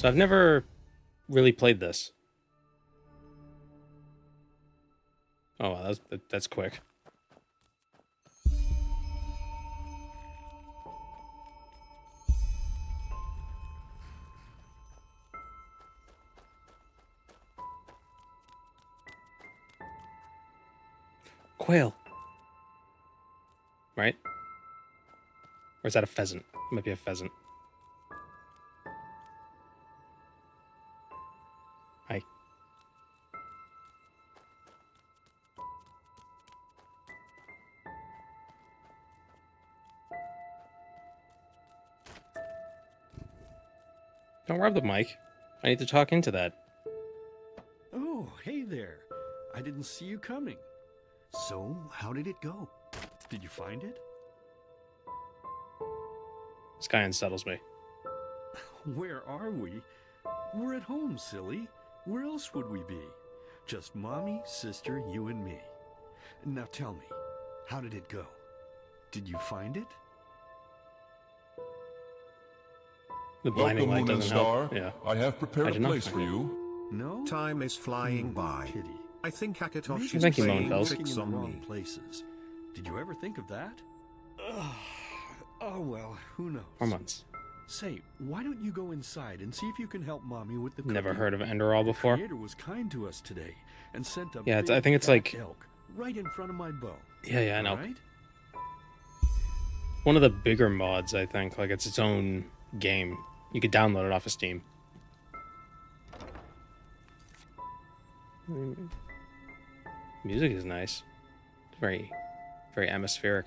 So I've never really played this. Oh, wow, that's quick. Quail. Right? Or is that a pheasant? It might be a pheasant. Hi. Don't rub the mic. I need to talk into that. Oh, hey there. I didn't see you coming. So, how did it go? Did you find it? This guy unsettles me. Where are we? We're at home, silly. Where else would we be? Just mommy, sister, you and me. Now tell me, how did it go? Did you find it? The blinding Welcome, light Moon and doesn't Star. help. Yeah. I have I prepared a did not place find for it. you. No? Time is flying by. Pity. I think Akatosh Maybe is Thank you, playing Moonfels. looking tricks in the on wrong me. places. Did you ever think of that? Oh well, who knows? 4 months. Say, why don't you go inside and see if you can help mommy with the Never cooking? heard of Enderal before. The creator was kind to us today and sent a Yeah, I big think it's fat like- elk right in front of my bow. Yeah, I know. Right? One of the bigger mods, I think. Like, it's its own game. You could download it off of Steam. Music is nice. It's very, very atmospheric.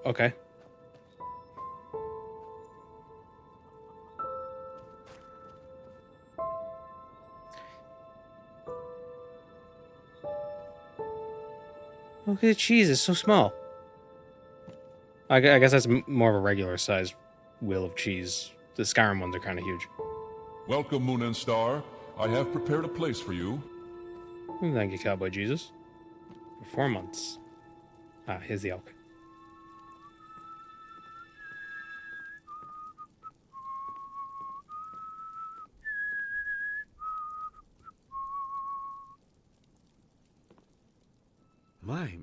Okay. Look at the cheese, it's so small. I guess that's more of a regular size wheel of cheese. The Skyrim ones are kind of huge. Welcome, Moon and Star. I have prepared a place for you. Thank you, Cowboy Jesus. For 4 months. Ah, here's the elk.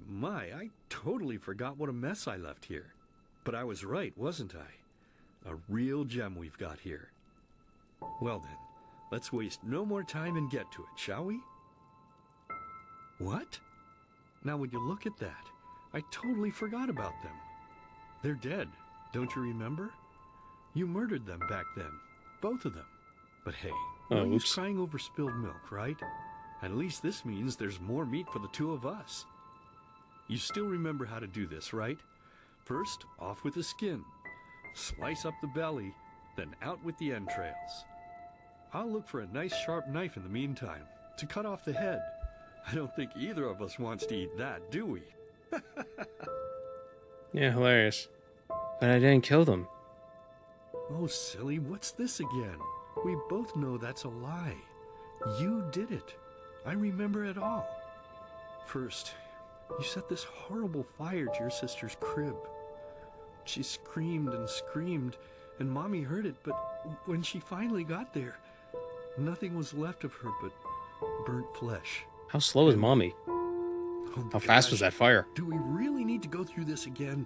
My, I totally forgot what a mess I left here. But I was right, wasn't I? A real gem we've got here. Well then, let's waste no more time and get to it, shall we? What? Now would you look at that? I totally forgot about them. They're dead, don't you remember? You murdered them back then, both of them. But hey, no use oops. crying over spilled milk, right? At least this means there's more meat for the two of us. You still remember how to do this, right? First, off with the skin. Slice up the belly, then out with the entrails. I'll look for a nice sharp knife in the meantime, to cut off the head. I don't think either of us wants to eat that, do we? Yeah, hilarious. But I didn't kill them. Oh, silly, what's this again? We both know that's a lie. You did it. I remember it all. First, you set this horrible fire to your sister's crib. She screamed and screamed, and Mommy heard it, but when she finally got there, nothing was left of her but burnt flesh. How slow is Mommy? Oh, How fast was gosh, that fire? Do we really need to go through this again?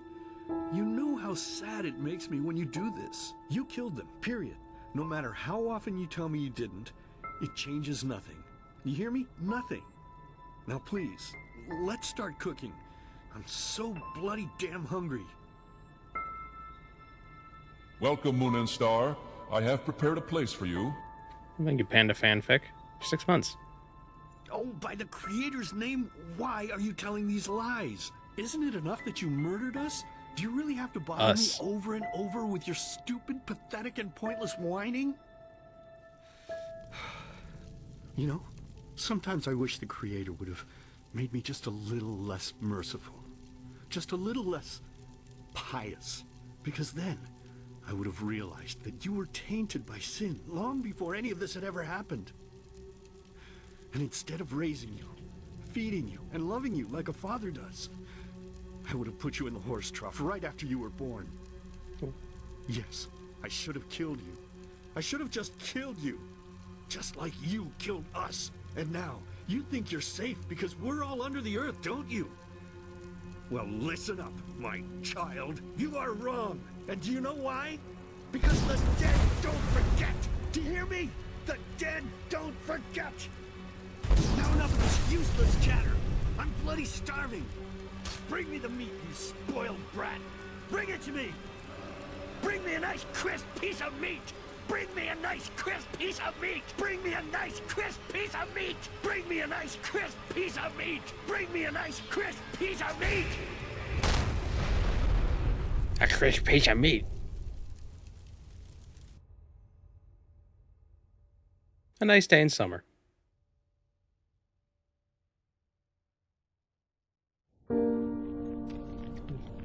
You know how sad it makes me when you do this. You killed them, period. No matter how often you tell me you didn't, it changes nothing. You hear me? Nothing. Now please, let's start cooking. I'm so bloody damn hungry. Welcome, Moon and Star. I have prepared a place for you. Thank you, Panda Fanfic. 6 months. Oh, by the creator's name, why are you telling these lies? Isn't it enough that you murdered us? Do you really have to bother Us. me over and over with your stupid, pathetic, and pointless whining? You know, sometimes I wish the creator would have made me just a little less merciful. Just a little less pious. Because then I would have realized that you were tainted by sin long before any of this had ever happened. And instead of raising you, feeding you, and loving you like a father does, I would have put you in the horse trough right after you were born. Yes, I should have killed you. I should have just killed you. Just like you killed us. And now, you think you're safe because we're all under the earth, don't you? Well, listen up, my child. You are wrong. And do you know why? Because the dead don't forget. Do you hear me? The dead don't forget. Now enough of this useless chatter. I'm bloody starving. Bring me the meat, you spoiled brat. Bring it to me. Bring me a nice crisp piece of meat. Bring me a nice crisp piece of meat. Bring me a nice crisp piece of meat. Bring me a nice crisp piece of meat. Bring me a nice crisp piece of meat. A crisp piece of meat. A nice day in summer.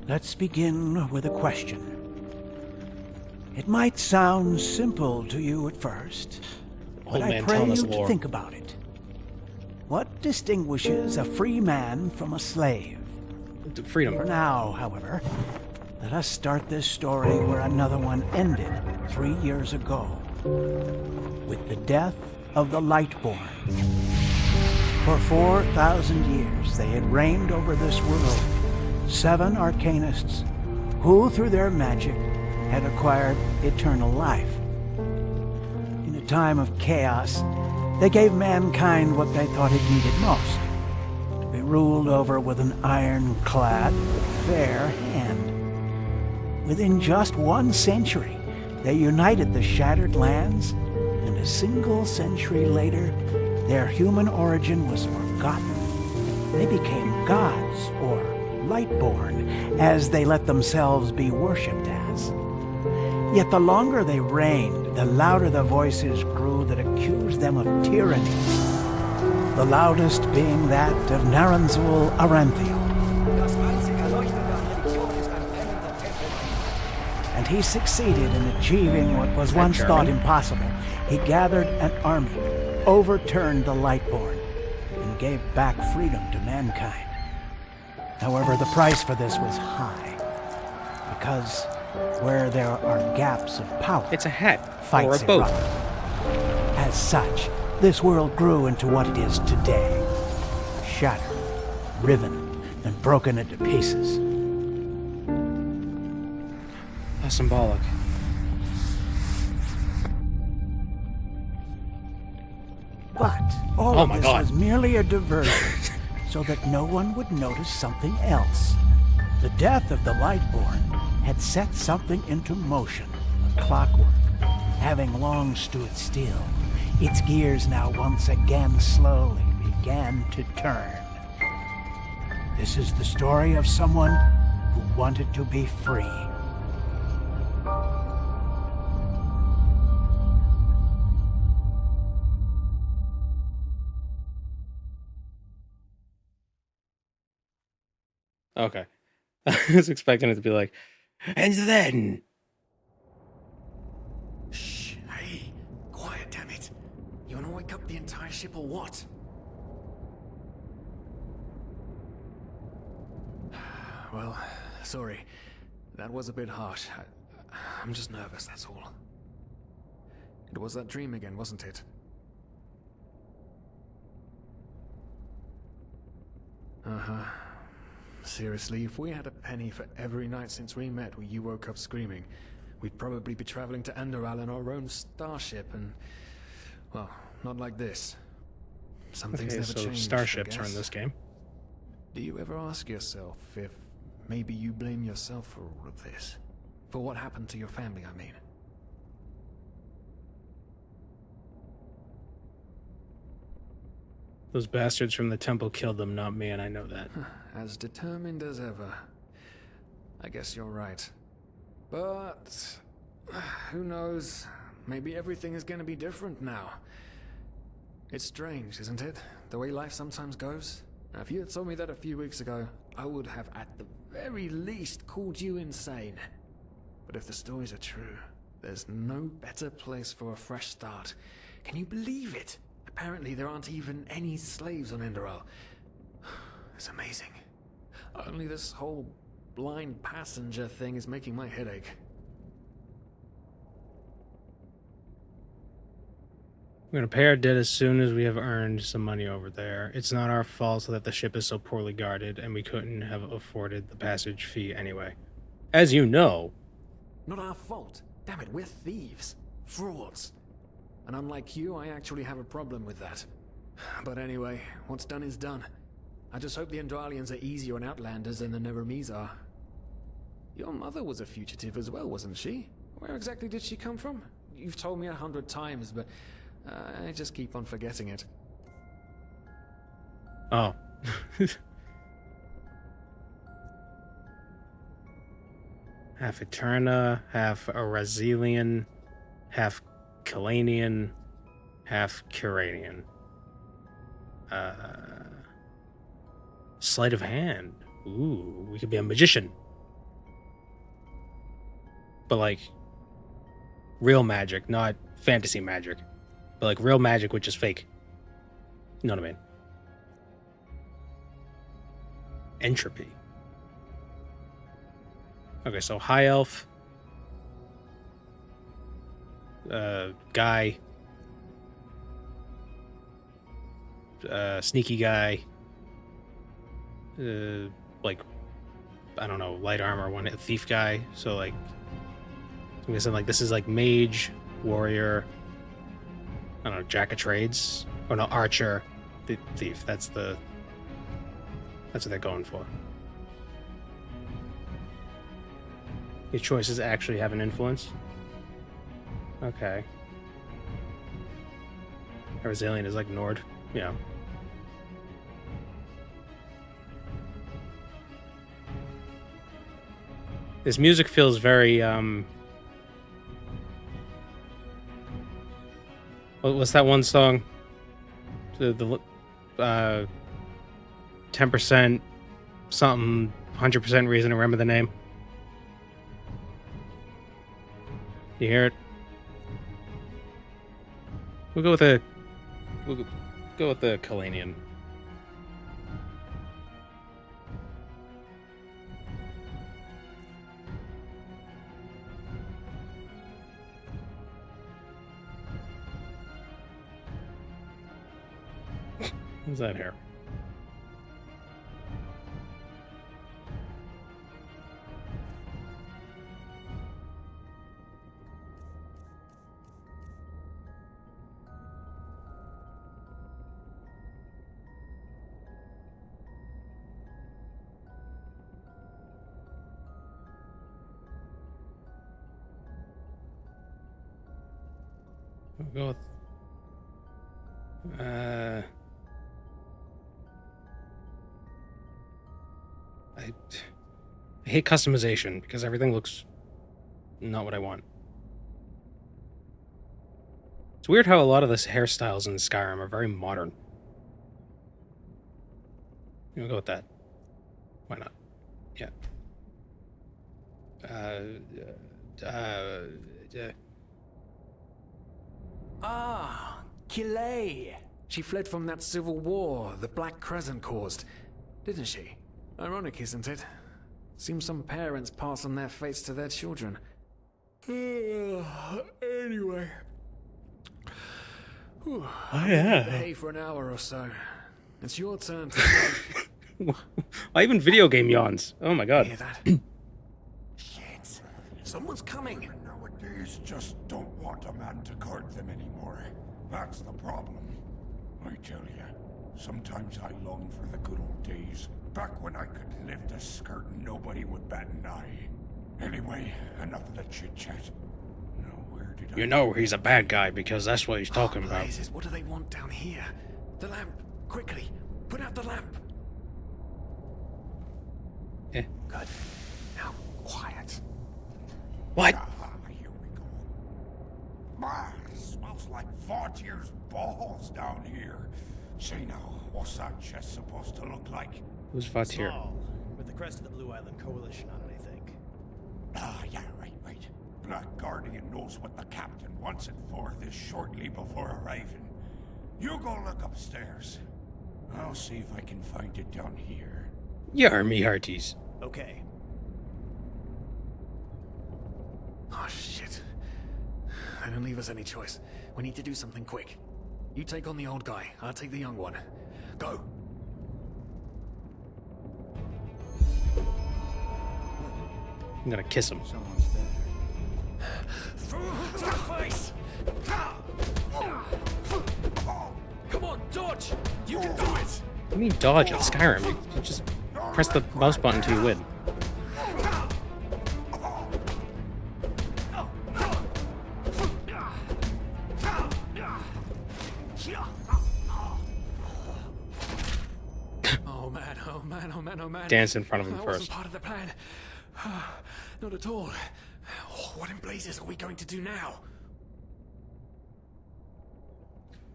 Let's begin with a question. It might sound simple to you at first, but I pray you to think about it. What distinguishes a free man from a slave? Freedom. For now, however, let us start this story where another one ended 3 years ago, with the death of the Lightborn. For 4,000 years they had reigned over this world, 7 arcanists who, through their magic, had acquired eternal life. In a time of chaos, they gave mankind what they thought it needed most, to be ruled over with an ironclad, fair hand. Within just 1 century, they united the shattered lands, and a single century later, their human origin was forgotten. They became gods, or Lightborn, as they let themselves be worshipped as. Yet the longer they reigned, the louder the voices grew that accused them of tyranny. The loudest being that of Naranzul Aranthiel. And he succeeded in achieving what was once thought impossible. He gathered an army, overturned the Lightborn, and gave back freedom to mankind. However, the price for this was high, because where there are gaps of power, It's a hat fights or a boat. erupt. As such, this world grew into what it is today, shattered, riven, and broken into pieces. How symbolic. But all Oh of my this God. was merely a diversion, so that no one would notice something else. The death of the Lightborn had set something into motion, clockwork, having long stood still. Its gears now once again slowly began to turn. This is the story of someone who wanted to be free. Okay. I was expecting it to be like, and then. Shh, hey, quiet, damn it. You wanna wake up the entire ship or what? Well, sorry. That was a bit harsh. I'm just nervous, that's all. It was that dream again, wasn't it? Uh-huh. Seriously, if we had a penny for every night since we met where you woke up screaming, we'd probably be traveling to Enderal in our own starship and... well, not like this. Some things Okay, never so change, starships I are in guess. this game. Do you ever ask yourself if maybe you blame yourself for all of this? For what happened to your family, I mean? Those bastards from the temple killed them, not me, and I know that. As determined as ever. I guess you're right. But... who knows? Maybe everything is gonna be different now. It's strange, isn't it? The way life sometimes goes. Now, if you had told me that a few weeks ago, I would have at the very least called you insane. But if the stories are true, there's no better place for a fresh start. Can you believe it? A Apparently there aren't even any slaves on Enderal. It's amazing. Only this whole blind passenger thing is making my head ache. We're going to pay our debt as soon as we have earned some money over there. It's not our fault that the ship is so poorly guarded, and we couldn't have afforded the passage fee anyway. As you know... Not our fault. Damn it, we're thieves. Frauds. And unlike you, I actually have a problem with that. But anyway, what's done is done. I just hope the Endralians are easier on Outlanders than the Neremes are. Your mother was a fugitive as well, wasn't she? Where exactly did she come from? You've told me 100 times, but I just keep on forgetting it. Oh. Half Eterna, half Arazelian, half Kalanian, half Curanian. Sleight of hand. Ooh, we could be a magician. But like, real magic, not fantasy magic. But like real magic, which is fake. You know what I mean? Entropy. Okay, so high elf. Guy. Sneaky guy. Like, I don't know, light armor, one hit thief guy. So like, I'm guessing like this is like mage, warrior, I don't know, jack of trades, or no, archer, thief. That's what they're going for. Your choices actually have an influence. Okay. Arazelian is like Nord. Yeah. This music feels very, what's that one song? The 10% something, 100% reason to remember the name. You hear it? We'll go with the Kalanian. What's that here? We'll go with I hate customization because everything looks not what I want. It's weird how a lot of the hairstyles in Skyrim are very modern. We'll go with that. Why not? Yeah. Ah, Kilay. She fled from that civil war the Black Crescent caused, didn't she? Ironic, isn't it? Seems some parents pass on their fates to their children. Anyway. Behave for an hour or so. It's your turn to I even video game yawns. Oh my god. hear that. Shit. Someone's coming. Nowadays just don't want a man to guard them anymore. That's the problem. I tell you, sometimes I long for the good old days, back when I could lift a skirt and nobody would bat an eye. Anyway, enough of the chit-chat. Now, where did You know he's a bad guy because that's what he's talking about. Blazes, what do they want down here? The lamp. Quickly. Put out the lamp. Yeah. Good. Now, quiet. What? Here we go. Ah, smells like Vaughtier's balls down here. Say now, what's that chest supposed to look like? Who's Vatir? Small, with the crest of the Blue Island Coalition on it, I think. Ah, yeah, right. Black Guardian knows what the captain wants it for this shortly before arriving. You go look upstairs. I'll see if I can find it down here. Yar me hearties. Okay. Oh, shit. They don't leave us any choice. We need to do something quick. You take on the old guy, I'll take the young one. Go! I'm gonna kiss him. Someone's there. Through to the face! Come on, dodge! You can do it! What do you mean dodge at Skyrim? You just press the mouse button till you win. Oh man, oh man, oh man, oh man. Dance in front of him That first. wasn't part of the plan. Not at all. What in blazes are we going to do now?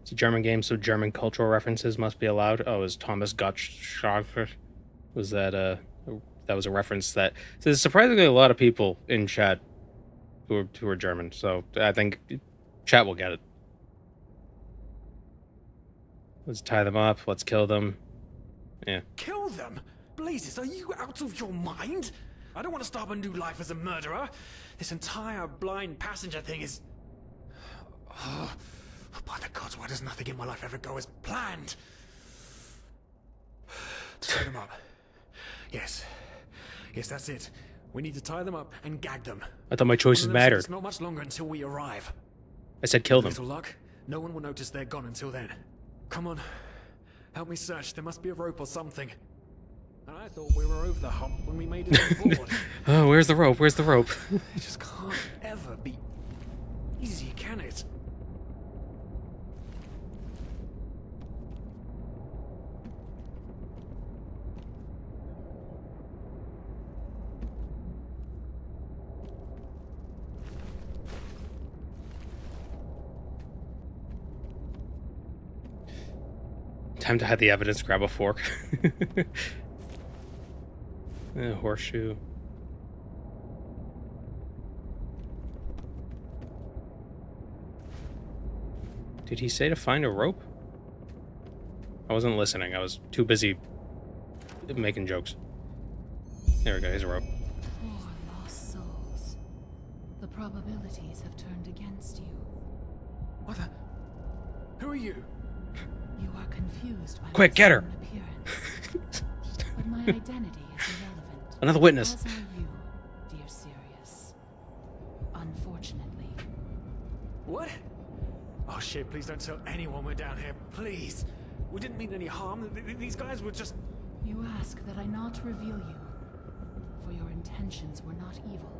It's a German game, so German cultural references must be allowed. Oh, is Thomas Gottschalk? Was that that was a reference that? So there's surprisingly a lot of people in chat who are German, so I think chat will get it. Let's tie them up. Let's kill them. Yeah. Kill them? Blazes, are you out of your mind? I don't want to start a new life as a murderer. This entire blind passenger thing is... Oh, by the gods, why does nothing in my life ever go as planned? Tie them up. Yes. Yes, that's it. We need to tie them up and gag them. I thought my choices mattered. It's not much longer until we arrive. I said kill them. Little luck, no one will notice they're gone until then. Come on. Help me search. There must be a rope or something. And I thought we were over the hump when we made it on board. Oh, where's the rope? Where's the rope? It just can't ever be easy, can it? Time to hide the evidence. Grab a fork. Horseshoe. Did he say to find a rope? I wasn't listening. I was too busy making jokes. There we go. Here's a rope. Poor lost souls. The probabilities have turned against you. What the? Who are you? You are confused by Quick, my get her! sudden appearance. But my identity is irrelevant. Another witness. As are you, dear Sirius. Unfortunately. What? Oh shit, please don't tell anyone we're down here, please. We didn't mean any harm. These guys were just... You ask that I not reveal you, for your intentions were not evil.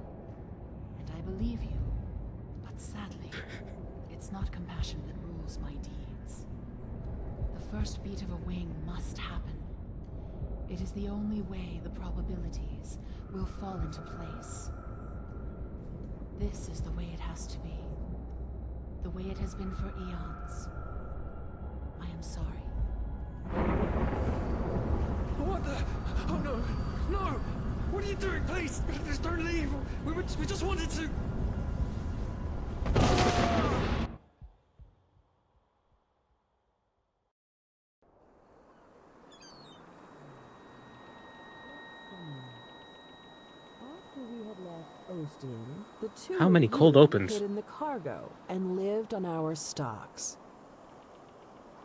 And I believe you, but sadly, it's not compassion that rules my deeds. The first beat of a wing must happen. It is the only way the probabilities will fall into place. This is the way it has to be. The way it has been for eons. I am sorry. What the? Oh no! No! What are you doing? Please! Please don't leave! We just wanted to... The two How many of cold you opens? hid in the cargo and lived on our stocks.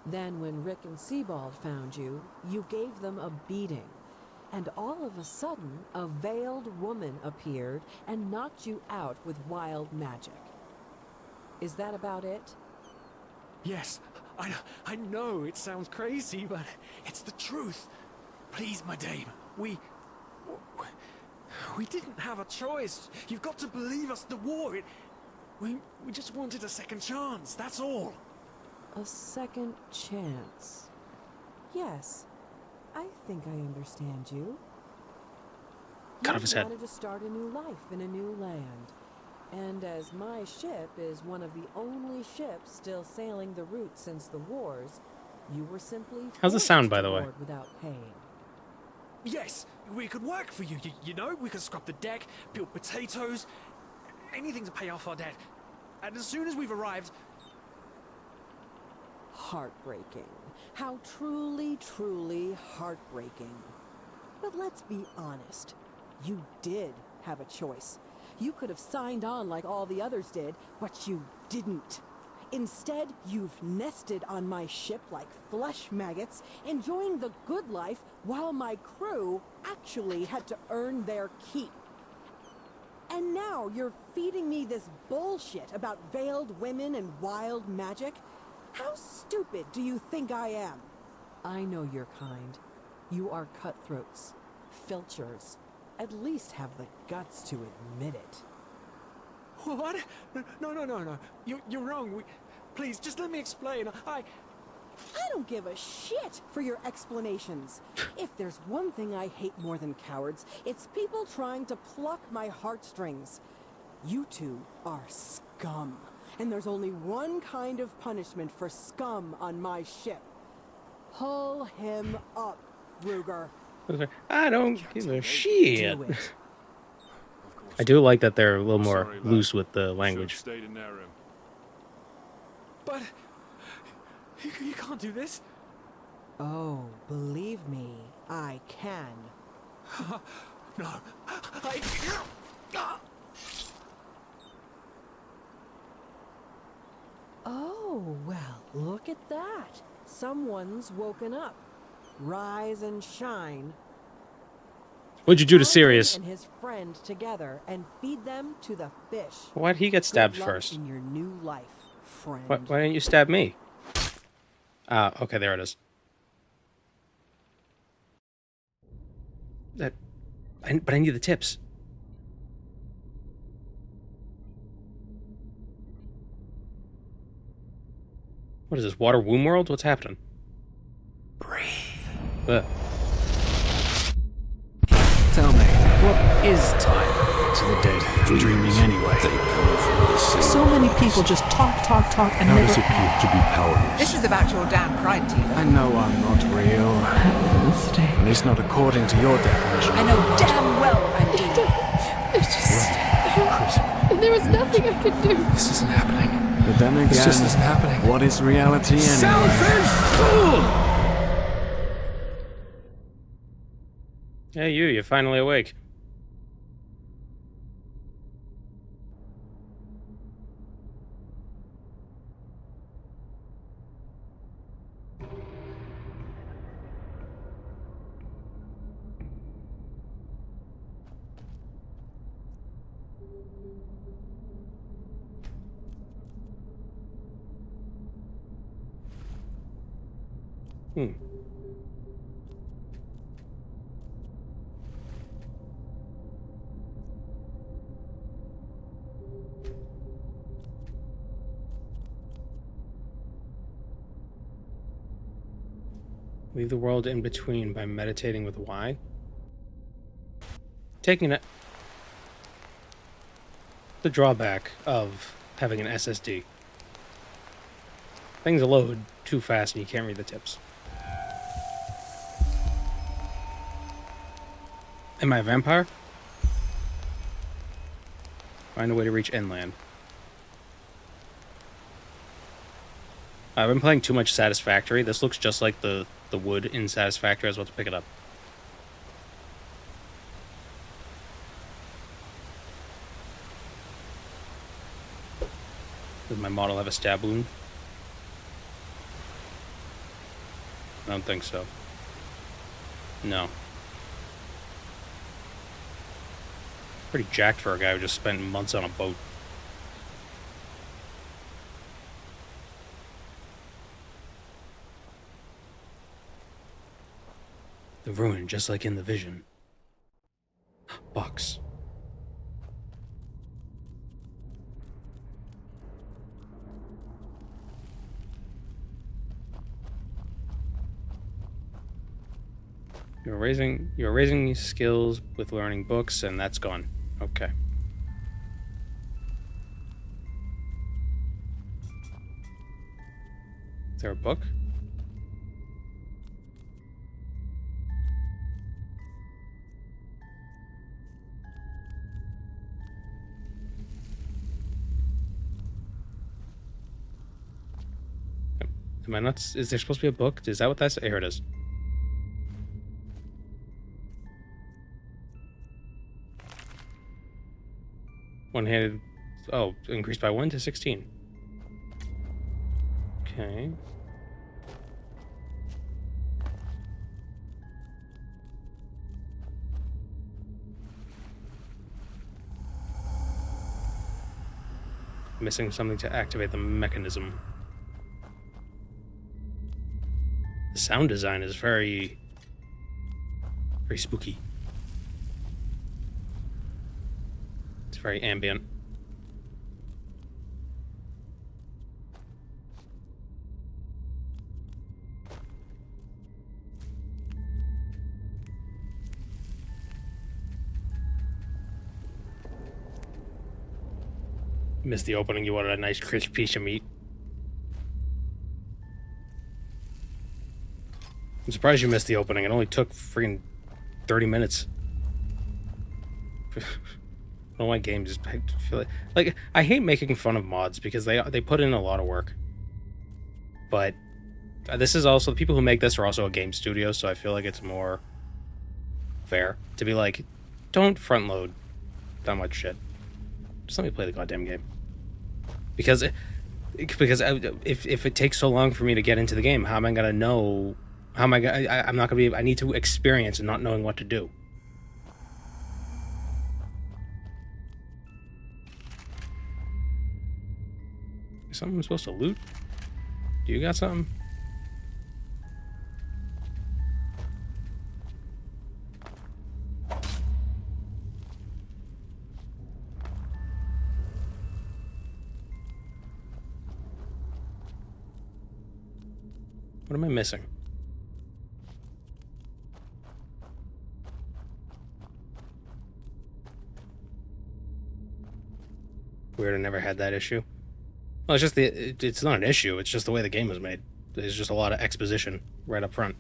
Then when Rick and Sebald found you, you gave them a beating. And all of a sudden, a veiled woman appeared and knocked you out with wild magic. Is that about it? Yes, I know it sounds crazy, but it's the truth. Please, my dame, we didn't have a choice. You've got to believe us. The war, we just wanted a second chance. That's all. A second chance. Yes, I think I understand you. Cut off his head. You wanted to start a new life in a new land. And as my ship is one of the only ships still sailing the route since the wars, you were simply How's the forced sound, by to the way? board without paying. Yes, we could work for you. You know, we could scrub the deck, peel potatoes, anything to pay off our debt. And as soon as we've arrived... heartbreaking. How truly, truly heartbreaking. But let's be honest. You did have a choice. You could have signed on like all the others did, but you didn't. Instead, you've nested on my ship like flesh maggots, enjoying the good life while my crew actually had to earn their keep. And now you're feeding me this bullshit about veiled women and wild magic? How stupid do you think I am? I know your kind. You are cutthroats, filchers. At least have the guts to admit it. What? No. You're wrong. Please, just let me explain. I don't give a shit for your explanations. If there's one thing I hate more than cowards, it's people trying to pluck my heartstrings. You two are scum. And there's only one kind of punishment for scum on my ship. Pull him up, Ruger. I don't give a shit. I do like that they're a little more loose with the language. Stayed in their room. But you can't do this. Oh, believe me, I can. No, Oh, well, look at that. Someone's woken up. Rise and shine. What'd you do to Sirius? And his friend together and feed them to the fish. Why'd he get stabbed Good luck first? in your new life, friend. Why didn't you stab me? Ah, okay, there it is. But I need the tips. What is this, Water Womb World? What's happening? Breathe. Tell me, what is time to the dead dreaming anyway? So many people just talk, and How never... does it feel to be powerless? This is about your damn pride, Tina. I know I'm not real. At least not according to your definition. I know damn well I'm doing. There's just... There was nothing I could do. This isn't happening. But then again, this just isn't happening. What is reality anyway? Selfish fool! Hey, you're finally awake. Leave the world in between by meditating with Y. Taking it. The drawback of having an SSD. Things load too fast and you can't read the tips. Am I a vampire? Find a way to reach inland. I've been playing too much Satisfactory. This looks just like the wood in Satisfactory. I was about to pick it up. Does my model have a stab wound? I don't think so. No. Pretty jacked for a guy who just spent months on a boat. The ruin, just like in the vision. Box. You're raising skills with learning books, and that's gone. Okay. Is there a book? Am I not? Is there supposed to be a book? Is that what that's? Here it is. One-handed. Oh, increased by 1 to 16. Okay. Missing something to activate the mechanism. The sound design is very spooky. It's very ambient. Missed the opening. You wanted a nice crisp piece of meat. I'm surprised you missed the opening. It only took freaking 30 minutes. I don't know why games just feel like I hate making fun of mods because they put in a lot of work. But this is also, the people who make this are also a game studio, so I feel like it's more fair to be like, don't front load that much shit. Just let me play the goddamn game. Because if it takes so long for me to get into the game, how am I gonna know? How am I'm not gonna be. I need to experience and not knowing what to do. Is something I'm supposed to loot? Do you got something? What am I missing? Weird, I never had that issue. Well, it's just it's not an issue, it's just the way the game was made. There's just a lot of exposition right up front.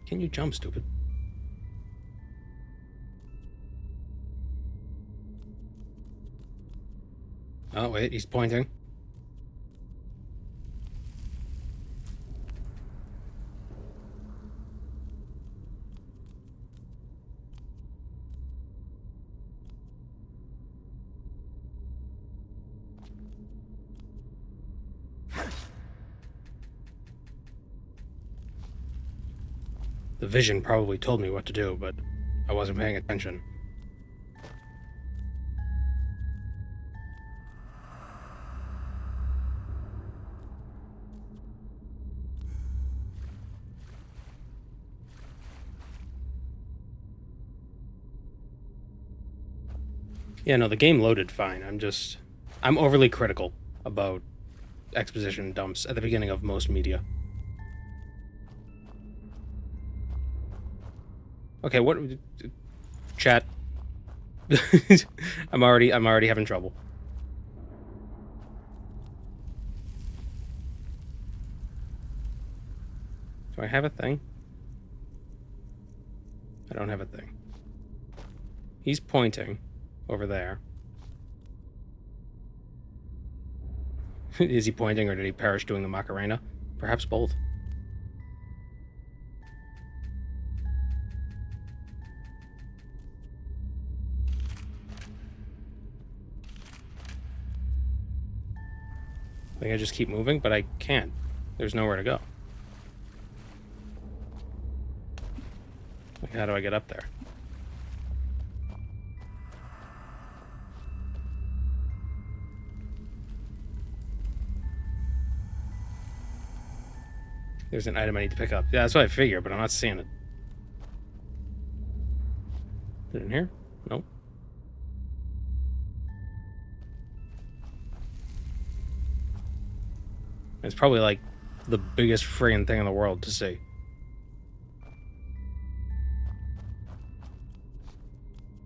Can you jump, stupid? Oh, wait, he's pointing. The vision probably told me what to do, but I wasn't paying attention. Yeah, no, the game loaded fine. I'm overly critical about exposition dumps at the beginning of most media. Okay, what chat? I'm already having trouble. Do I have a thing? I don't have a thing. He's pointing over there. Is he pointing or did he perish doing the Macarena? Perhaps both. I think I just keep moving, but I can't. There's nowhere to go. Like, how do I get up there? There's an item I need to pick up. Yeah, that's what I figure, but I'm not seeing it. Is it in here? Nope. It's probably like the biggest friggin' thing in the world to see.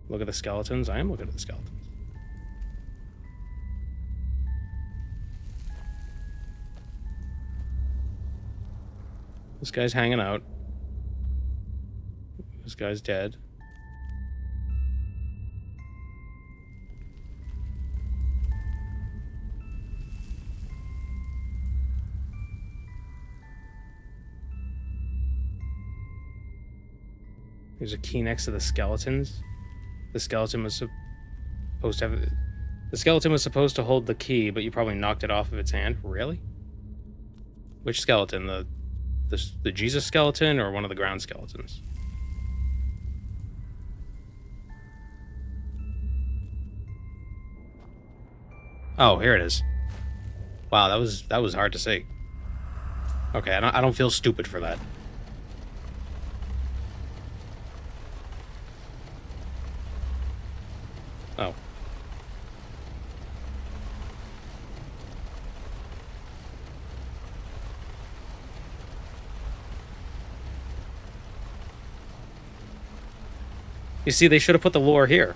Look at the skeletons. I am looking at the skeletons. This guy's hanging out. This guy's dead. There's a key next to the skeletons. The skeleton was supposed to have... The skeleton was supposed to hold the key, but you probably knocked it off of its hand. Really? Which skeleton? The Jesus skeleton or one of the ground skeletons? Oh, here it is. Wow, that was hard to see. Okay, I don't feel stupid for that. Oh. You see, they should have put the lore here.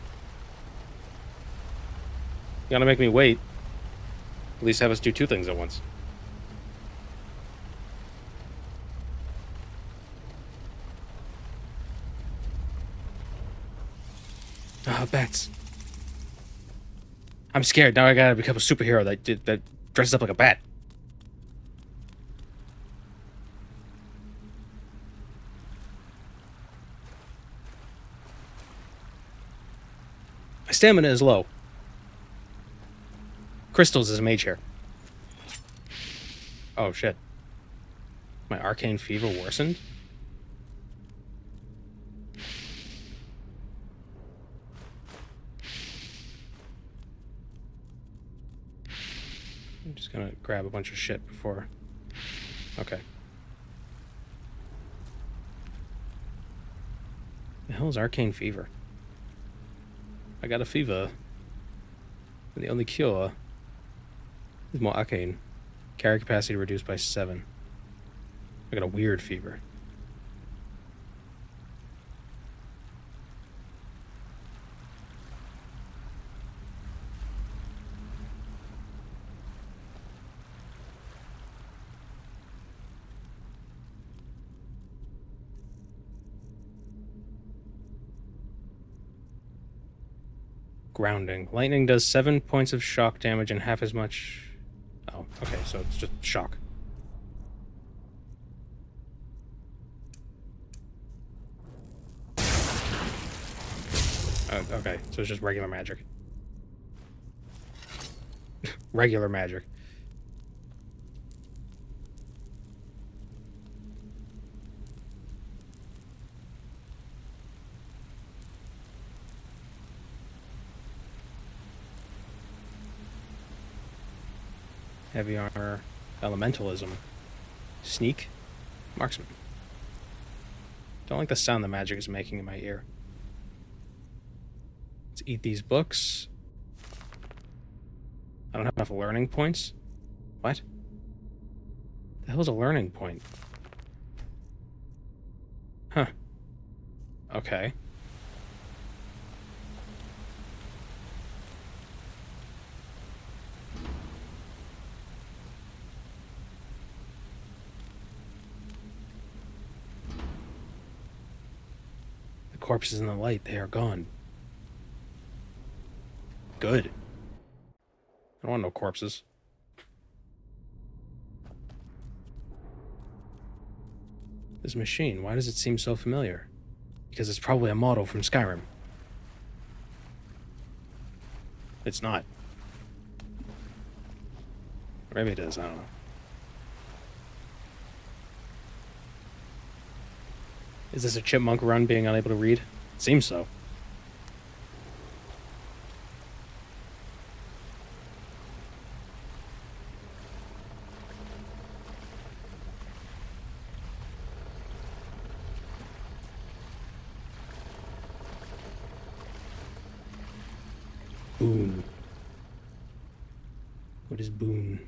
You gotta make me wait. At least have us do two things at once. Ah, bats. I'm scared. Now I gotta become a superhero that dresses up like a bat. My stamina is low. Crystals is a mage here. Oh shit. My arcane fever worsened? I'm just gonna grab a bunch of shit before... Okay. The hell is arcane fever? I got a fever. And the only cure is more arcane. Carry capacity reduced by 7. I got a weird fever. Grounding. Lightning does 7 points of shock damage and half as much... Oh, okay, so it's just shock. Okay, so it's just regular magic. Regular magic. Heavy armor, elementalism, sneak, marksman. Don't like the sound the magic is making in my ear. Let's eat these books. I don't have enough learning points. What? The hell's a learning point? Huh. Okay. Corpses in the light, they are gone. Good. I don't want no corpses. This machine, why does it seem so familiar? Because it's probably a model from Skyrim. It's not. Or maybe it is, I don't know. Is this a chipmunk run being unable to read? It seems so. Boon. What is boon?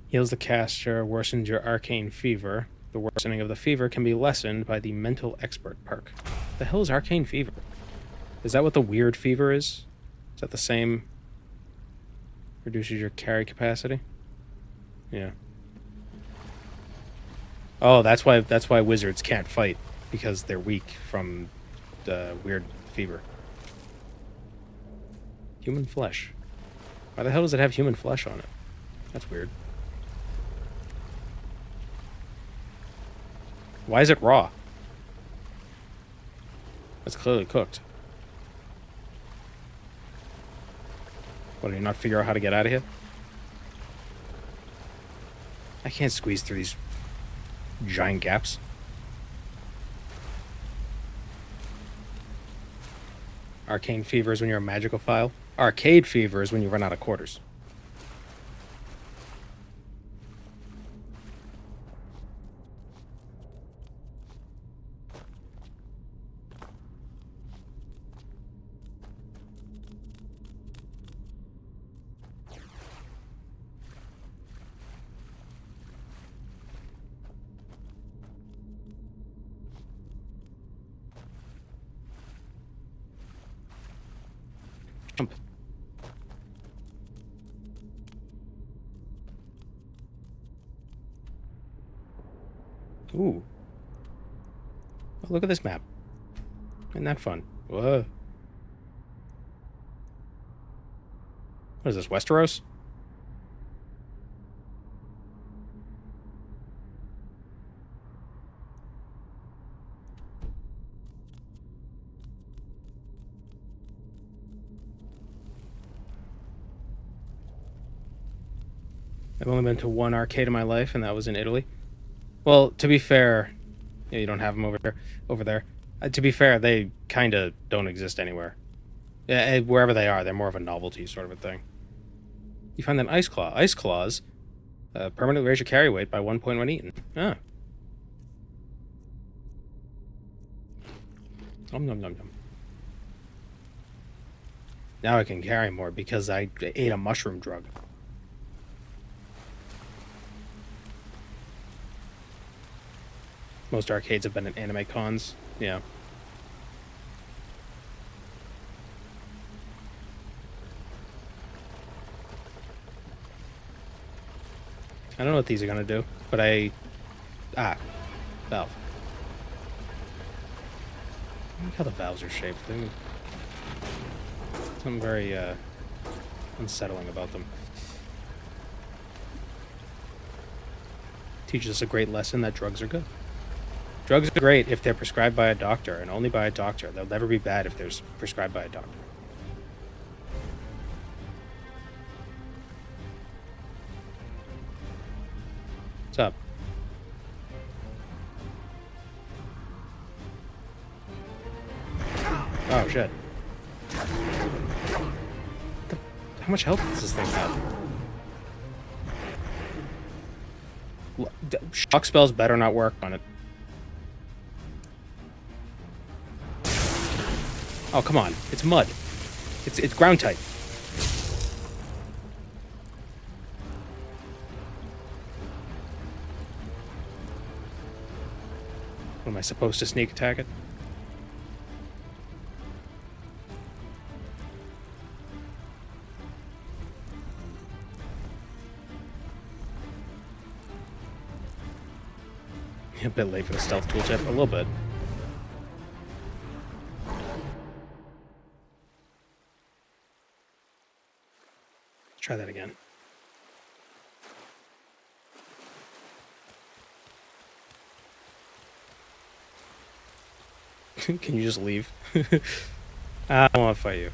Heals the caster, worsens your arcane fever. The worsening of the fever can be lessened by the mental expert perk. The hell is arcane fever? Is that what the weird fever is? Is that the same? Reduces your carry capacity? Yeah. Oh, that's why wizards can't fight, because they're weak from the weird fever. Human flesh. Why the hell does it have human flesh on it? That's weird. Why is it raw? It's clearly cooked. What, do you not figure out how to get out of here? I can't squeeze through these giant gaps. Arcane fever is when you're a magical file. Arcade fever is when you run out of quarters. Jump. Ooh. Oh, look at this map. Isn't that fun? Whoa. What is this, Westeros? I've only been to one arcade in my life, and that was in Italy. Well, to be fair, yeah, you don't have them over there. To be fair, they kind of don't exist anywhere. Yeah, wherever they are, they're more of a novelty sort of a thing. You find an ice claw. Ice claws permanently raise your carry weight by 1 point when eaten. Ah. Nom nom nom nom. Now I can carry more because I ate a mushroom drug. Most arcades have been at anime cons. Yeah. I don't know what these are gonna do, but valve. I like how the valves are shaped. Something very unsettling about them. Teaches us a great lesson that drugs are good. Drugs are great if they're prescribed by a doctor, and only by a doctor. They'll never be bad if they're prescribed by a doctor. What's up? Oh, shit. How much health does this thing have? Shock spells better not work on it. Oh, come on. It's mud. It's ground type. What, am I supposed to sneak attack it? A bit late for the stealth tooltip, a little bit. Let's try that again. Can you just leave? I don't want to fight you.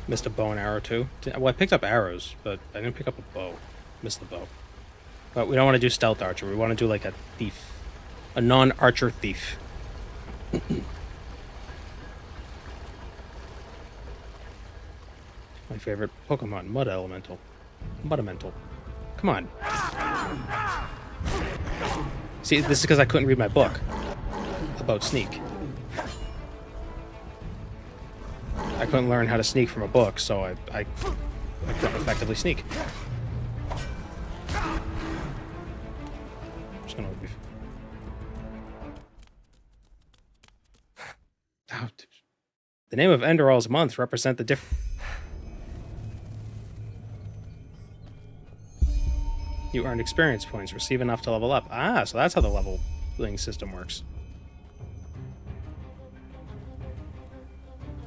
Missed a bow and arrow too. Well, I picked up arrows, but I didn't pick up a bow. Missed the bow. But we don't want to do stealth archer. We want to do like a thief. A non-archer thief. My favorite Pokemon, Mud Elemental. Mudamental. Come on. See, this is because I couldn't read my book about sneak. I couldn't learn how to sneak from a book, so I couldn't effectively sneak. Just gonna leave. Oh, the name of Enderal's month represent the different. You earned experience points. Receive enough to level up. Ah, so that's how the leveling system works.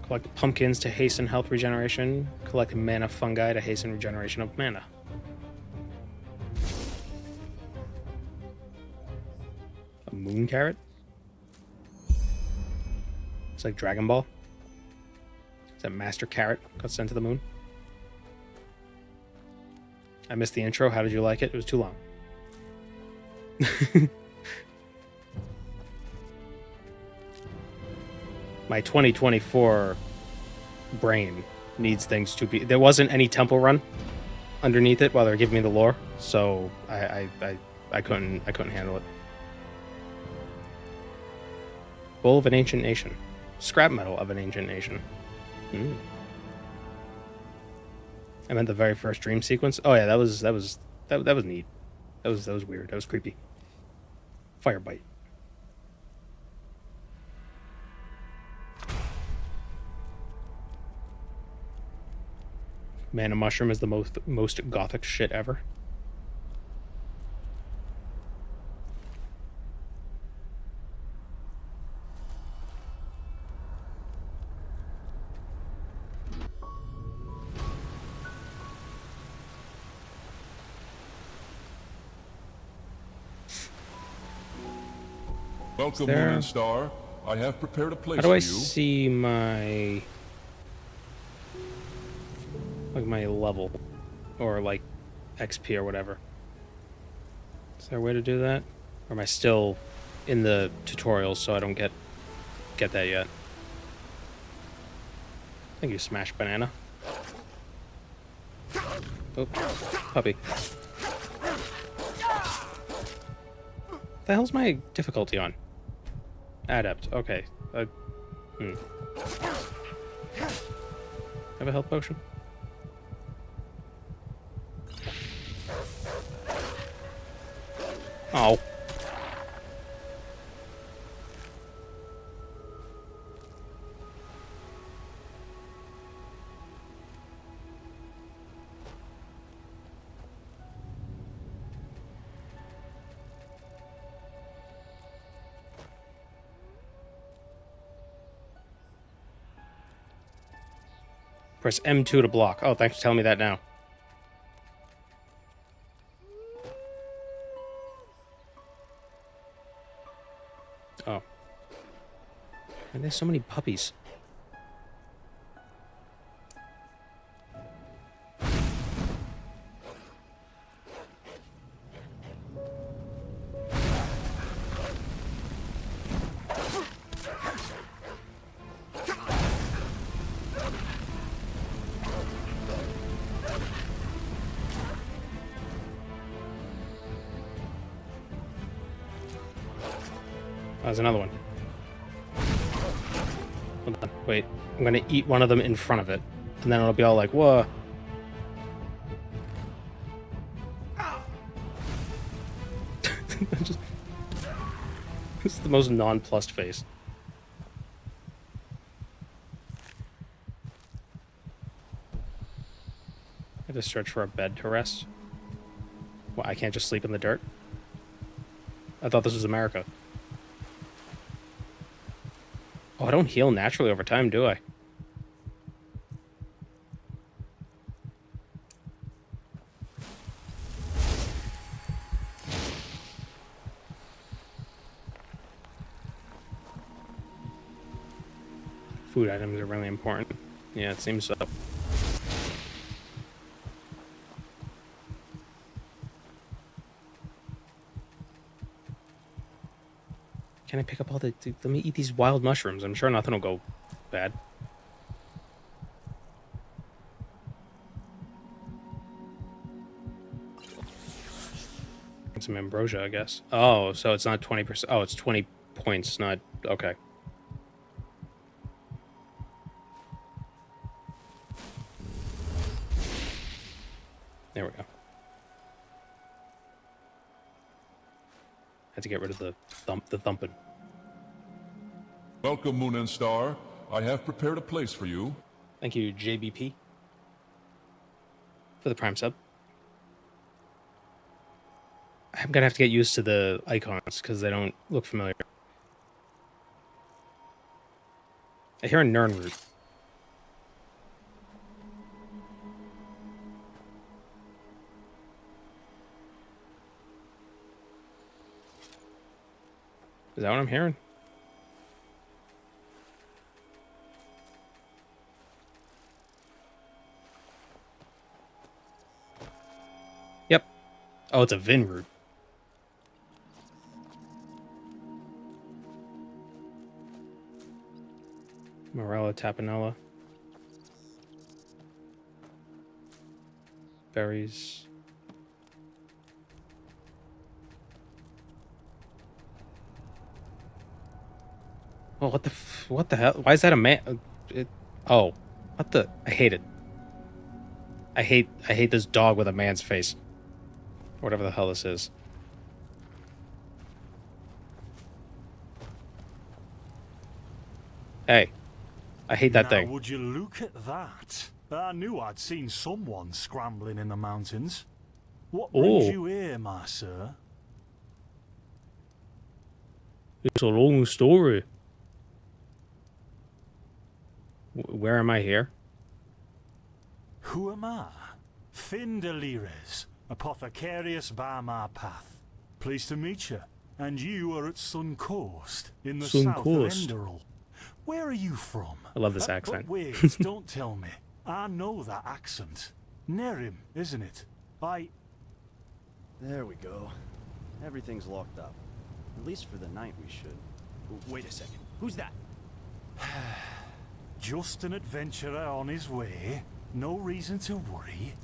Collect pumpkins to hasten health regeneration. Collect mana fungi to hasten regeneration of mana. A moon carrot? It's like Dragon Ball. Is that Master Carrot got sent to the moon? I missed the intro. How did you like it? It was too long. My 2024 brain needs things to be... There wasn't any temple run underneath it while they were giving me the lore, so I couldn't handle it. Bowl of an ancient nation. Scrap metal of an ancient nation. I meant the very first dream sequence. Oh yeah, that was neat. That was weird. That was creepy. Fire bite. Mana mushroom is the most gothic shit ever. Welcome, Moon and Star. I have prepared a place for you. How do I see my... like my level? Or like XP or whatever? Is there a way to do that? Or am I still in the tutorials so I don't get that yet? Thank you, Smash Banana. Oh, puppy. What the hell's my difficulty on? Adept. Okay. Have a health potion? Oh. Press M2 to block. Oh, thanks for telling me that now. Oh. And there's so many puppies. There's another one. Hold on, wait. I'm gonna eat one of them in front of it, and then it'll be all like, whoa. This is the most nonplussed face. I have to search for a bed to rest. Well, I can't just sleep in the dirt? I thought this was America. Oh, I don't heal naturally over time, do I? Food items are really important. Yeah, it seems so. Can I pick up all the... Let me eat these wild mushrooms. I'm sure nothing will go bad. Some ambrosia, I guess. Oh, so it's not 20%. Oh, it's 20 points, not... Okay. There we go. Had to get rid of the thumping. Welcome, Moon and Star. I have prepared a place for you. Thank you, JBP, for the Prime sub. I'm gonna have to get used to the icons because they don't look familiar. I hear a Nern root. Is that what I'm hearing? Yep. Oh, it's a Vin root. Morella Tapanella. Berries. Oh, what the hell? Why is that a man? Oh, what the? I hate it. I hate this dog with a man's face. Whatever the hell this is. Hey, I hate that now, thing. Would you look at that? I knew I'd seen someone scrambling in the mountains. What brings you here, my sir? It's a long story. Where am I here? Who am I? Finn Delires, apothecarius by my path. Pleased to meet you. And you are at Sun Coast, in the south of Enderal. Where are you from? I love this accent. But wait, don't tell me. I know that accent. Nerim, isn't it? There we go. Everything's locked up. At least for the night we should. Wait a second. Who's that? Just an adventurer on his way. No reason to worry.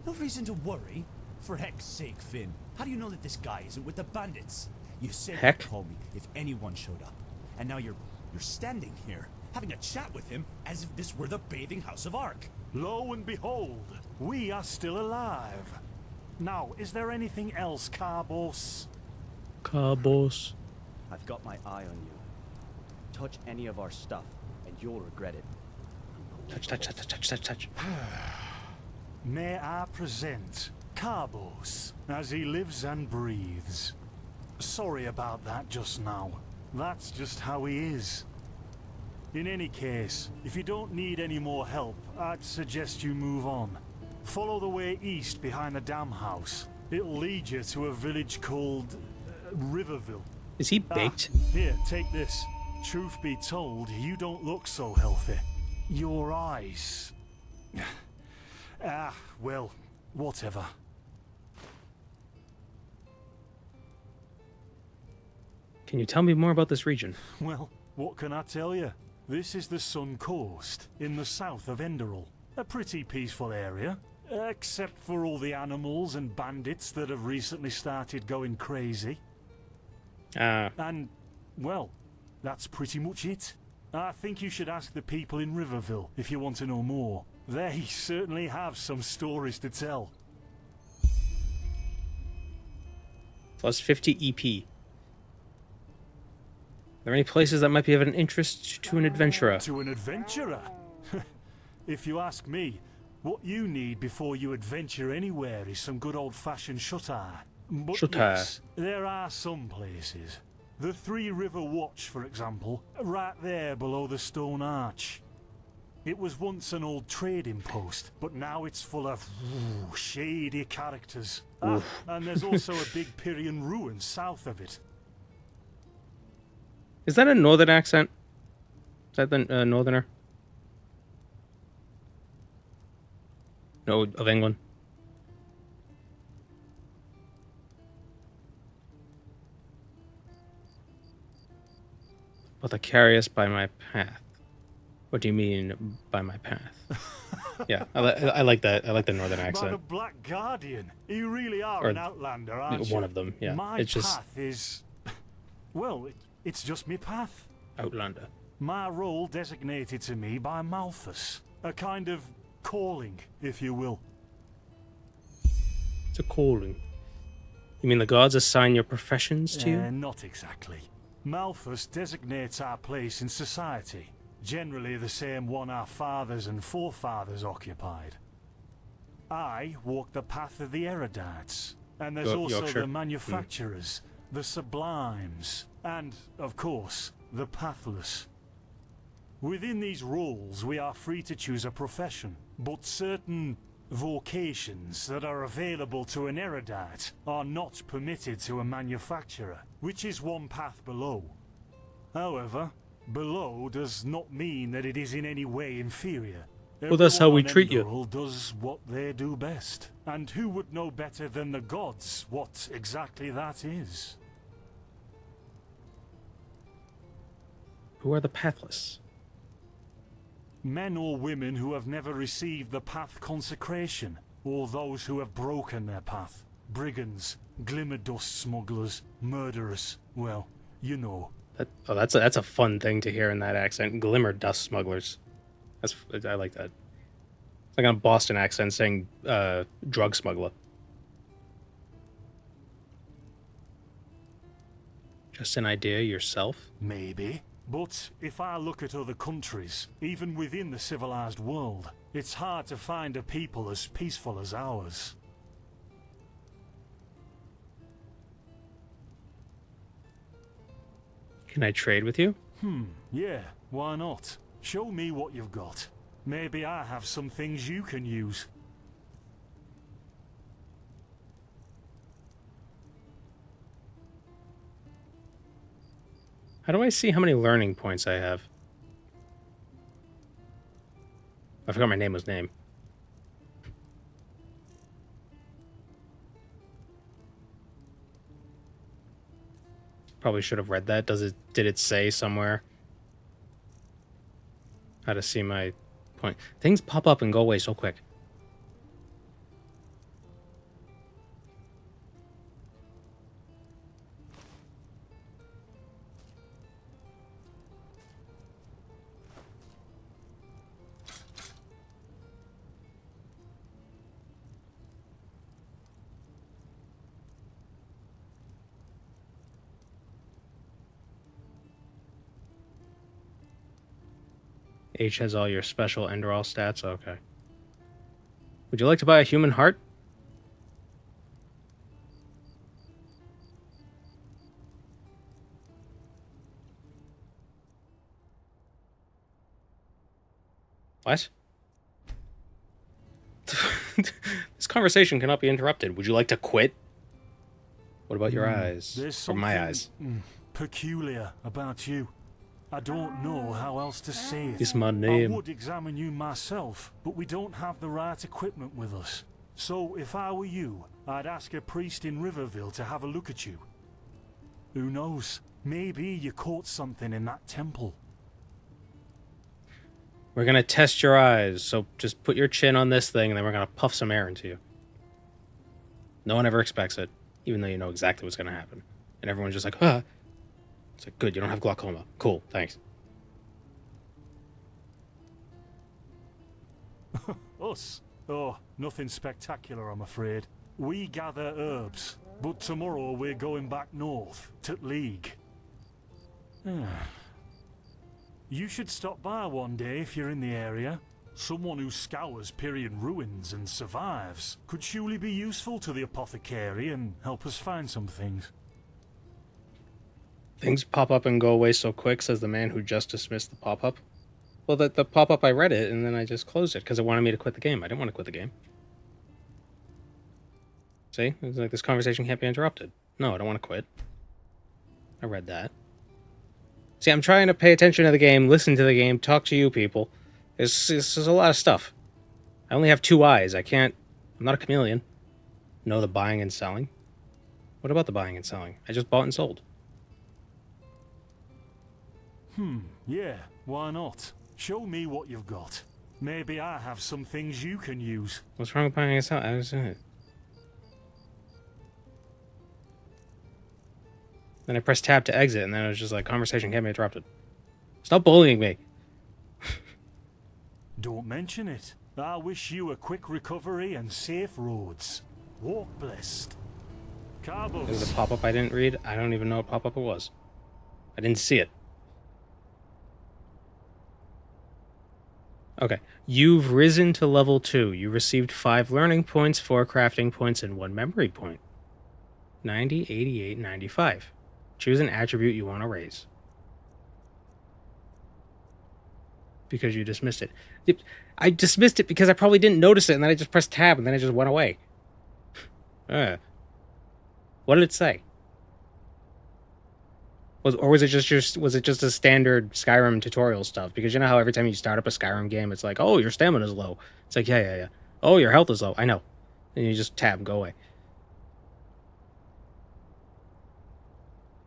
No reason to worry? For heck's sake, Finn. How do you know that this guy isn't with the bandits? You said you'd call me if anyone showed up. And now you're standing here, having a chat with him as if this were the bathing house of Ark. Lo and behold, we are still alive. Now, is there anything else, Carbos? Carbos. I've got my eye on you. Touch any of our stuff, and you'll regret it. Touch. May I present Carbos, as he lives and breathes. Sorry about that just now. That's just how he is. In any case, if you don't need any more help, I'd suggest you move on. Follow the way east behind the dam house. It'll lead you to a village called Riverville. Is he baked? Here, take this. Truth be told, you don't look so healthy. Your eyes... well, whatever. Can you tell me more about this region? Well, what can I tell you? This is the Sun Coast, in the south of Enderal. A pretty peaceful area, except for all the animals and bandits that have recently started going crazy. And, well, that's pretty much it. I think you should ask the people in Riverville if you want to know more. They certainly have some stories to tell. Plus 50 EP. Are there any places that might be of an interest to an adventurer? To an adventurer? If you ask me, what you need before you adventure anywhere is some good old-fashioned shut-eye. But yes, there are some places. The Three River Watch, for example, right there below the stone arch. It was once an old trading post, but now it's full of shady characters. And there's also a big Pyrian ruin south of it. Is that a northern accent? Is that the northerner? No, of England. Apothecarius by my path. What do you mean by my path? Yeah, I like that. I like the northern accent. By the Black Guardian. You really are an outlander, aren't you? One of them, yeah. My path is... Well, it's just me path. Outlander. My role designated to me by Malthus. A kind of calling, if you will. It's a calling. You mean the gods assign your professions to you? Not exactly. Malthus designates our place in society. Generally the same one our fathers and forefathers occupied. I walk the path of the erudites. And there's also the manufacturers, the sublimes, and, of course, the pathless. Within these roles, we are free to choose a profession, but certain Vocations that are available to an erudite are not permitted to a manufacturer, which is one path below. However, below does not mean that it is in any way inferior. Well, that's how we Everyone on treat you. Enderal does what they do best. And who would know better than the gods what exactly that is? Who are the pathless? Men or women who have never received the path consecration, or those who have broken their path. Brigands, glimmer dust smugglers, murderers. Well, you know. That's a fun thing to hear in that accent. Glimmer dust smugglers. I like that. It's like a Boston accent saying drug smuggler. Just an idea yourself? Maybe. But if I look at other countries, even within the civilized world, it's hard to find a people as peaceful as ours. Can I trade with you? Yeah, why not? Show me what you've got. Maybe I have some things you can use. How do I see how many learning points I have? I forgot my name was name. Probably should have read that. Did it say somewhere how to see my point? Things pop up and go away so quick. H has all your special Enderal stats? Okay. Would you like to buy a human heart? What? This conversation cannot be interrupted. Would you like to quit? What about your eyes? There's Or my something, eyes? peculiar about you. I don't know how else to say it. It's my name. I would examine you myself, but we don't have the right equipment with us. So if I were you, I'd ask a priest in Riverville to have a look at you. Who knows? Maybe you caught something in that temple. We're gonna test your eyes, so just put your chin on this thing and then we're gonna puff some air into you. No one ever expects it, even though you know exactly what's gonna happen. And everyone's just like, huh. It's like, good, you don't have glaucoma. Cool, thanks. Us? Oh, nothing spectacular, I'm afraid. We gather herbs, but tomorrow we're going back north, to League. You should stop by one day if you're in the area. Someone who scours Pyrian ruins and survives could surely be useful to the apothecary and help us find some things. Things pop up and go away so quick, says the man who just dismissed the pop-up. Well, the pop-up, I read it, and then I just closed it, because it wanted me to quit the game. I didn't want to quit the game. See? It's like, this conversation can't be interrupted. No, I don't want to quit. I read that. See, I'm trying to pay attention to the game, listen to the game, talk to you people. There's a lot of stuff. I only have 2 eyes. I'm not a chameleon. Know the buying and selling. What about the buying and selling? I just bought and sold. Yeah, why not? Show me what you've got. Maybe I have some things you can use. What's wrong with buying and selling? I was doing it. Then I pressed tab to exit, and then it was just like, conversation can't be interrupted. Stop bullying me. Don't mention it. I wish you a quick recovery and safe roads. Walk blessed. Carbos. There's a pop-up I didn't read. I don't even know what pop-up it was. I didn't see it. Okay. You've risen to level 2. You received 5 learning points, 4 crafting points, and 1 memory point. 90, 88, 95. Choose an attribute you want to raise. Because you dismissed it. I dismissed it because I probably didn't notice it, and then I just pressed tab, and then it just went away. What did it say? Was it just a standard Skyrim tutorial stuff? Because you know how every time you start up a Skyrim game, it's like, oh, your stamina's low. It's like, yeah. Oh, your health is low. I know. And you just tab and go away.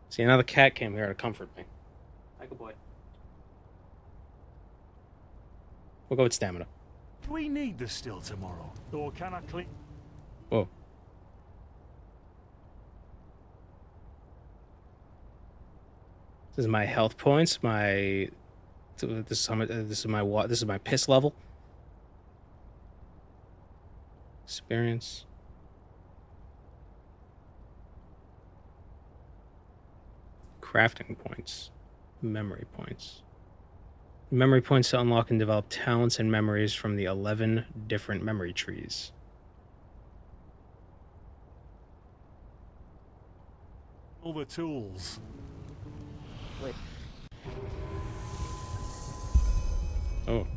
See, now the cat came here to comfort me. Hi, good boy. We'll go with stamina. Do we need this still tomorrow? Or can I clean? Whoa. This is my health points. This is my piss level. Experience. Crafting points. Memory points. Memory points to unlock and develop talents and memories from the 11 different memory trees. All the tools. Wait. Oh.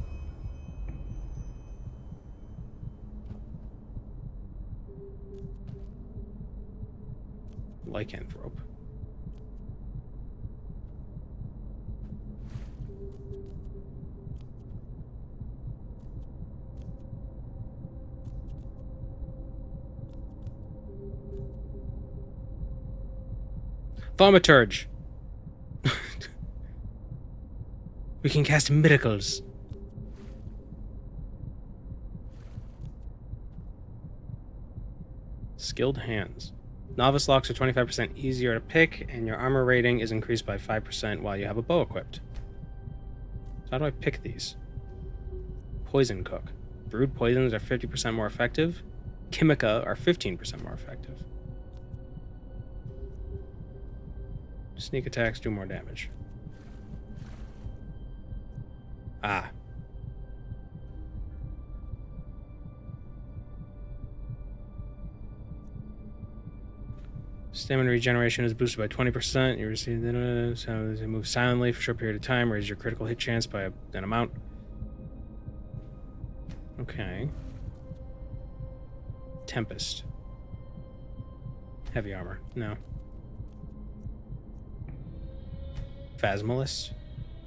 Lycanthrope. Thaumaturge. We can cast miracles. Skilled hands. Novice locks are 25% easier to pick, and your armor rating is increased by 5% while you have a bow equipped. So how do I pick these? Poison cook. Brewed poisons are 50% more effective. Chimica are 15% more effective. Sneak attacks do more damage. Ah. Stamina regeneration is boosted by 20%. You receive they move silently for a short period of time. Raise your critical hit chance by an amount. Okay. Tempest. Heavy armor. No. Phasmalist.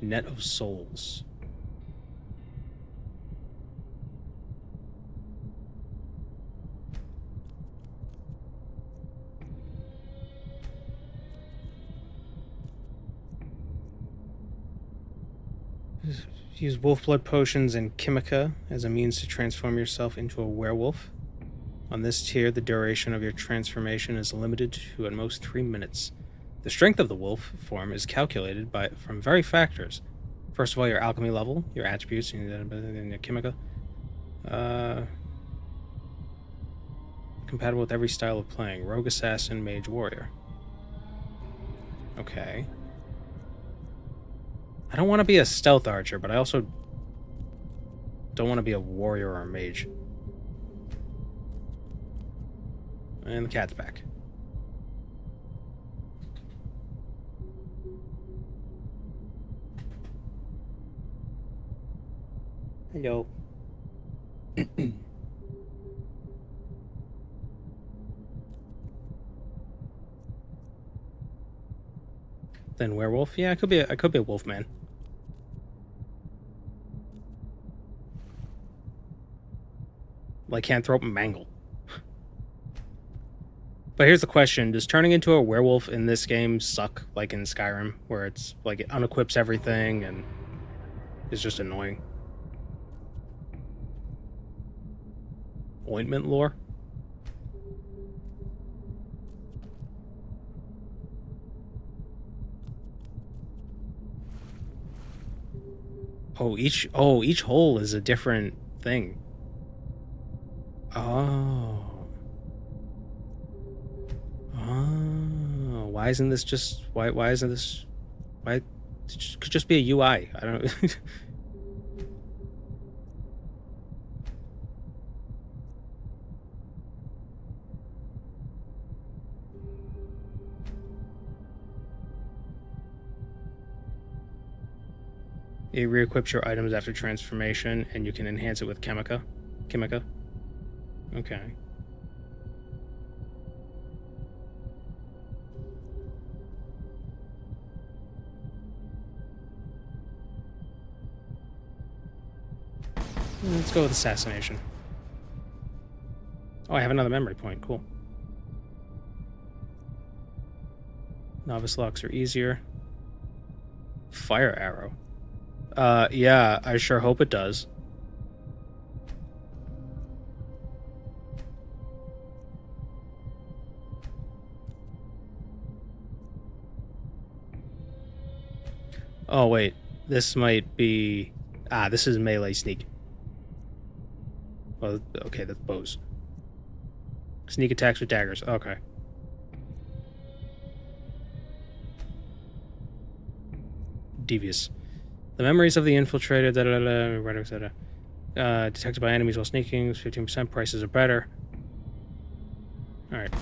Net of Souls. Use wolf blood potions and chimica as a means to transform yourself into a werewolf. On this tier, the duration of your transformation is limited to at most 3 minutes. The strength of the wolf form is calculated from various factors. First of all, your alchemy level, your attributes, and your chimica. Compatible with every style of playing. Rogue, assassin, mage, warrior. Okay. I don't want to be a stealth archer, but I also don't want to be a warrior or a mage. And the cat's back. Hello. Then werewolf? Yeah, I could be a wolf man. Lycanthrope and mangle. But here's the question, does turning into a werewolf in this game suck like in Skyrim, where it's like it unequips everything and is just annoying? Ointment lore? Each hole is a different thing. Oh. Why isn't this just why isn't this it could just be a UI. I don't It re-equips your items after transformation, and you can enhance it with Chemica. Okay. Let's go with assassination. Oh, I have another memory point. Cool. Novice locks are easier. Fire arrow. Yeah, I sure hope it does. Oh, wait. This might be... this is melee sneak. Well, okay, that's bows. Sneak attacks with daggers. Okay. Devious. The memories of the infiltrator, detected by enemies while sneaking, 15%, prices are better. Alright.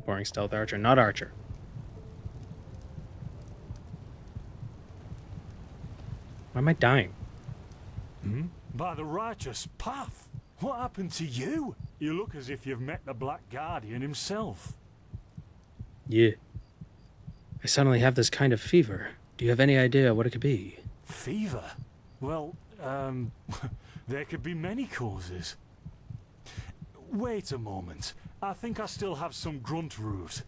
Boring stealth archer, not archer. Why am I dying? By the righteous path. What happened to you? You look as if you've met the Black Guardian himself. Yeah. I suddenly have this kind of fever. Do you have any idea what it could be? Fever? Well, there could be many causes. Wait a moment. I think I still have some grunt root.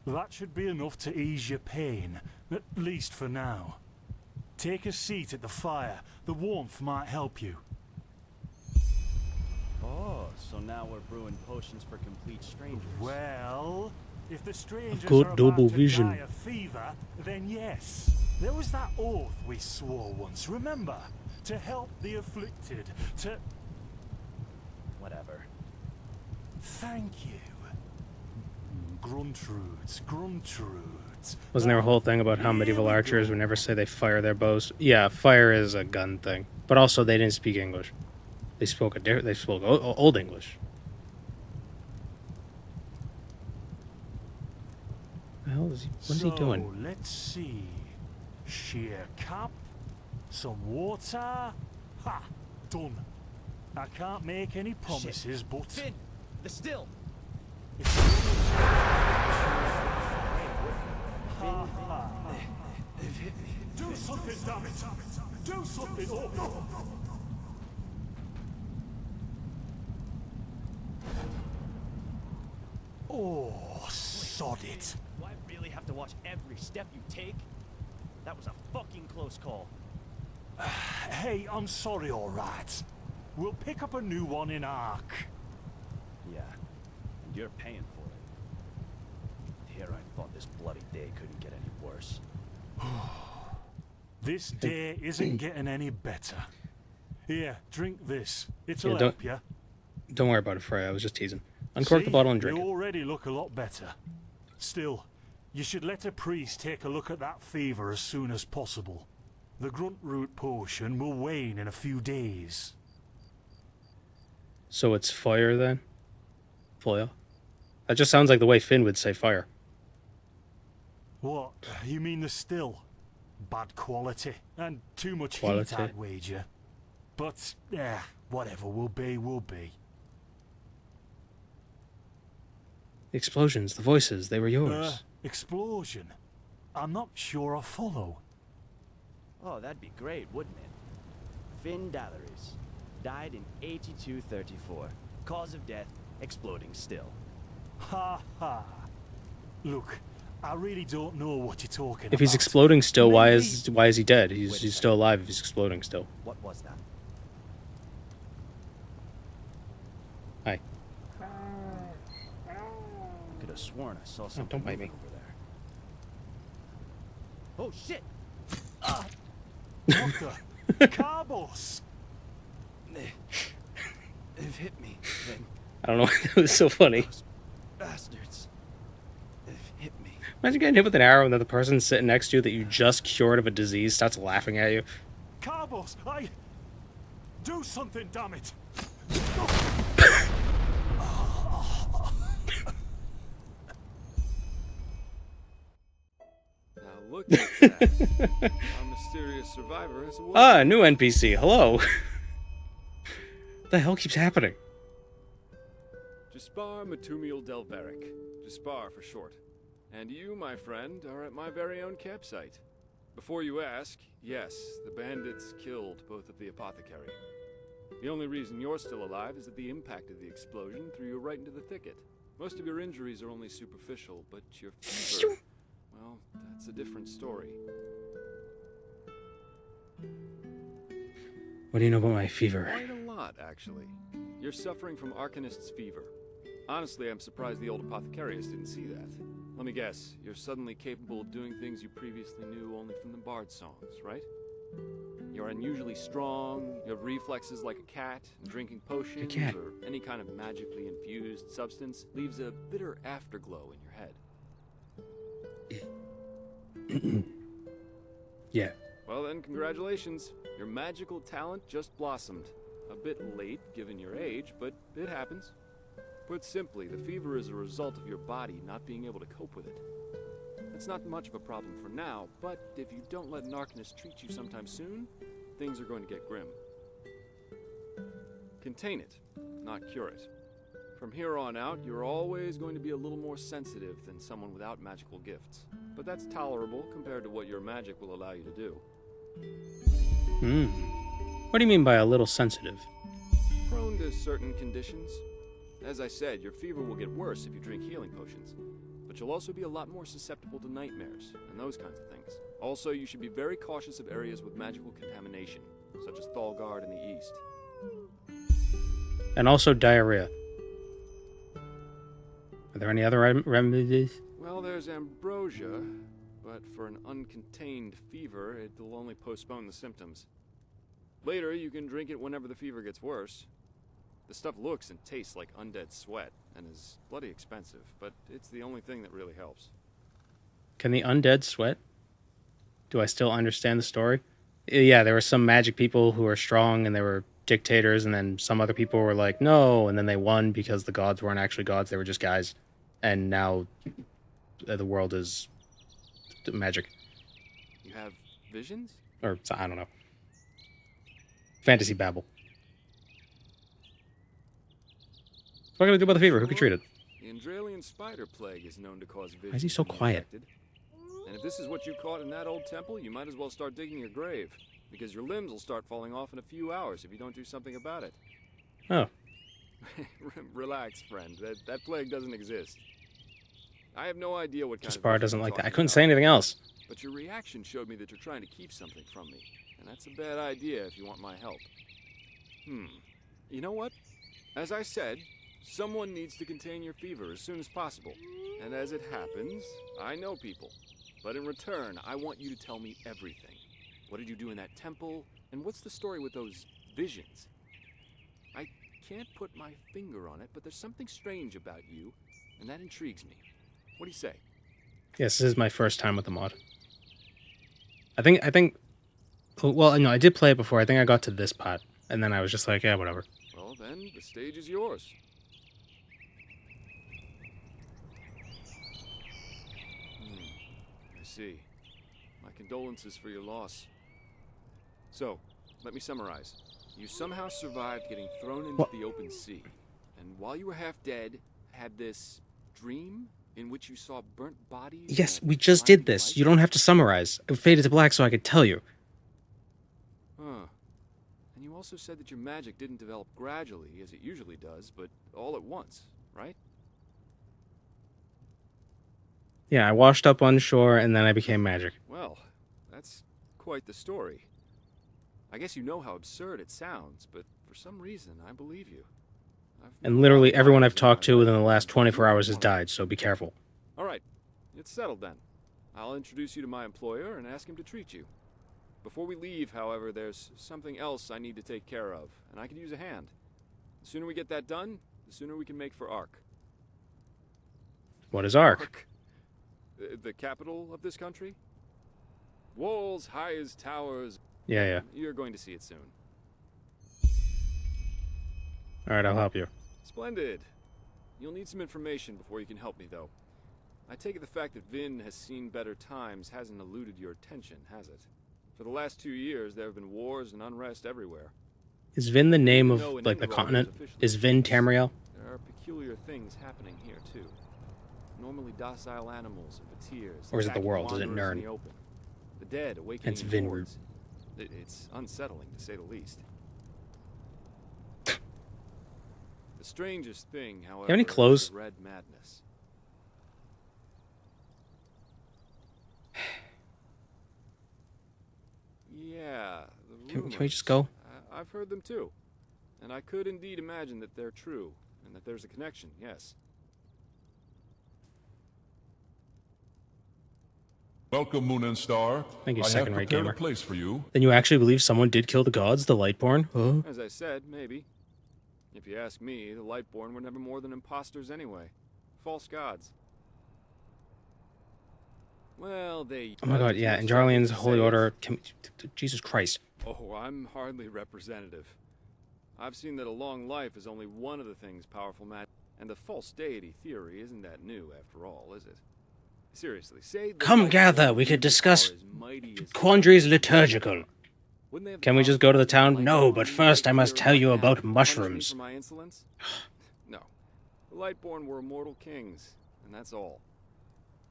That should be enough to ease your pain, at least for now. Take a seat at the fire. The warmth might help you. Oh, so now we're brewing potions for complete strangers. Well, if the strangers got are about double to vision. die of fever, then yes. There was that oath we swore once, remember? To help the afflicted, to... Whatever. Thank you. Gruntroods. Wasn't there a whole thing about how medieval archers would never say they fire their bows? Yeah, fire is a gun thing. But also, they didn't speak English. They spoke Old English. The hell is he? What is he doing? Let's see. Sheer cap, some water. Ha! Done. I can't make any promises, but... Finn! The still! Do something, damn it! Do something! Oh, no. Oh, sod it. Do I really have to watch every step you take? That was a fucking close call. Hey, I'm sorry, alright. We'll pick up a new one in Ark. Yeah, and you're paying for it. Here I thought this bloody day couldn't get any worse. This day isn't getting any better. Here, drink this. It'll Yeah, help you. Don't worry about it, Freya. I was just teasing. Uncork the bottle and drink You it. already look a lot better. Still, you should let a priest take a look at that fever as soon as possible. The grunt root potion will wane in a few days. So it's fire then? Fire? That just sounds like the way Finn would say fire. What? You mean the still? Bad quality and too much Quality. heat, I'd wager. But, whatever will be, will be. The explosions, the voices, they were yours. Explosion? I'm not sure I follow. Oh, that'd be great, wouldn't it? Finn Dalleries. Died in 8234. Cause of death, exploding still. Ha ha. Look, I really don't know what you're talking about. If he's exploding still, why Maybe- is he dead? He's still alive if he's exploding still. What was that? Hi. Could have sworn I saw something don't bite me. moving over there. Oh shit! What the? Carbos! They've hit me, Finn. I don't know. It was so funny. Those bastards. They've hit me. Imagine getting hit with an arrow and then the person sitting next to you that you just cured of a disease starts laughing at you. Carbos, do something, damn it! look at that. Our mysterious survivor has awoken. Ah, new NPC. Hello. What the hell keeps happening? Jaspar Matumiel Delveric. Jaspar for short. And you, my friend, are at my very own campsite. Before you ask, yes, the bandits killed both of the apothecary. The only reason you're still alive is that the impact of the explosion threw you right into the thicket. Most of your injuries are only superficial, but your fever, well, that's a different story. What do you know about my fever? Quite a lot, actually. You're suffering from Arcanist's fever. Honestly, I'm surprised the old apothecarius didn't see that. Let me guess, you're suddenly capable of doing things you previously knew only from the bard songs, right? You're unusually strong, you have reflexes like a cat, and drinking potions or any kind of magically infused substance leaves a bitter afterglow in your head. Yeah. Well then, congratulations. Your magical talent just blossomed. A bit late, given your age, but it happens. Put simply, the fever is a result of your body not being able to cope with it. It's not much of a problem for now, but if you don't let an Arcanist treat you sometime soon, things are going to get grim. Contain it, not cure it. From here on out, you're always going to be a little more sensitive than someone without magical gifts. But that's tolerable compared to what your magic will allow you to do. What do you mean by a little sensitive? Prone to certain conditions. As I said, your fever will get worse if you drink healing potions. But you'll also be a lot more susceptible to nightmares and those kinds of things. Also, you should be very cautious of areas with magical contamination, such as Thalgard in the east. And also diarrhea. Are there any other remedies? Well, there's ambrosia, but for an uncontained fever, it'll only postpone the symptoms. Later, you can drink it whenever the fever gets worse. The stuff looks and tastes like undead sweat, and is bloody expensive, but it's the only thing that really helps. Can the undead sweat? Do I still understand the story? Yeah, there were some magic people who were strong, and they were dictators, and then some other people were like, no, and then they won because the gods weren't actually gods, they were just guys. And now the world is magic. You have visions? Or, I don't know. Fantasy babble. What can I do about the fever? Who can treat it? The Enderalian spider plague is known to cause visions. Why is he so quiet? And if this is what you caught in that old temple, you might as well start digging your grave, because your limbs will start falling off in a few hours if you don't do something about it. Oh. Relax, friend. That plague doesn't exist. I have no idea what kind of... Jaspar doesn't like that. I couldn't say anything else. But your reaction showed me that you're trying to keep something from me, and that's a bad idea if you want my help. You know what? As I said, someone needs to contain your fever as soon as possible. And as it happens, I know people. But in return, I want you to tell me everything. What did you do in that temple? And what's the story with those visions? I can't put my finger on it, but there's something strange about you, and that intrigues me. What do you say? Yes, this is my first time with the mod. I think... Well, no, I did play it before. I think I got to this part, and then I was just like, yeah, whatever. Well, then, the stage is yours. I see. My condolences for your loss. So, let me summarize. You somehow survived getting thrown into the open sea, and while you were half dead, had this dream in which you saw burnt bodies? Yes, we just did this. You don't have to summarize. It faded to black so I could tell you. Huh. And you also said that your magic didn't develop gradually, as it usually does, but all at once, right? Yeah, I washed up on shore, and then I became magic. Well, that's quite the story. I guess you know how absurd it sounds, but for some reason, I believe you. And literally everyone I've talked to within the last 24 hours has died, so be careful. All right, it's settled then. I'll introduce you to my employer and ask him to treat you. Before we leave, however, there's something else I need to take care of, and I could use a hand. The sooner we get that done, the sooner we can make for Ark. What is Ark? The capital of this country? Walls high as towers. Yeah. You're going to see it soon. Alright, I'll help you. Splendid. You'll need some information before you can help me, though. I take it the fact that Vin has seen better times hasn't eluded your attention, has it? For the last 2 years, there have been wars and unrest everywhere. Is Vin the name of, like, the continent? Is Vin Tamriel? There are peculiar things happening here, too. Normally docile animals and fateers. Or is it the world? Is it wanderers in Nern? the open. The dead awakening It's in Vin hordes. It's unsettling, to say the least. The strangest thing, however, any clothes? is the red madness. Yeah, the Can we rumors. just go? I've heard them too. And I could indeed imagine that they're true, and that there's a connection, yes. Welcome, Moon and Star. Thank you, I have second-rate prepared gamer. a place for you. Then you actually believe someone did kill the gods, the Lightborn? Huh? As I said, maybe. If you ask me, the Lightborn were never more than imposters anyway. False gods. Well, they... Oh my god, yeah, and Jarlian's Holy Order... Jesus Christ. Oh, I'm hardly representative. I've seen that a long life is only one of the things powerful magic... And the false deity theory isn't that new, after all, is it? Seriously, say... Come gather, we could discuss quandaries liturgical. Can we just go to the town? No, but first I must tell you about mushrooms. For my insolence? No. The Lightborn were immortal kings, and that's all.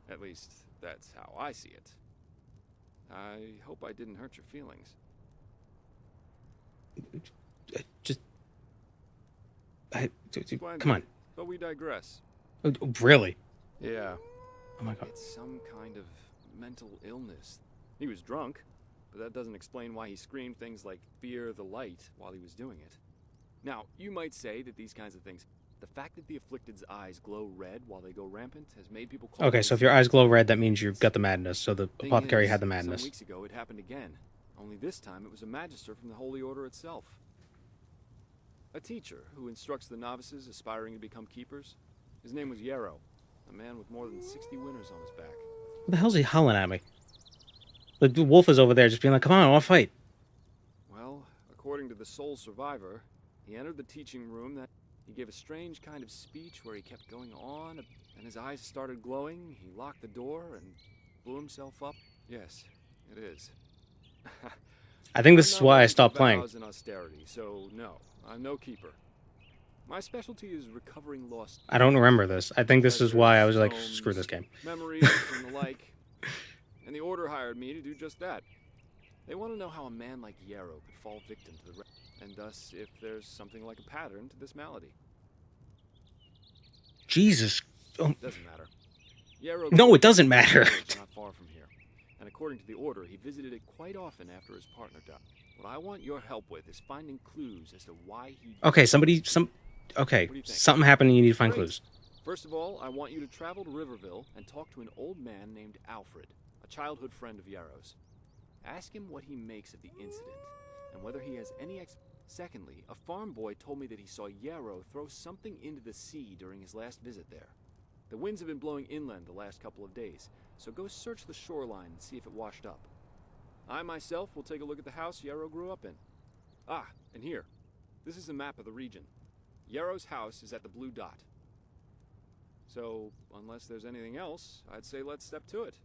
At least, that's how I see it. I hope I didn't hurt your feelings. Come on. But we digress. Oh, really? Yeah. Oh my god. It's some kind of mental illness. He was drunk, but that doesn't explain why he screamed things like "fear the light" while he was doing it. Now, you might say that these kinds of things, the fact that the afflicted's eyes glow red while they go rampant has made people call Okay, so if your eyes glow red, that means you've got the madness. So the apothecary had the madness. Some weeks ago, it happened again. Only this time, it was a magister from the Holy Order itself. A teacher who instructs the novices aspiring to become keepers. His name was Yarrow, a man with more than 60 winners on his back. What the hell's he howling at me? The wolf is over there just being like, come on, I want to fight. Well, according to the sole survivor, he entered the teaching room that he gave a strange kind of speech where he kept going on, and his eyes started glowing. He locked the door and blew himself up. Yes, it is. I think this is why I stopped playing. And austerity, so no, I'm no keeper. My specialty is recovering lost. I don't remember this. I think this is why I was like, screw this game. Memories and the like. And the Order hired me to do just that. They want to know how a man like Yarrow could fall victim to the and thus if there's something like a pattern to this malady. Jesus. Oh. Doesn't matter. Yarrow No, it doesn't matter. Not far from here. And according to the Order, he visited it quite often after his partner died. What I want your help with is finding clues as to why he... Okay, Okay, something happened and you need to find Great. clues. First of all, I want you to travel to Riverville and talk to an old man named Alfred, a childhood friend of Yarrow's. Ask him what he makes of the incident, and whether he has any Secondly, a farm boy told me that he saw Yarrow throw something into the sea during his last visit there. The winds have been blowing inland the last couple of days, so go search the shoreline and see if it washed up. I myself will take a look at the house Yarrow grew up in. Ah, and here. This is a map of the region. Yarrow's house is at the blue dot. So, unless there's anything else, I'd say let's step to it.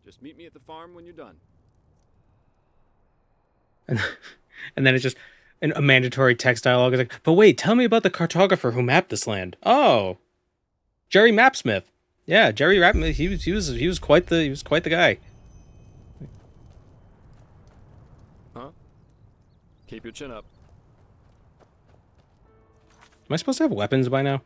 Just meet me at the farm when you're done. And then it's just a mandatory text dialogue. It's like, but wait, tell me about the cartographer who mapped this land. Oh, Jerry Mapsmith. Yeah, Jerry Mapsmith. He was quite the guy. Huh? Keep your chin up. Am I supposed to have weapons by now?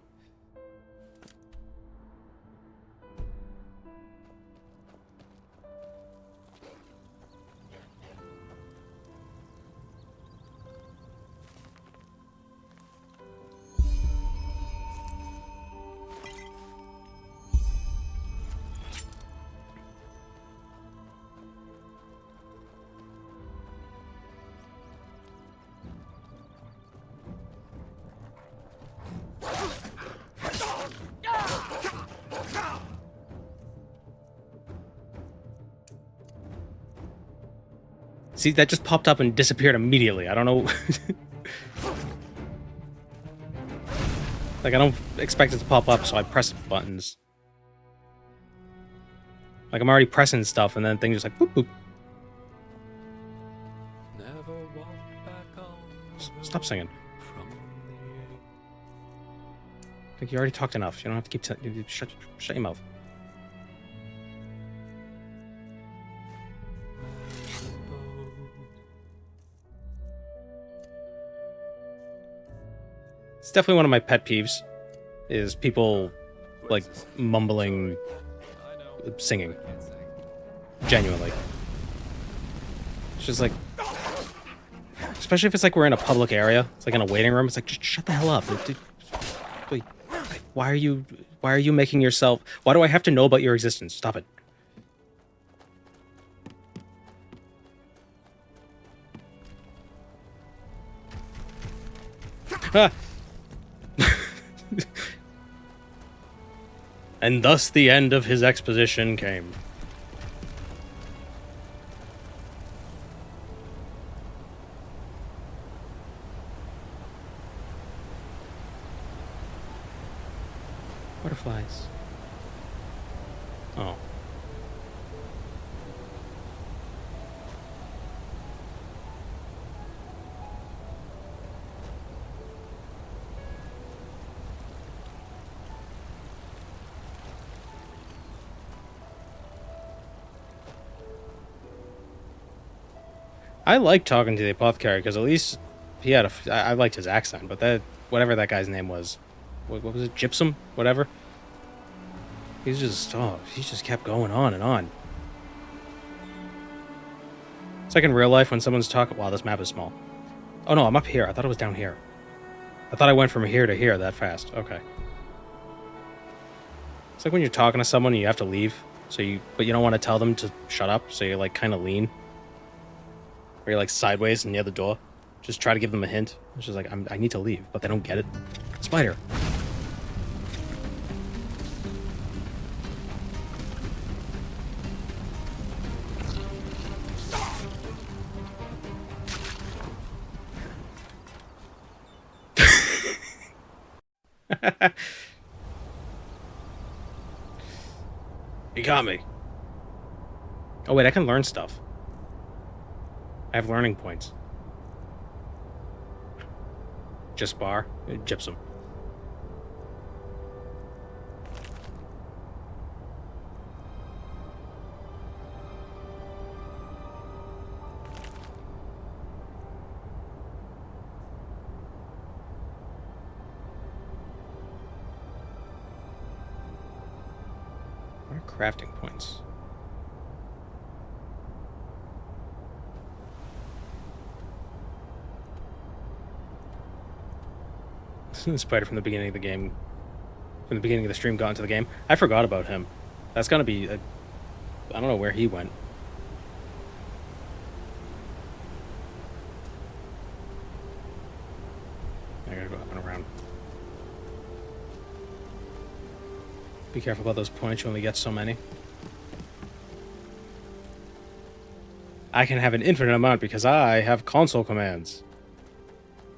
See, that just popped up and disappeared immediately. I don't know. Like, I don't expect it to pop up, so I press buttons. Like, I'm already pressing stuff, and then things just like, boop, boop. Stop singing. I think you already talked enough. You don't have to keep shut your mouth. It's definitely one of my pet peeves, is people, like, mumbling, singing. Genuinely. It's just like... Especially if it's like we're in a public area. It's like in a waiting room. It's like, just shut the hell up. Wait, why are you making yourself... Why do I have to know about your existence? Stop it. Ah! And thus the end of his exposition came. Butterflies. Oh. I like talking to the apothecary because at least he had I liked his accent, but that whatever that guy's name was, what was it, Gypsum, whatever. He just kept going on and on. It's like in real life when someone's talking. Wow, this map is small. Oh no, I'm up here. I thought it was down here. I thought I went from here to here that fast. Okay. It's like when you're talking to someone and you have to leave, but you don't want to tell them to shut up, so you like kind of lean. Or you're like sideways near the door. Just try to give them a hint. It's just like, I need to leave, but they don't get it. Spider. You got me. Oh wait, I can learn stuff. I have learning points. Just bar, gypsum. What are crafting points? Spider from the beginning of the game, from the beginning of the stream got into the game. I forgot about him. That's gonna be I don't know where he went. I gotta go up and around. Be careful about those points, you only get so many. I can have an infinite amount because I have console commands.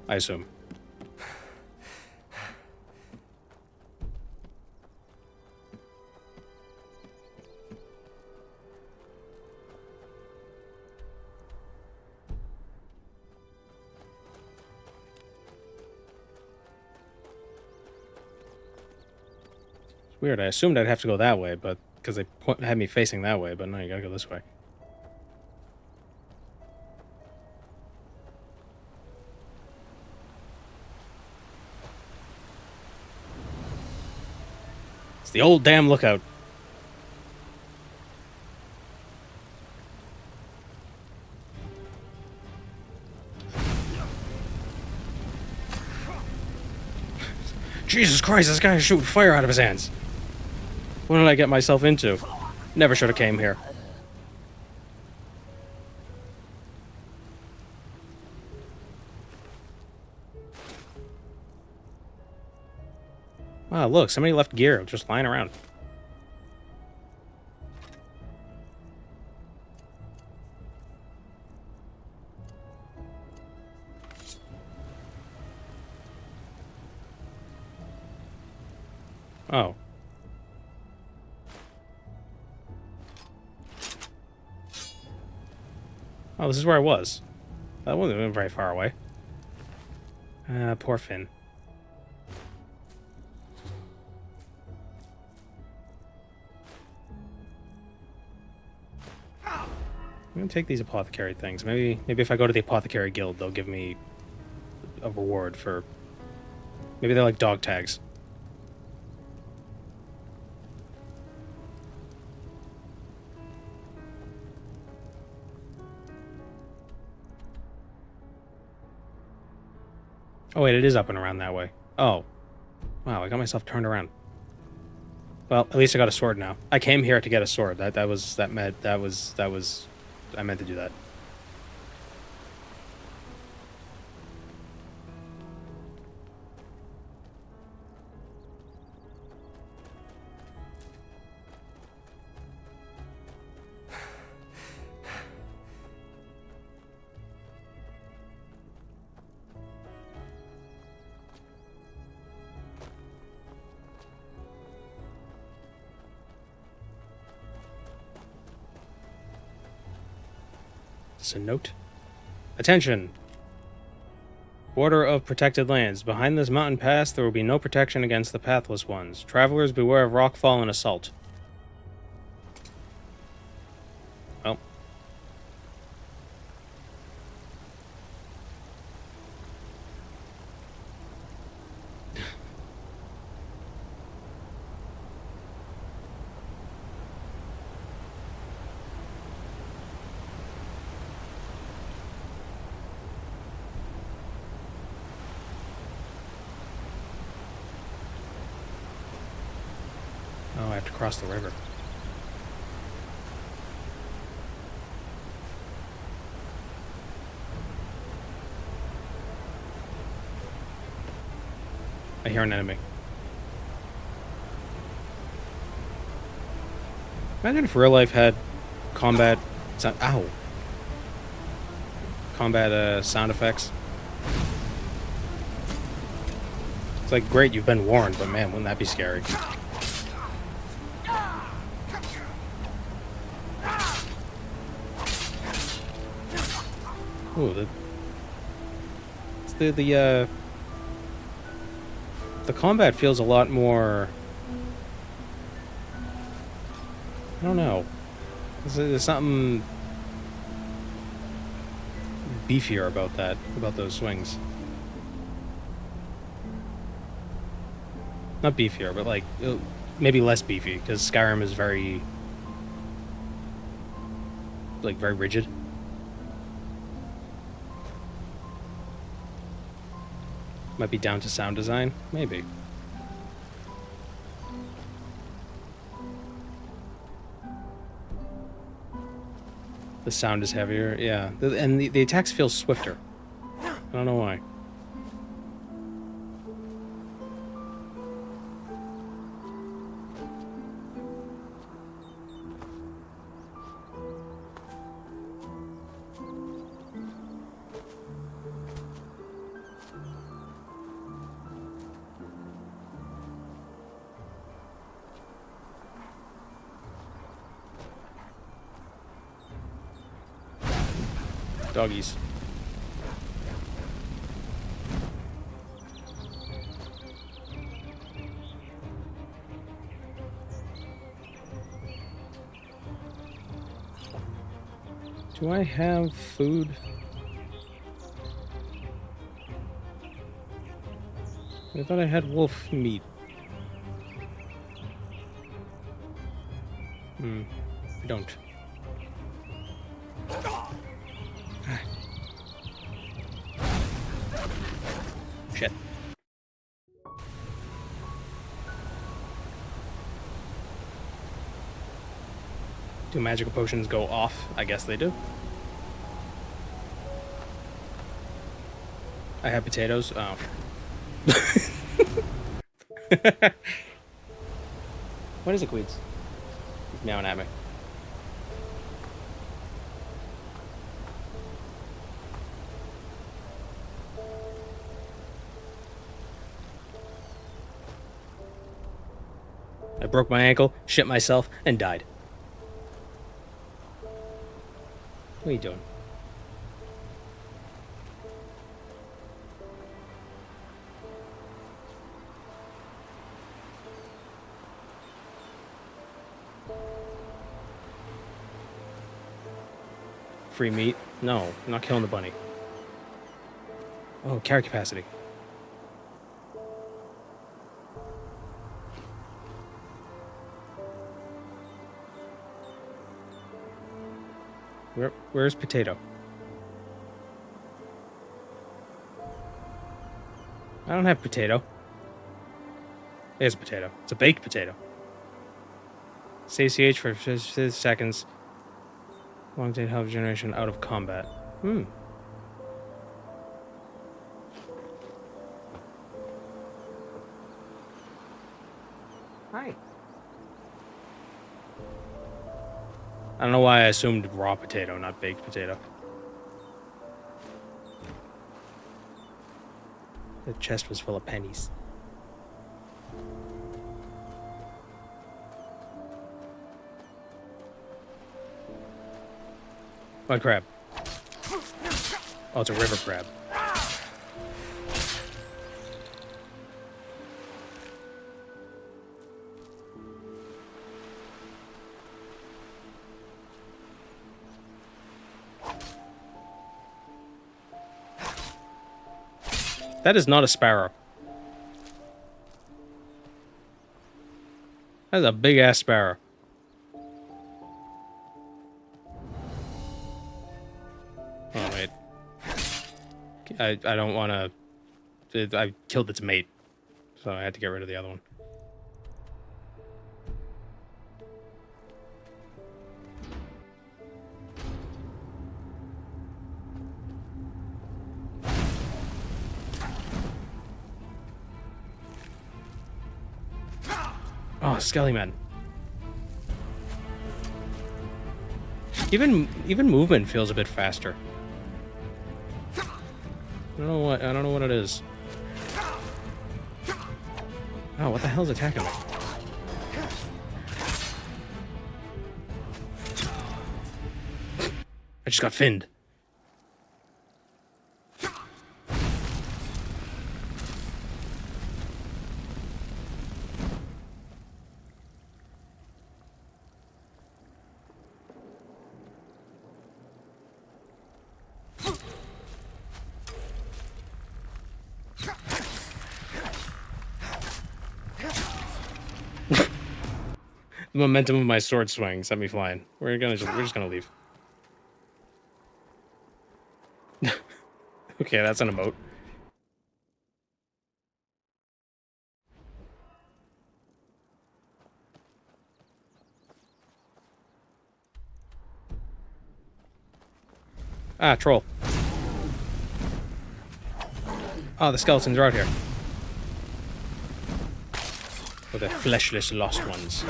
I assume. Weird, I assumed I'd have to go that way, but because they had me facing that way, but no, you gotta go this way. It's the old damn lookout. Jesus Christ, this guy is shooting fire out of his hands. What did I get myself into? Never should have came here. Wow, look, somebody left gear just lying around. Oh. Oh, this is where I was. That wasn't very far away. Poor Finn. I'm gonna take these apothecary things. Maybe if I go to the apothecary guild, they'll give me a reward for... Maybe they're like dog tags. Oh wait, it is up and around that way. Oh. Wow, I got myself turned around. Well, at least I got a sword now. I came here to get a sword. I meant to do that. Is this a note? Attention! Border of protected lands. Behind this mountain pass, there will be no protection against the pathless ones. Travelers, beware of rockfall and assault. Well. Oh, I have to cross the river. I hear an enemy. Imagine if real life had combat sound... Ow! Combat sound effects. It's like, great, you've been warned, but man, wouldn't that be scary? Ooh, the combat feels a lot more... I don't know. There's something beefier about that, about those swings. Not beefier, but like, maybe less beefy, because Skyrim is very, like, very rigid. Might be down to sound design, maybe. The sound is heavier, yeah. And the attacks feel swifter. I don't know why. Doggies. Do I have food? I thought I had wolf meat. I don't. Shit. Do magical potions go off? I guess they do. I have potatoes. Oh. What is it, Queeds? He's meowing at me. I broke my ankle, shit myself, and died. What are you doing? free meat. No, I'm not killing the bunny. Oh, carry capacity. Where's potato? I don't have potato. There's a potato. It's a baked potato. Satiate for 50 seconds. Long day health generation out of combat. Hi. I don't know why I assumed raw potato, not baked potato. The chest was full of pennies. Mud crab. Oh, it's a river crab. That is not a sparrow. That's a big ass sparrow. Oh wait. I don't want to. I killed its mate, so I had to get rid of the other one. Oh, Skellyman. Even movement feels a bit faster. I don't know what it is. Oh, what the hell is attacking me? I just got finned. The momentum of my sword swing sent me flying. We're just gonna leave. Okay, that's an emote. Ah, troll. Oh, the skeletons are out here. Or the fleshless lost ones.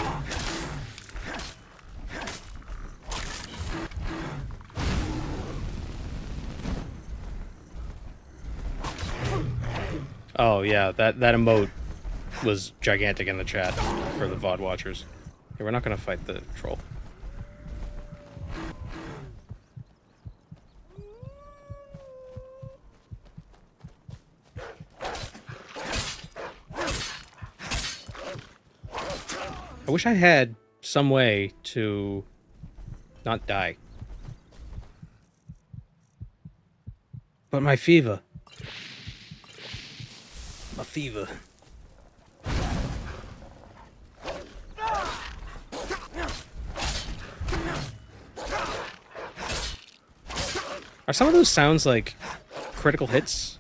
Oh yeah, that emote was gigantic in the chat for the VOD watchers. Okay, we're not gonna fight the troll. I wish I had some way to not die. But my fever. My fever. Are some of those sounds like critical hits?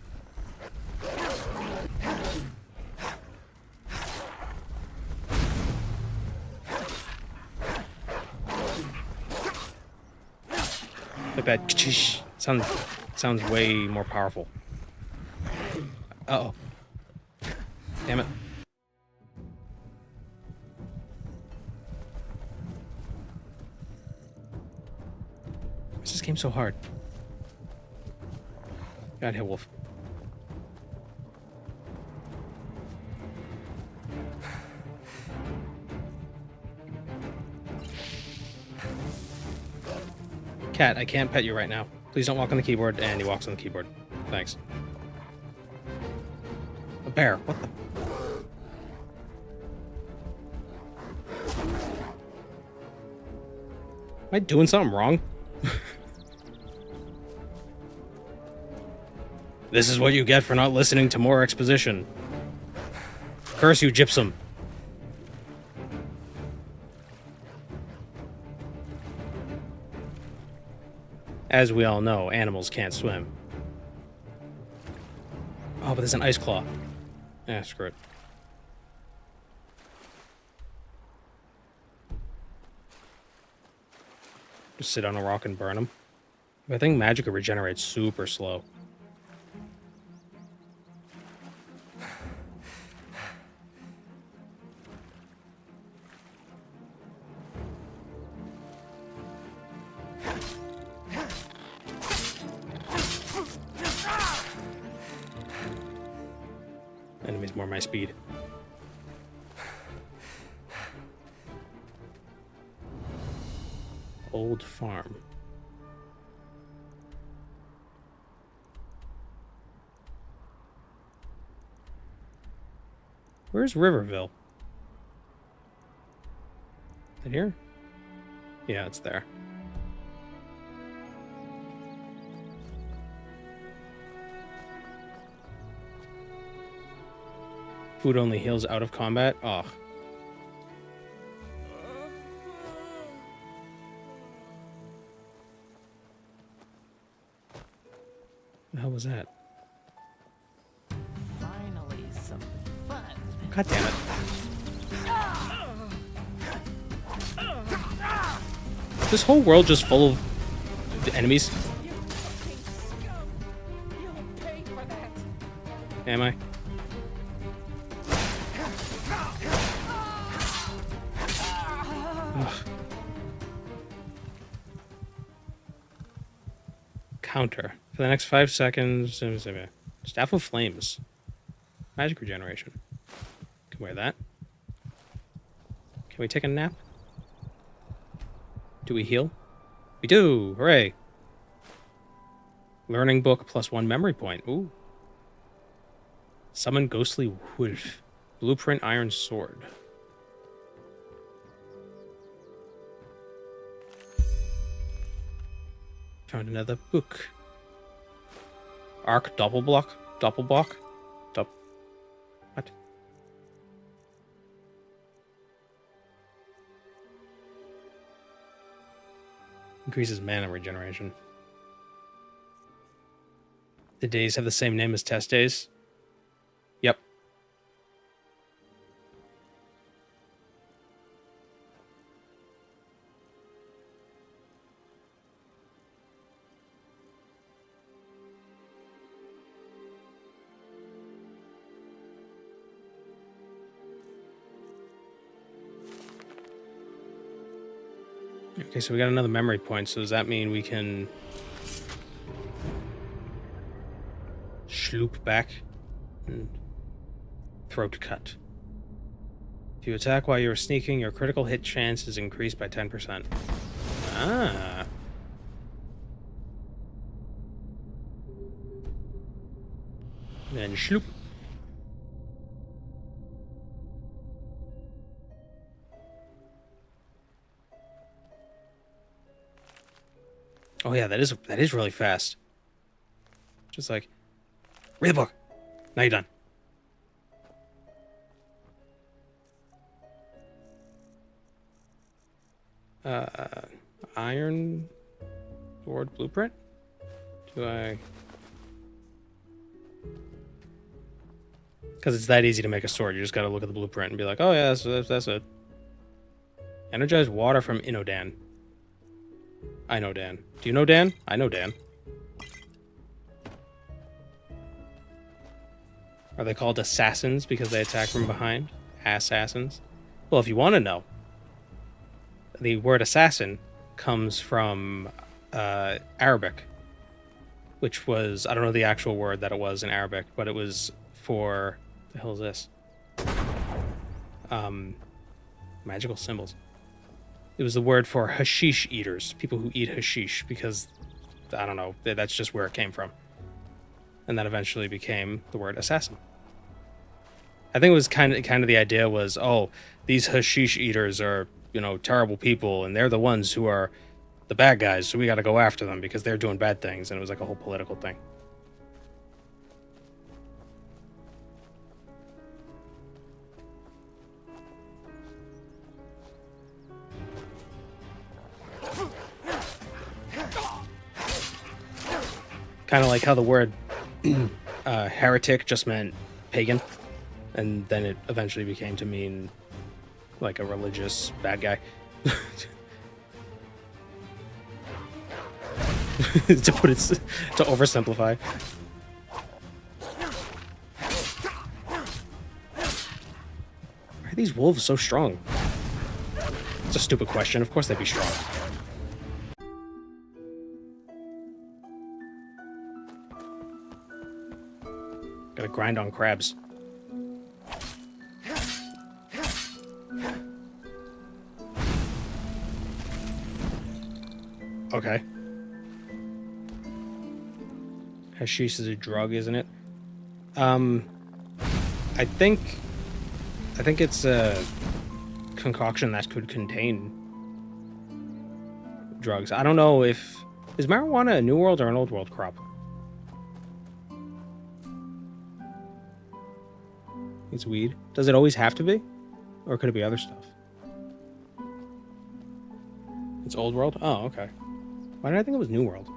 Like that sounds way more powerful. Uh-oh. Damn it. Why is this game so hard? God, hit wolf. Cat, I can't pet you right now. Please don't walk on the keyboard. And he walks on the keyboard. Thanks. A bear. What the? Am I doing something wrong? This is what you get for not listening to more exposition. Curse you, Gypsum. As we all know, animals can't swim. Oh, but there's an ice claw. Ah, screw it. Just sit on a rock and burn them. I think magic regenerates super slow. Enemies more my speed. Old farm. Where's Riverville? Is it here? Yeah, it's there. Food only heals out of combat? Oh. The hell was that? Finally, some fun. God damn it. This whole world just full of enemies? Am I? Ugh. Counter. For the next 5 seconds, Staff of Flames. Magic regeneration. Can wear that. Can we take a nap? Do we heal? We do! Hooray! Learning book plus 1 memory point. Ooh. Summon Ghostly Wolf. Blueprint Iron Sword. Found another book. Arc Doppelblock? Doppelblock? What? Increases mana regeneration. The days have the same name as test days? Yep. Okay, so we got another memory point, so does that mean we can sloop back and throat cut? If you attack while you're sneaking, your critical hit chance is increased by 10%. Ah. Then sloop. Oh yeah, that is really fast. Just like, read the book. Now you're done. Iron Sword Blueprint? Do I? Because it's that easy to make a sword. You just gotta look at the blueprint and be like, oh yeah, that's it. Energized water from Inodan. I know Dan. Do you know Dan? I know Dan. Are they called assassins because they attack from behind? Assassins? Well, if you want to know, the word assassin comes from Arabic, which was, I don't know the actual word that it was in Arabic, but it was for, the hell is this? Magical symbols. It was the word for hashish eaters, people who eat hashish, because, I don't know, that's just where it came from. And that eventually became the word assassin. I think it was kind of the idea was, oh, these hashish eaters are, you know, terrible people, and they're the ones who are the bad guys, so we got to go after them because they're doing bad things, and it was like a whole political thing. Kind of like how the word heretic just meant pagan, and then it eventually became to mean like a religious bad guy. To put it, to oversimplify. Why are these wolves so strong? It's a stupid question. Of course they'd be strong. Gotta grind on crabs. Okay. Hashish is a drug, isn't it? I think it's a concoction that could contain drugs. I don't know if... Is marijuana a New World or an Old World crop? It's weed. Does it always have to be? Or could it be other stuff? It's Old World? Oh, okay. Why did I think it was New World?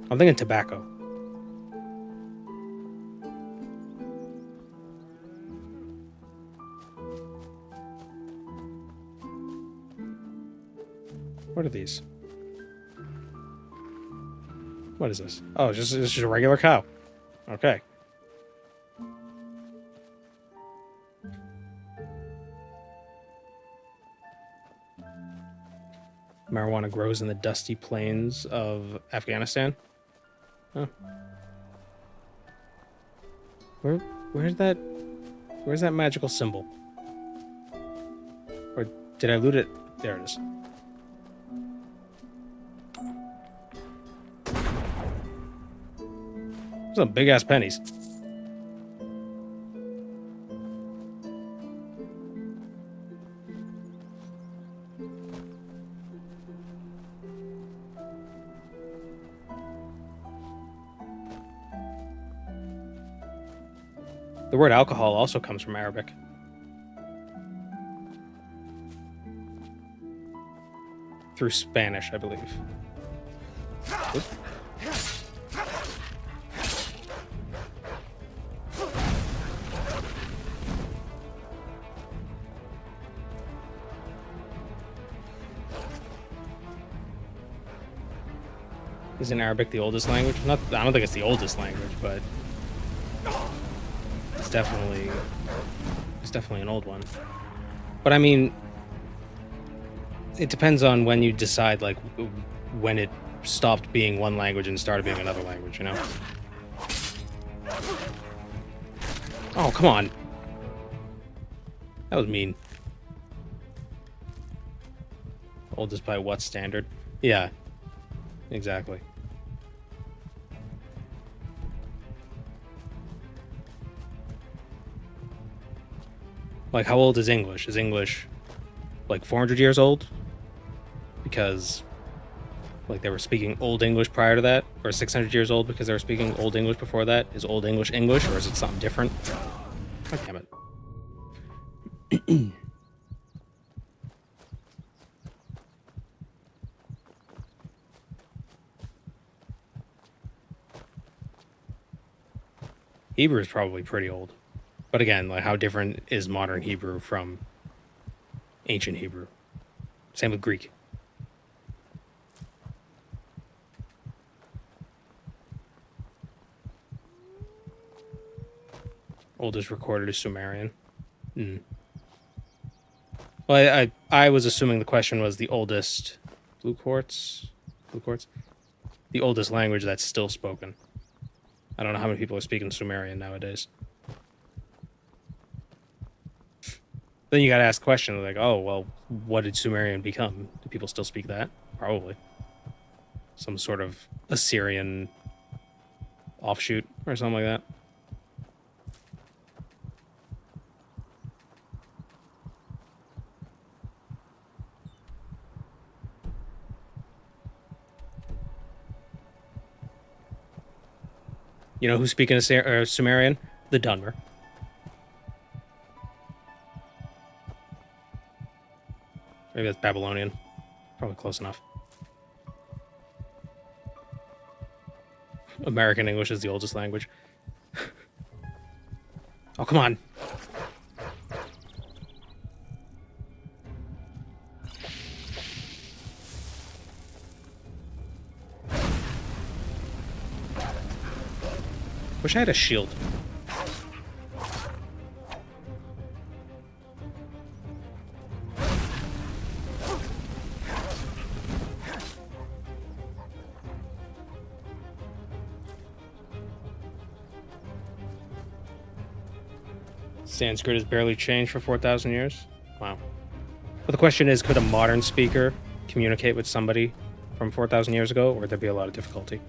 I'm thinking tobacco. What are these? What is this? Oh, it's just a regular cow. Okay. Marijuana grows in the dusty plains of Afghanistan. Huh. Where's that magical symbol? Or did I loot it? There it is. Some big ass pennies. The word alcohol also comes from Arabic. Through Spanish, I believe. Oop. Isn't Arabic the oldest language? I don't think it's the oldest language, but it's definitely an old one. But I mean, it depends on when you decide, like, when it stopped being one language and started being another language, you know? Oh, come on. That was mean. Oldest by what standard? Yeah, exactly. Like, how old is English? Is English, like, 400 years old? Because, like, they were speaking Old English prior to that? Or 600 years old because they were speaking Old English before that? Is Old English English, or is it something different? God damn it. Hebrew is probably pretty old. But again, like, how different is modern Hebrew from ancient Hebrew? Same with Greek. Oldest recorded is Sumerian. Well, I was assuming the question was the oldest blue quartz? The oldest language that's still spoken. I don't know how many people are speaking Sumerian nowadays. Then you gotta ask the question, like, oh, well, what did Sumerian become? Do people still speak that? Probably. Some sort of Assyrian offshoot or something like that. You know who's speaking Sumerian? The Dunmer. Maybe that's Babylonian. Probably close enough. American English is the oldest language. Oh, come on. Wish I had a shield. Sanskrit has barely changed for 4,000 years. Wow. But the question is, could a modern speaker communicate with somebody from 4,000 years ago, or would there be a lot of difficulty?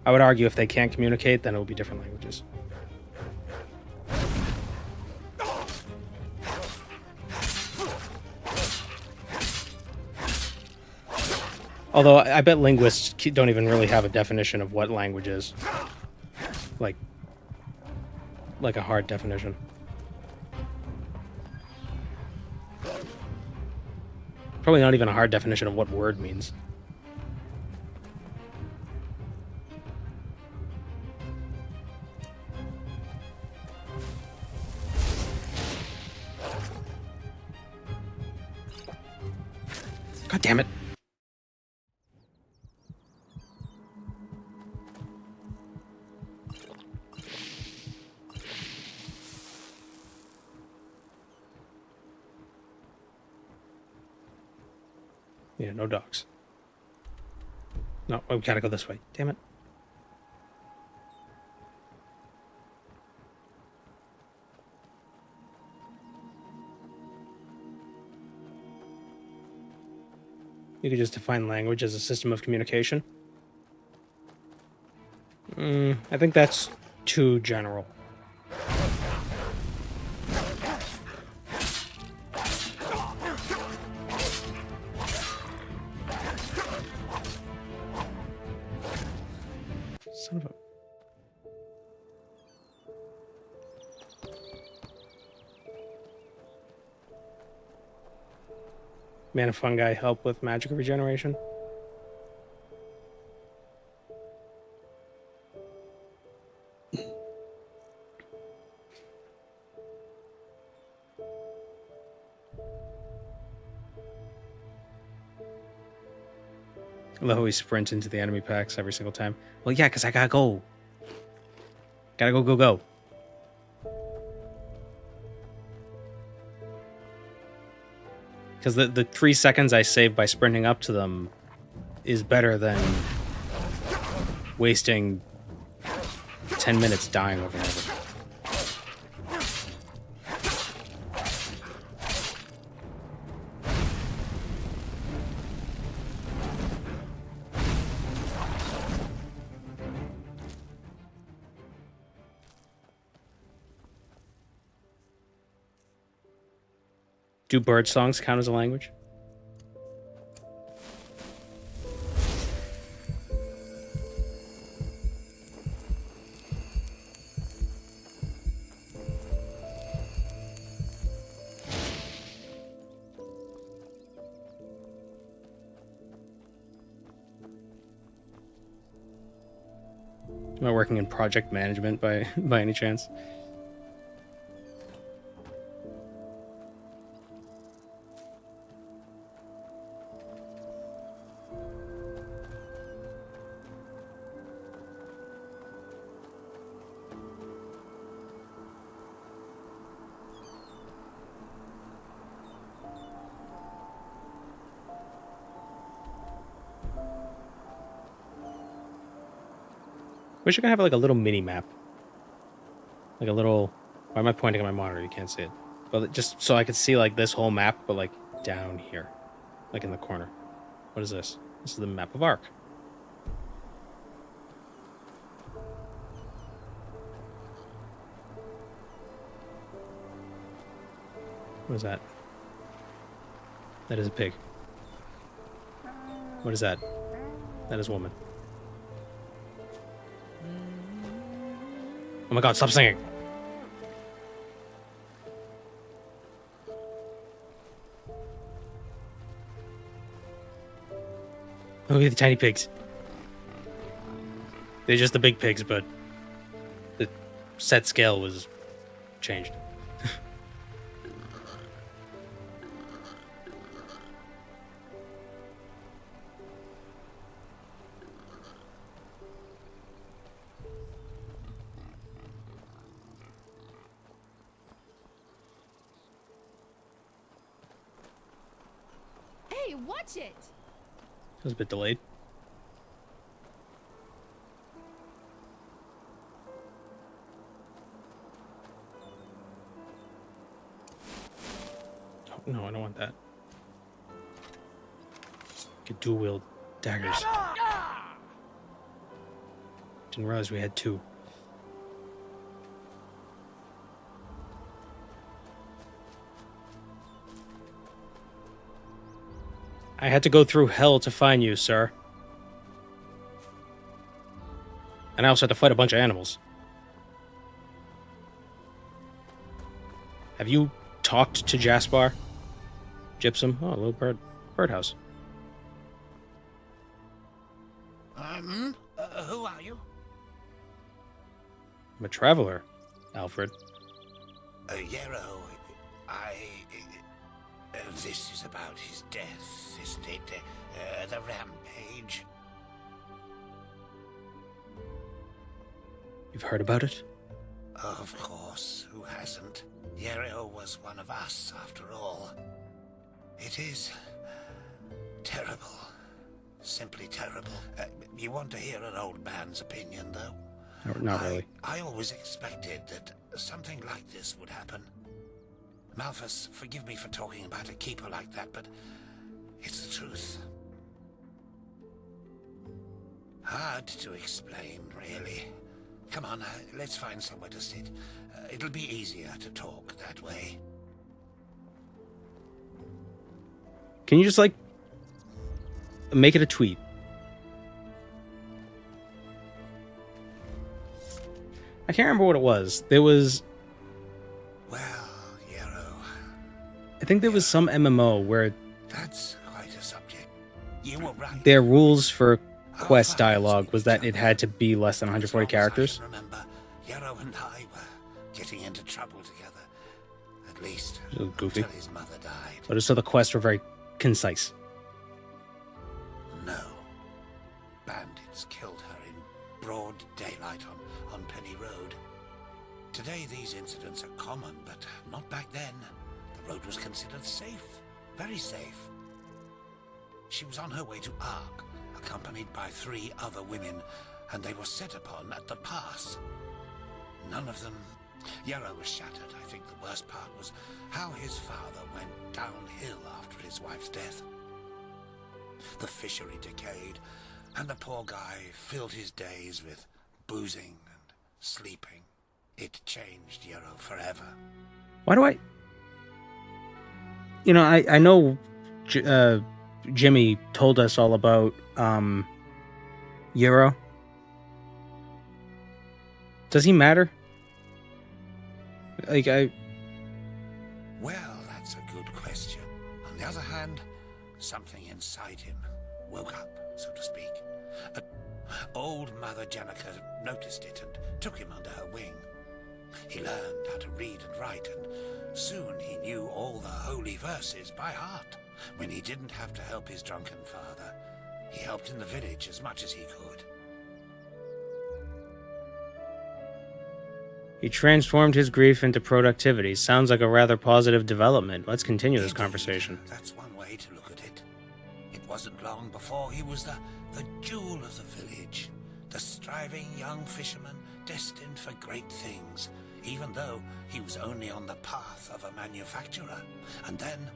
I would argue if they can't communicate, then it will be different languages. Although I bet linguists don't even really have a definition of what language is. Like a hard definition. Probably not even a hard definition of what word means. God damn it. Yeah, no dogs. No, we gotta go this way. Damn it. You could just define language as a system of communication. I think that's too general. Son of a... Mana fungi help with magic regeneration. I love how we sprint into the enemy packs every single time. Well, yeah, because I gotta go. Gotta go, go, go. Because the 3 seconds I save by sprinting up to them is better than wasting 10 minutes dying over and over. Do bird songs count as a language? Am I working in project management by any chance? Wish I could have like a little mini map. Like a little... Why am I pointing at my monitor? You can't see it. But just so I could see like this whole map, but like down here. Like in the corner. What is this? This is the map of Ark. What is that? That is a pig. What is that? That is a woman. Oh my god, stop singing! Look at the tiny pigs. They're just the big pigs, but the set scale was changed. Hey, watch it! It was a bit delayed. Oh, no, I don't want that. Could dual wield daggers. Didn't realize we had two. I had to go through hell to find you, sir. And I also had to fight a bunch of animals. Have you talked to Jaspar? Gypsum? Oh, a little birdhouse. Who are you? I'm a traveler, Alfred. Yarrow, this is about his death, isn't it? The rampage. You've heard about it? Of course, who hasn't? Yarrow was one of us, after all. It is terrible. Simply terrible. You want to hear an old man's opinion, though? Not really. I always expected that something like this would happen. Malthus, forgive me for talking about a keeper like that, but it's the truth. Hard to explain, really. Come on, let's find somewhere to sit. It'll be easier to talk that way. Can you just, like, make it a tweet? I can't remember what it was. There was... Well, Yarrow... I think there was some MMO where... That's quite a subject. You were right. Their rules for quest dialogue was that it had to be less than 140 characters. Remember, Yarrow and I were getting into trouble together. At least, Goofy. until his mother died. But just so the quests were very concise. No. Bandits killed her in broad daylight on Penny Road. Today these incidents are common, but not back then. The road was considered safe. Very safe. She was on her way to Ark, accompanied by 3 other women, and they were set upon at the pass. None of them... Yarrow was shattered. I think the worst part was how his father went downhill after his wife's death. The fishery decayed, and the poor guy filled his days with boozing and sleeping. It changed Yarrow forever. Why do I... You know, I know Jimmy told us all about Yarrow. Does he matter? Like, Well, that's a good question. On the other hand, something inside him woke up, so to speak. Old Mother Jenica noticed it and took him under her wing. He learned how to read and write, and soon he knew all the holy verses by heart. When he didn't have to help his drunken father, he helped in the village as much as he could. He transformed his grief into productivity. Sounds like a rather positive development. Let's continue this conversation. That's one way to look at it. It wasn't long before he was the jewel of the village, the striving young fisherman destined for great things, even though he was only on the path of a manufacturer. And then,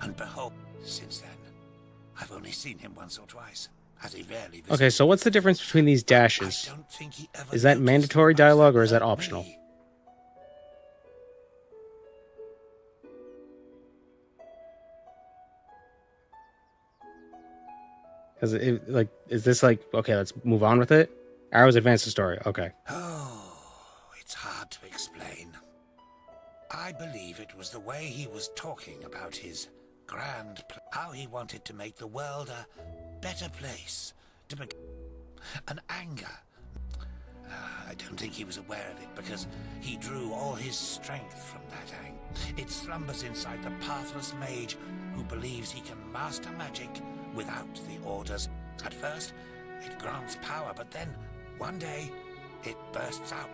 and behold, since then, I've only seen him once or twice. As he rarely visits. Okay, so what's the difference between these dashes? Is that mandatory dialogue or is that optional? Because is this like, okay, let's move on with it? Arrows advance the story. Okay. Oh, it's hard to explain. I believe it was the way he was talking about his how he wanted to make the world a better place. An anger. I don't think he was aware of it because he drew all his strength from that anger. It slumbers inside the pathless mage who believes he can master magic without the orders. At first, it grants power, but then, one day, it bursts out.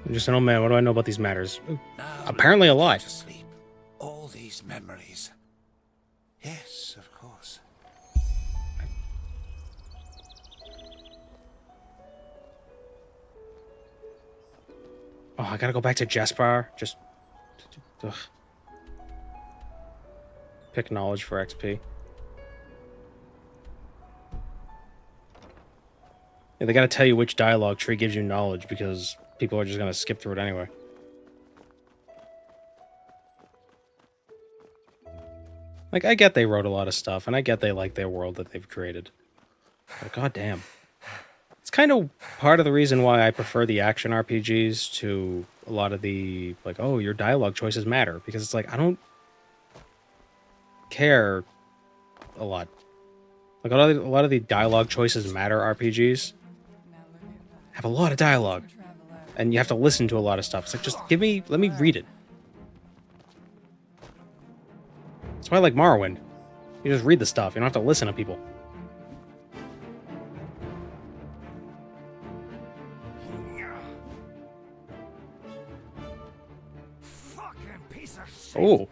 I'm just an old man. What do I know about these matters? Now, Apparently a lot. to sleep. All these memories. Yes, of course. Oh, I gotta go back to Jasper. Just... Ugh. Pick knowledge for XP. Yeah, they gotta tell you which dialogue tree gives you knowledge because people are just gonna skip through it anyway. Like, I get they wrote a lot of stuff, and I get they like their world that they've created. But goddamn. It's kind of part of the reason why I prefer the action RPGs to a lot of the, like, oh, your dialogue choices matter. Because it's like, I don't care a lot. Like, a lot of the dialogue choices matter RPGs have a lot of dialogue. And you have to listen to a lot of stuff. It's like, just let me read it. That's why I like Morrowind. You just read the stuff. You don't have to listen to people. Oh.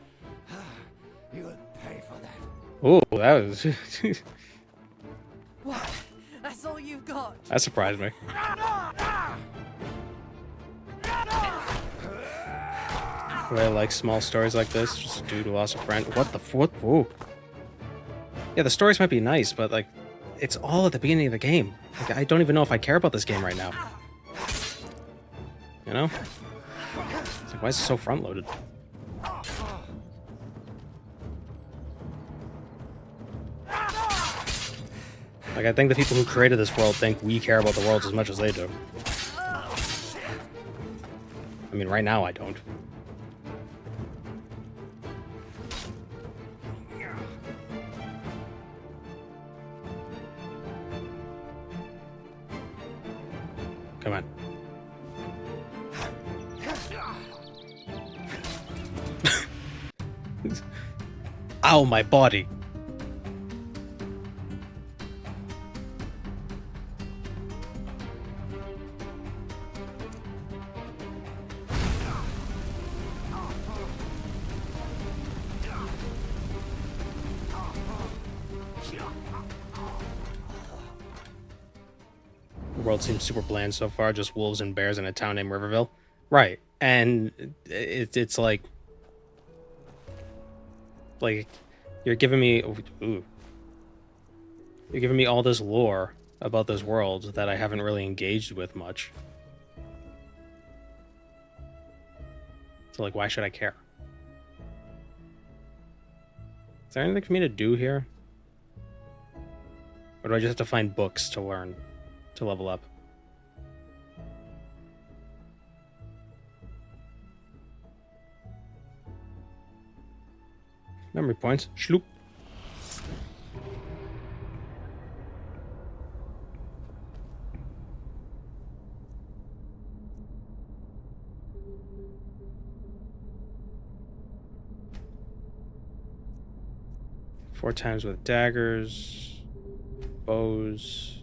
You'll pay for that. Oh, that was... What? That's all you've got? That surprised me. I like small stories like this. Just a dude who lost a friend. What the... What? Whoa. Yeah, the stories might be nice, but, like, it's all at the beginning of the game. Like, I don't even know if I care about this game right now. You know? It's like, why is it so front-loaded? Like, I think the people who created this world think we care about the world as much as they do. I mean, right now I don't. Come on. Ow, my body. The world seems super bland so far, just wolves and bears in a town named Riverville. Right, and it's like you're giving me you're giving me all this lore about this world that I haven't really engaged with much. So, like, why should I care? Is there anything for me to do here? Or do I just have to find books to learn, to level up? Memory points. Schloop. Four times with daggers, bows.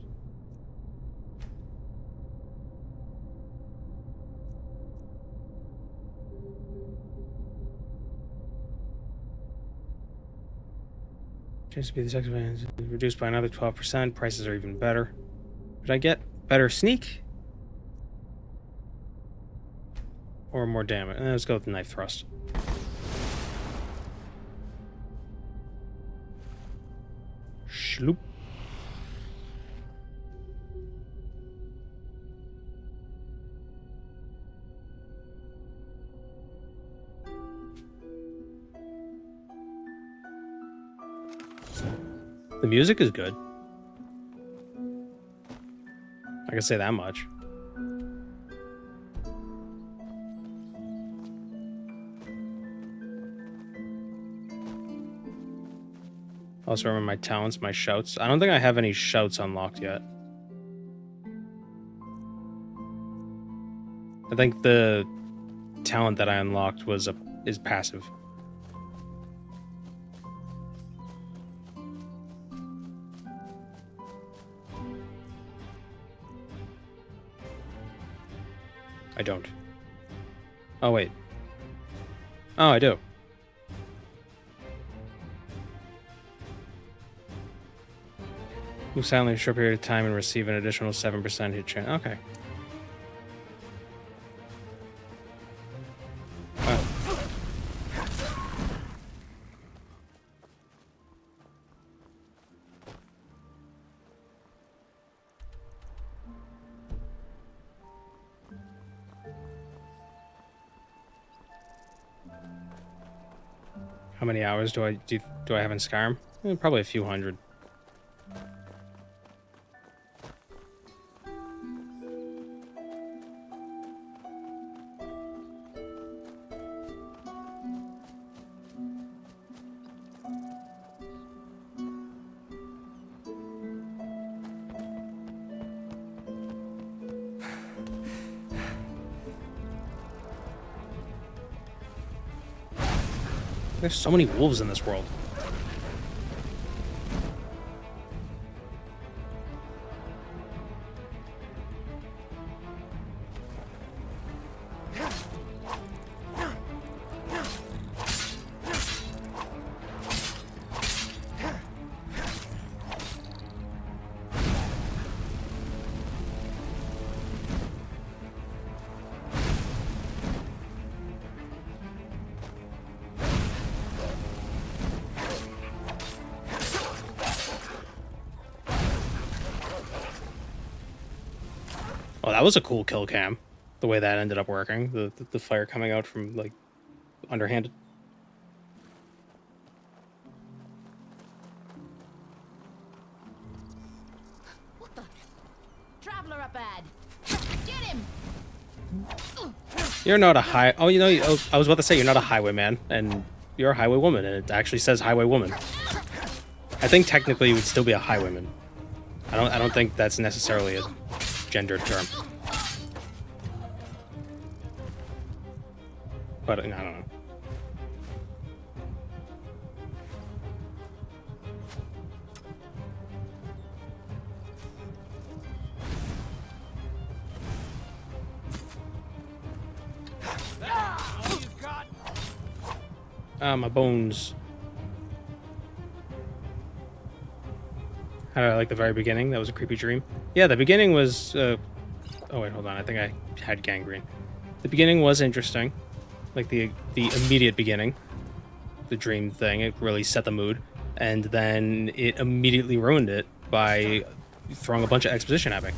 Chance to be the second advantage reduced by another 12%. Prices are even better. Did I get better sneak? Or more damage? Let's go with the knife thrust. Schloop. The music is good. I can say that much. Also remember my talents, my shouts. I don't think I have any shouts unlocked yet. I think the talent that I unlocked is passive. I don't. Oh, wait. Oh, I do. Move silently for a short period of time and receive an additional 7% hit chance. Okay. How many hours do I have in Skyrim? Probably a few hundred. There's so many wolves in this world. Oh, that was a cool kill cam. The way that ended up working. The fire coming out from, like, underhanded. What the? Traveler up ahead. Get him! You're not a high... Oh, you know, I was about to say you're not a highwayman, and you're a highwaywoman, and it actually says highwaywoman. I think technically you would still be a highwayman. I don't think that's necessarily a gendered term. But I don't know. Ah, my bones. How did I like the very beginning? That was a creepy dream. Yeah, the beginning was... oh, wait, hold on. I think I had gangrene. The beginning was interesting. Like, the immediate beginning. The dream thing. It really set the mood. And then it immediately ruined it by throwing a bunch of exposition at me.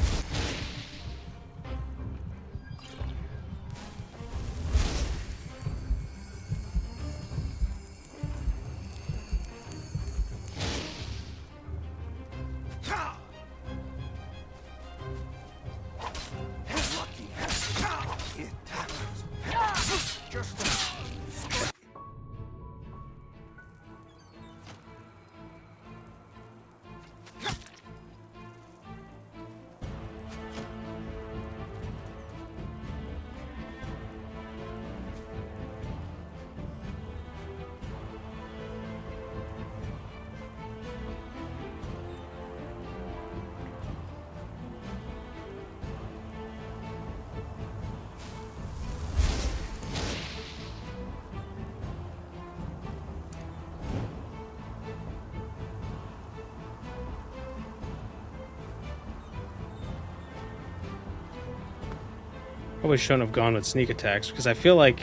Probably shouldn't have gone with sneak attacks, because I feel like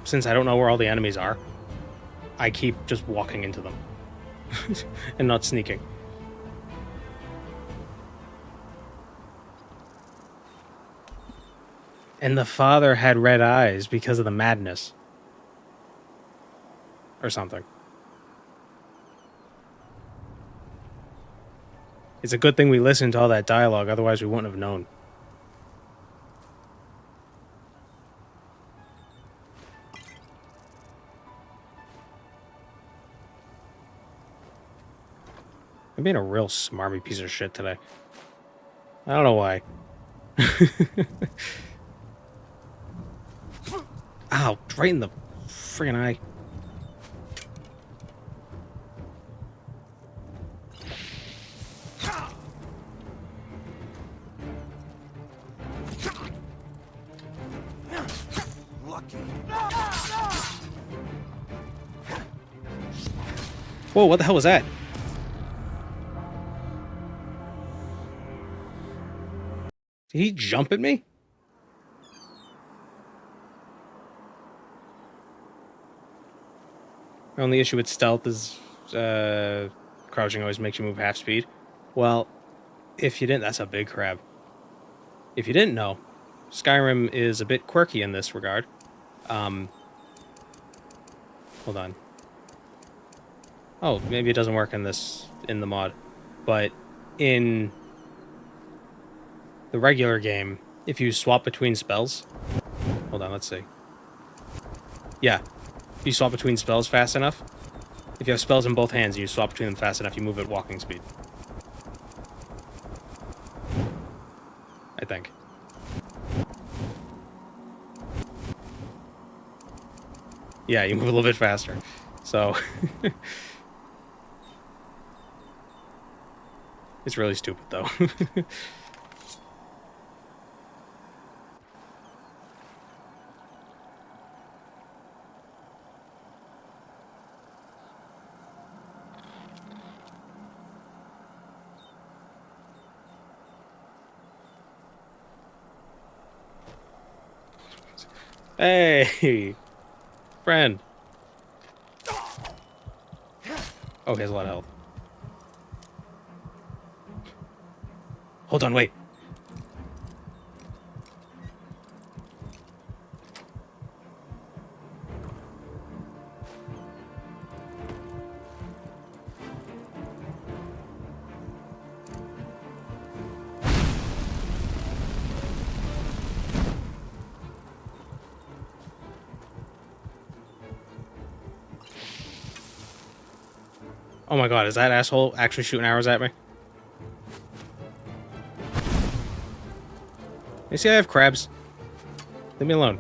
since I don't know where all the enemies are, I keep just walking into them and not sneaking. And the father had red eyes because of the madness. Or something. It's a good thing we listened to all that dialogue, otherwise we wouldn't have known. I'm being a real smarmy piece of shit today. I don't know why. Ow, right in the friggin' eye. Lucky. Whoa, what the hell was that? Did he jump at me? My only issue with stealth is crouching always makes you move half speed. Well, if you didn't, that's a big crab. If you didn't know, Skyrim is a bit quirky in this regard. Hold on. Oh, maybe it doesn't work in the mod. But in the regular game, if you swap between spells... Hold on, let's see. Yeah. If you swap between spells fast enough, if you have spells in both hands and you swap between them fast enough, you move at walking speed. I think. Yeah, you move a little bit faster. So... It's really stupid, though. Hey! Friend! Oh, he has a lot of health. Hold on, wait. Oh my god, is that asshole actually shooting arrows at me? You see I have crabs? Leave me alone.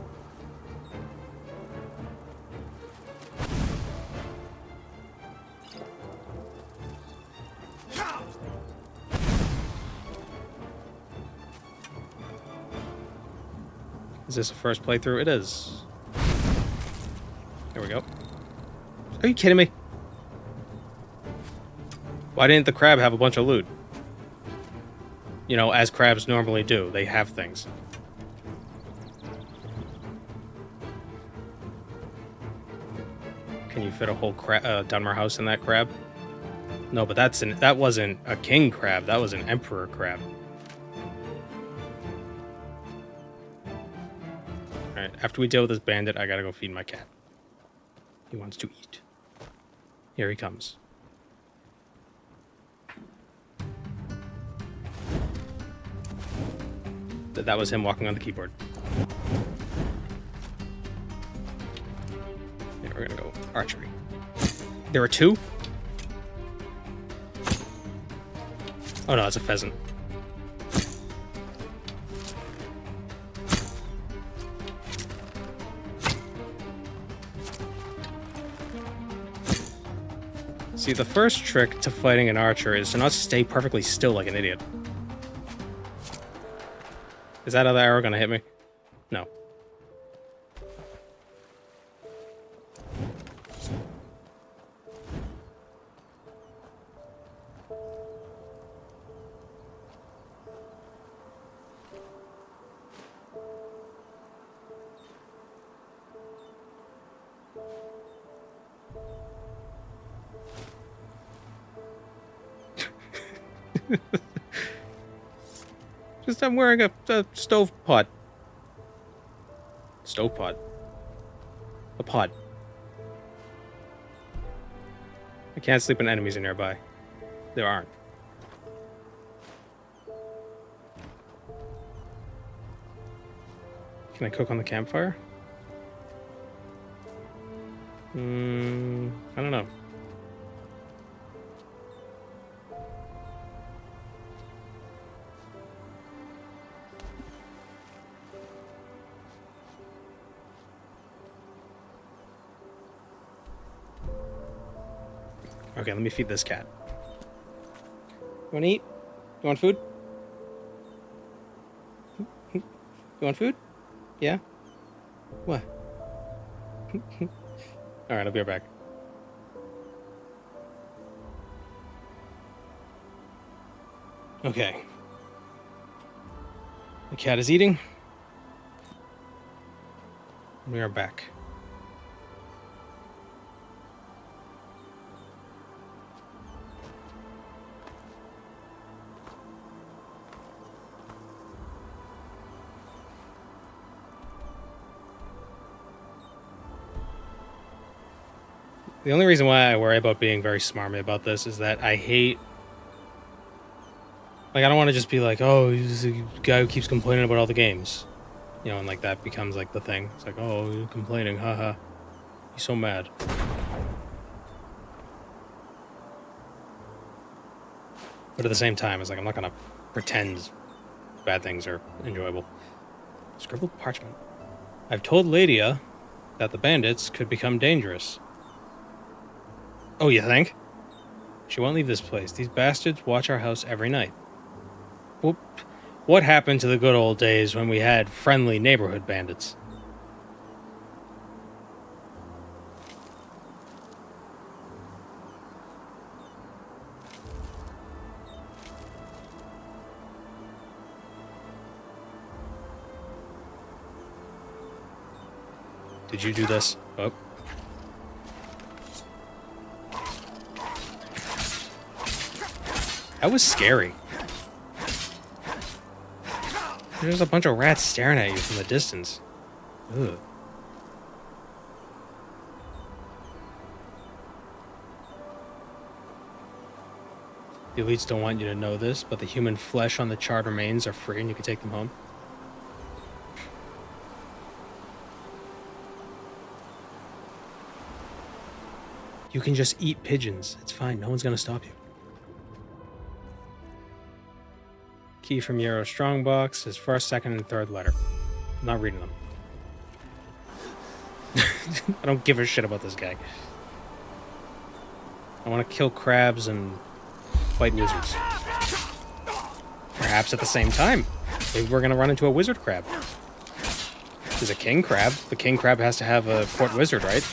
Is this a first playthrough? It is. There we go. Are you kidding me? Why didn't the crab have a bunch of loot? You know, as crabs normally do. They have things. Can you fit a whole Dunmer house in that crab? No, but that wasn't a king crab. That was an emperor crab. Alright, after we deal with this bandit, I gotta go feed my cat. He wants to eat. Here he comes. That was him walking on the keyboard. Yeah, we're gonna go archery. There are two? Oh no, it's a pheasant. See, the first trick to fighting an archer is to not stay perfectly still like an idiot. Is that other arrow gonna hit me? No. Just I'm wearing a stove pod. Stove pod. A pod. I can't sleep when enemies are nearby. There aren't. Can I cook on the campfire? I don't know. Okay, let me feed this cat. You want to eat? You want food? You want food? Yeah? What? Alright, I'll be right back. Okay. The cat is eating. We are back. The only reason why I worry about being very smarmy about this is that I hate... Like, I don't want to just be like, oh, he's a guy who keeps complaining about all the games. You know, and like that becomes like the thing. It's like, oh, you're complaining, haha. He's so mad. But at the same time, it's like, I'm not going to pretend bad things are enjoyable. Scribbled parchment. I've told Ladia that the bandits could become dangerous. Oh, you think? She won't leave this place. These bastards watch our house every night. Whoop. What happened to the good old days when we had friendly neighborhood bandits? Did you do this? Oh. That was scary. There's a bunch of rats staring at you from the distance. Ugh. The elites don't want you to know this, but the human flesh on the charred remains are free and you can take them home. You can just eat pigeons. It's fine. No one's going to stop you. Key from Yarrow's strongbox, his first, second, and third letter. I'm not reading them. I don't give a shit about this guy. I want to kill crabs and fight wizards. Perhaps at the same time. Maybe we're going to run into a wizard crab. There's a king crab. The king crab has to have a court wizard, right?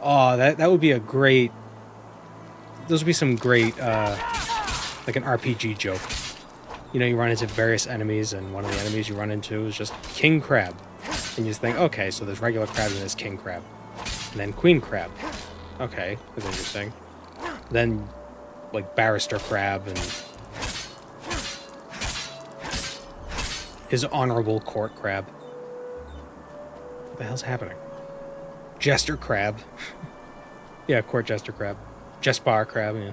Oh, that would be a great... Those would be some great... like an RPG joke. You know, you run into various enemies, and one of the enemies you run into is just king crab. And you just think, okay, so there's regular crab and there's king crab. And then queen crab. Okay, that's interesting. Then, like, barrister crab and... his honorable court crab. What the hell's happening? Jester crab. Yeah, court jester crab. Jespar crab, yeah.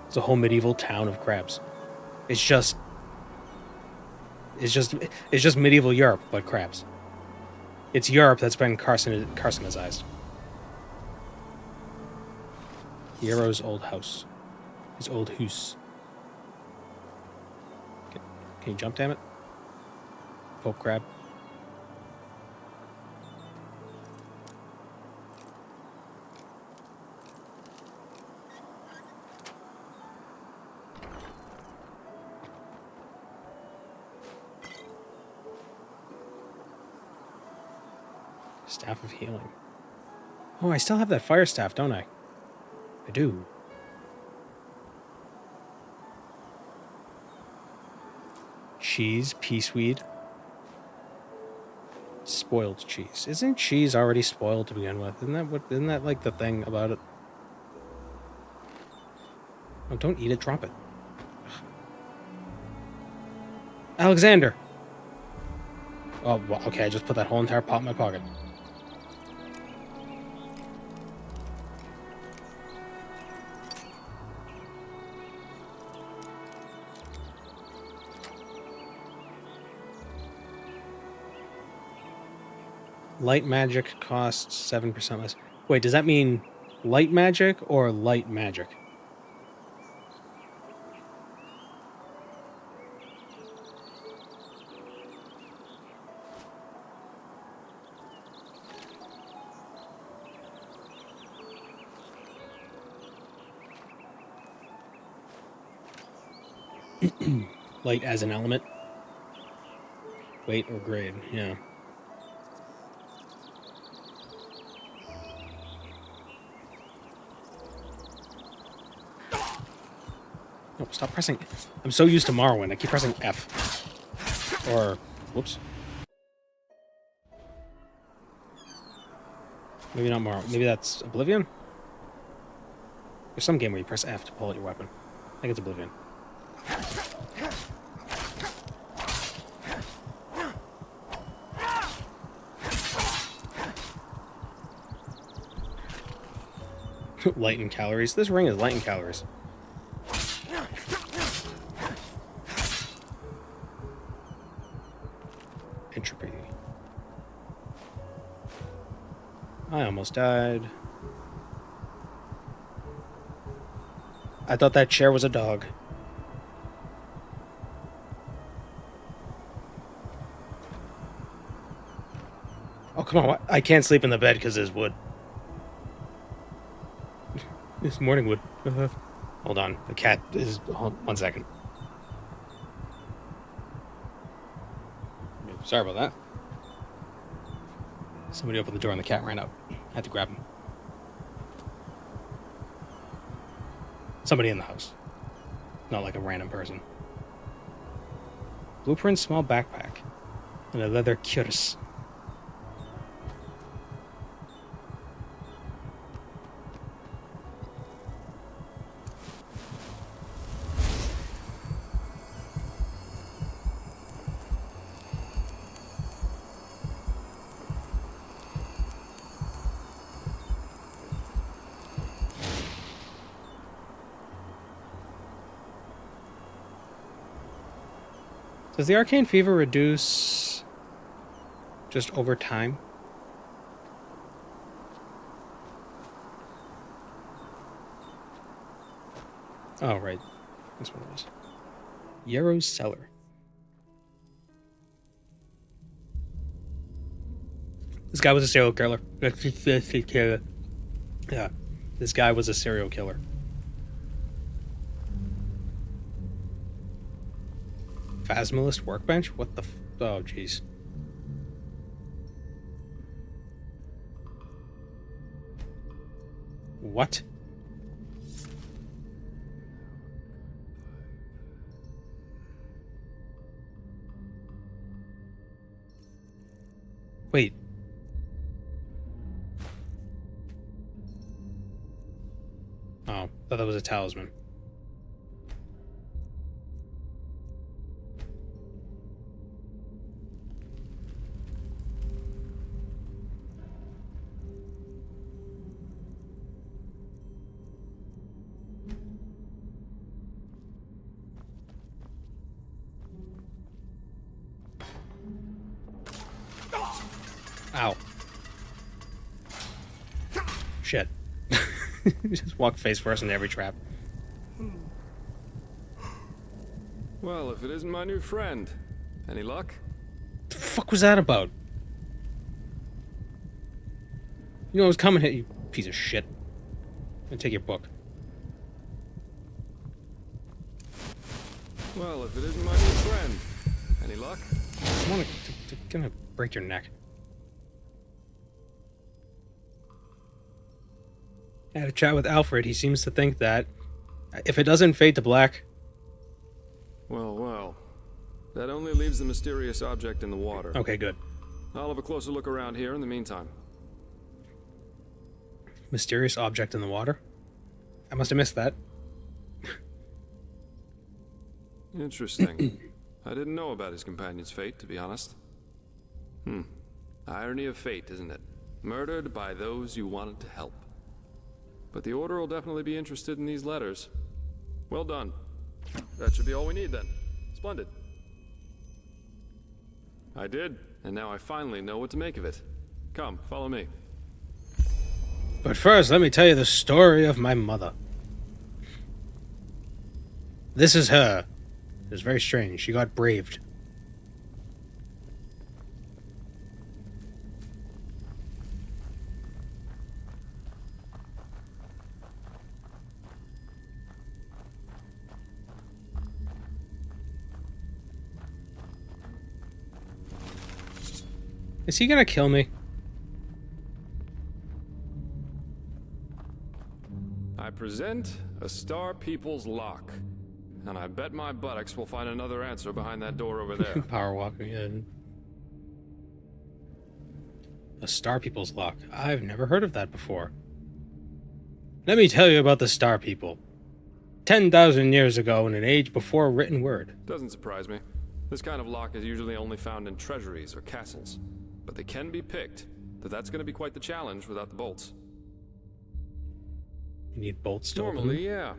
It's a whole medieval town of crabs. It's just medieval Europe, but crabs. It's Europe that's been carcinized. Yarrow's old house. His old house. Can you jump, damn it? Pope crab. Staff of healing. Oh, I still have that fire staff, don't I? I do. Cheese, peaceweed. Spoiled cheese. Isn't cheese already spoiled to begin with? Isn't that like the thing about it? Oh, don't eat it, drop it. Alexander! Oh, well, okay, I just put that whole entire pot in my pocket. Light magic costs 7% less. Wait, does that mean light magic or light magic? Light as an element. Weight or grade, yeah. No, stop pressing. I'm so used to Morrowind, I keep pressing F. Or, whoops. Maybe not Morrowind. Maybe that's Oblivion? There's some game where you press F to pull out your weapon. I think it's Oblivion. Light in calories. This ring is light in calories. Entropy. I almost died. I thought that chair was a dog. Oh, come on. I can't sleep in the bed because there's wood. This morning wood. Hold on. The cat is... Hold, 1 second. Sorry about that. Somebody opened the door and the cat ran out. I had to grab him. Somebody in the house. Not like a random person. Blueprint small backpack. And a leather cuirass. Does the arcane fever reduce just over time? Oh, right. That's what it was. Yarrow's Cellar. This guy was a serial killer. Yeah. This guy was a serial killer. Phasmalist workbench? What the oh, jeez. What? Wait. Oh, I thought that was a talisman. Ow. Shit. Just walk face first into every trap. Well, if it isn't my new friend. Any luck? The fuck was that about? You know I was coming at you, piece of shit. I'm gonna take your book. Well, if it isn't my new friend. Any luck? I'm gonna break your neck. I had a chat with Alfred. He seems to think that if it doesn't fade to black... Well, well. That only leaves the mysterious object in the water. Okay, good. I'll have a closer look around here in the meantime. Mysterious object in the water? I must have missed that. Interesting. I didn't know about his companion's fate, to be honest. Irony of fate, isn't it? Murdered by those you wanted to help. But the Order will definitely be interested in these letters. Well done. That should be all we need then. Splendid. I did, and now I finally know what to make of it. Come, follow me. But first, let me tell you the story of my mother. This is her. It was very strange. She got braved. Is he gonna kill me? I present a Star People's lock. And I bet my buttocks will find another answer behind that door over there. Power walking in. A Star People's lock. I've never heard of that before. Let me tell you about the Star People. 10,000 years ago, in an age before written word. Doesn't surprise me. This kind of lock is usually only found in treasuries or castles. But they can be picked, though that's going to be quite the challenge without the bolts. You need bolts to Normally, open them? yeah.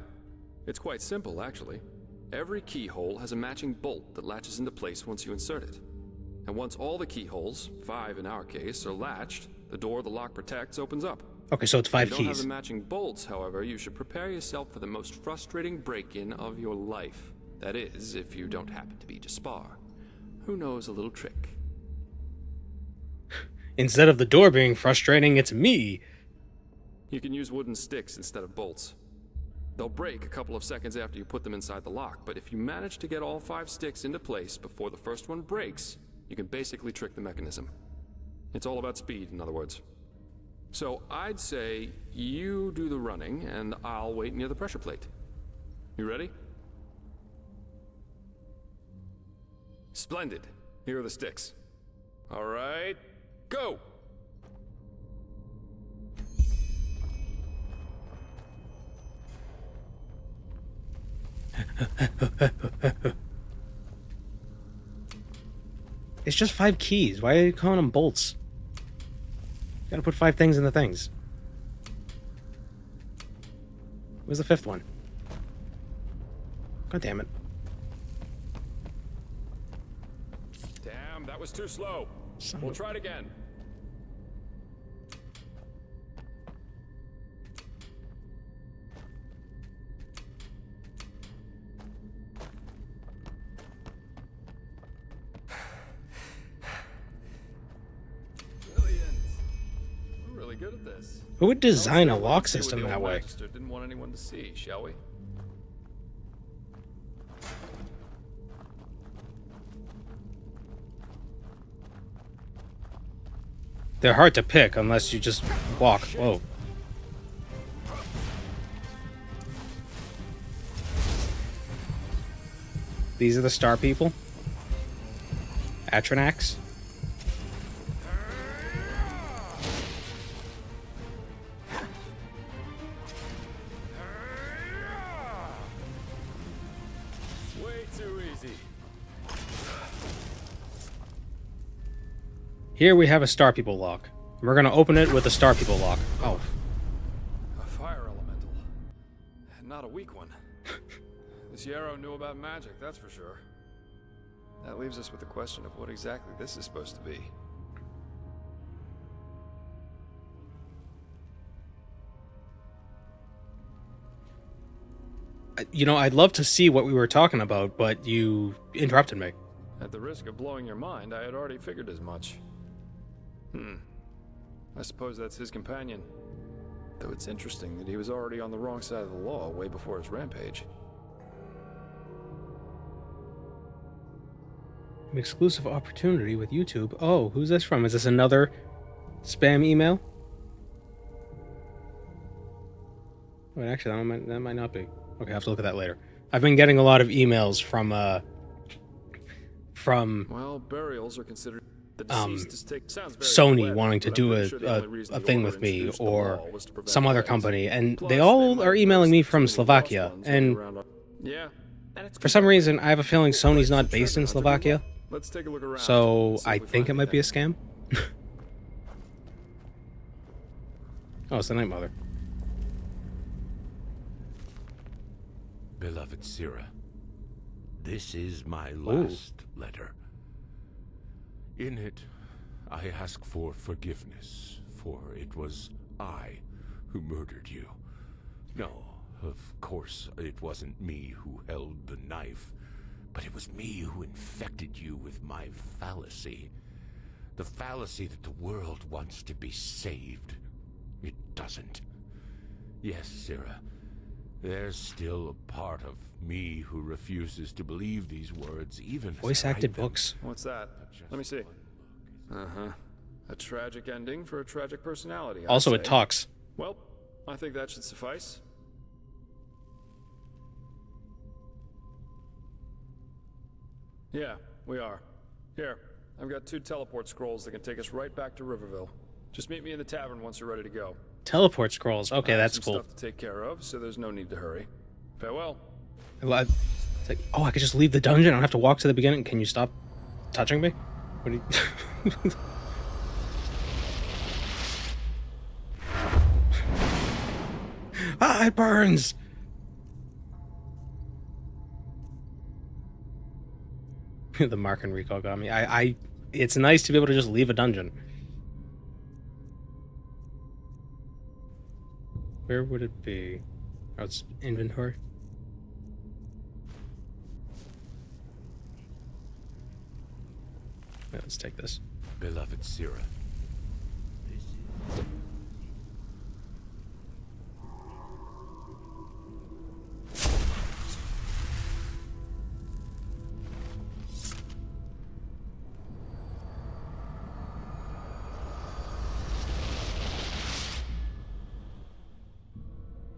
It's quite simple, actually. Every keyhole has a matching bolt that latches into place once you insert it. And once all the keyholes, 5 in our case, are latched, the door the lock protects opens up. Okay, so it's 5 If you don't have keys. the matching bolts, however, you should prepare yourself for the most frustrating break-in of your life. That is, if you don't happen to be Jaspar, who knows a little trick. Instead of the door being frustrating, it's me. You can use wooden sticks instead of bolts. They'll break a couple of seconds after you put them inside the lock, but if you manage to get all 5 sticks into place before the first one breaks, you can basically trick the mechanism. It's all about speed, in other words. So I'd say you do the running, and I'll wait near the pressure plate. You ready? Splendid. Here are the sticks. All right, go! It's just 5 keys. Why are you calling them bolts? You gotta put 5 things in the things. Where's the 5th one? God damn it. Damn, that was too slow. We'll try it again. Good at this. Who would design a lock system that way? Didn't want anyone to see, shall we? They're hard to pick unless you just walk. Whoa. These are the Star People? Atronax? Here we have a Star People lock. We're gonna open it with a Star People lock. Oh. A fire elemental. Not a weak one. This Yarrow knew about magic, that's for sure. That leaves us with the question of what exactly this is supposed to be. You know, I'd love to see what we were talking about, but you interrupted me. At the risk of blowing your mind, I had already figured as much. I suppose that's his companion. Though it's interesting that he was already on the wrong side of the law way before his rampage. An exclusive opportunity with YouTube. Oh, who's this from? Is this another spam email? Wait, actually, that might not be. Okay, I have to look at that later. I've been getting a lot of emails from Well, burials are considered the deceased Sony wanting to do a thing with me, or some other company, and they all are emailing me from Slovakia. And for some reason, I have a feeling Sony's not based in Slovakia. Let's take a look around. So I think it might be a scam. Oh, it's the Night Mother. Beloved Sira, this is my last letter. In it, I ask for forgiveness, for it was I who murdered you. No, of course, it wasn't me who held the knife, but it was me who infected you with my fallacy. The fallacy that the world wants to be saved. It doesn't. Yes, Sira, there's still a part of me who refuses to believe these words, even voice acted books. What's that? Let me see. A tragic ending for a tragic personality. Also, I'd it say. talks. Well, I think that should suffice. Yeah, we are. Here, I've got 2 teleport scrolls that can take us right back to Riverville. Just meet me in the tavern once you're ready to go. Teleport scrolls. Okay, I have that's some cool. Stuff to take care of, so there's no need to hurry. Farewell. It's like, oh, I could just leave the dungeon. I don't have to walk to the beginning. Can you stop touching me? What do you... Ah, it burns! The Mark and Rico got me. It's nice to be able to just leave a dungeon. Where would it be? Oh, it's inventory. Yeah, let's take this. Beloved Sira.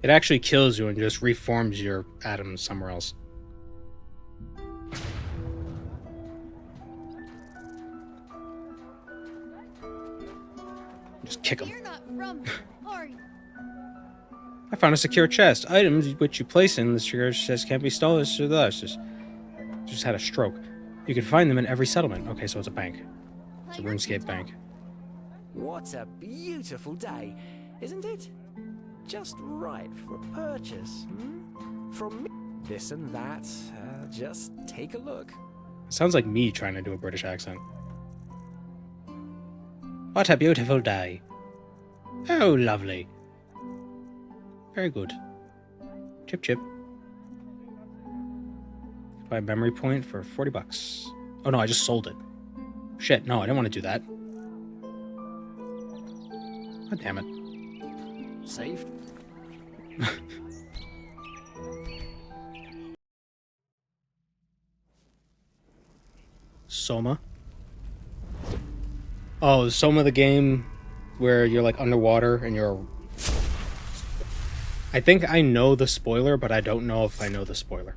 It actually kills you and just reforms your atoms somewhere else. Just kick them. You're not from here, are you? I found a secure chest. Items which you place in the secure chest can't be stolen. Just had a stroke. You can find them in every settlement. Okay, so it's a bank. It's a RuneScape bank. What a beautiful day, isn't it? Just right for a purchase, From me. This and that. Just take a look. Sounds like me trying to do a British accent. What a beautiful day. Oh, lovely. Very good. Chip chip. Buy a memory point for 40 bucks. Oh no, I just sold it. Shit, no, I didn't want to do that. God damn it. Saved? Soma. Oh, is Soma the game where you're like underwater and you're... I think I know the spoiler, but I don't know if I know the spoiler.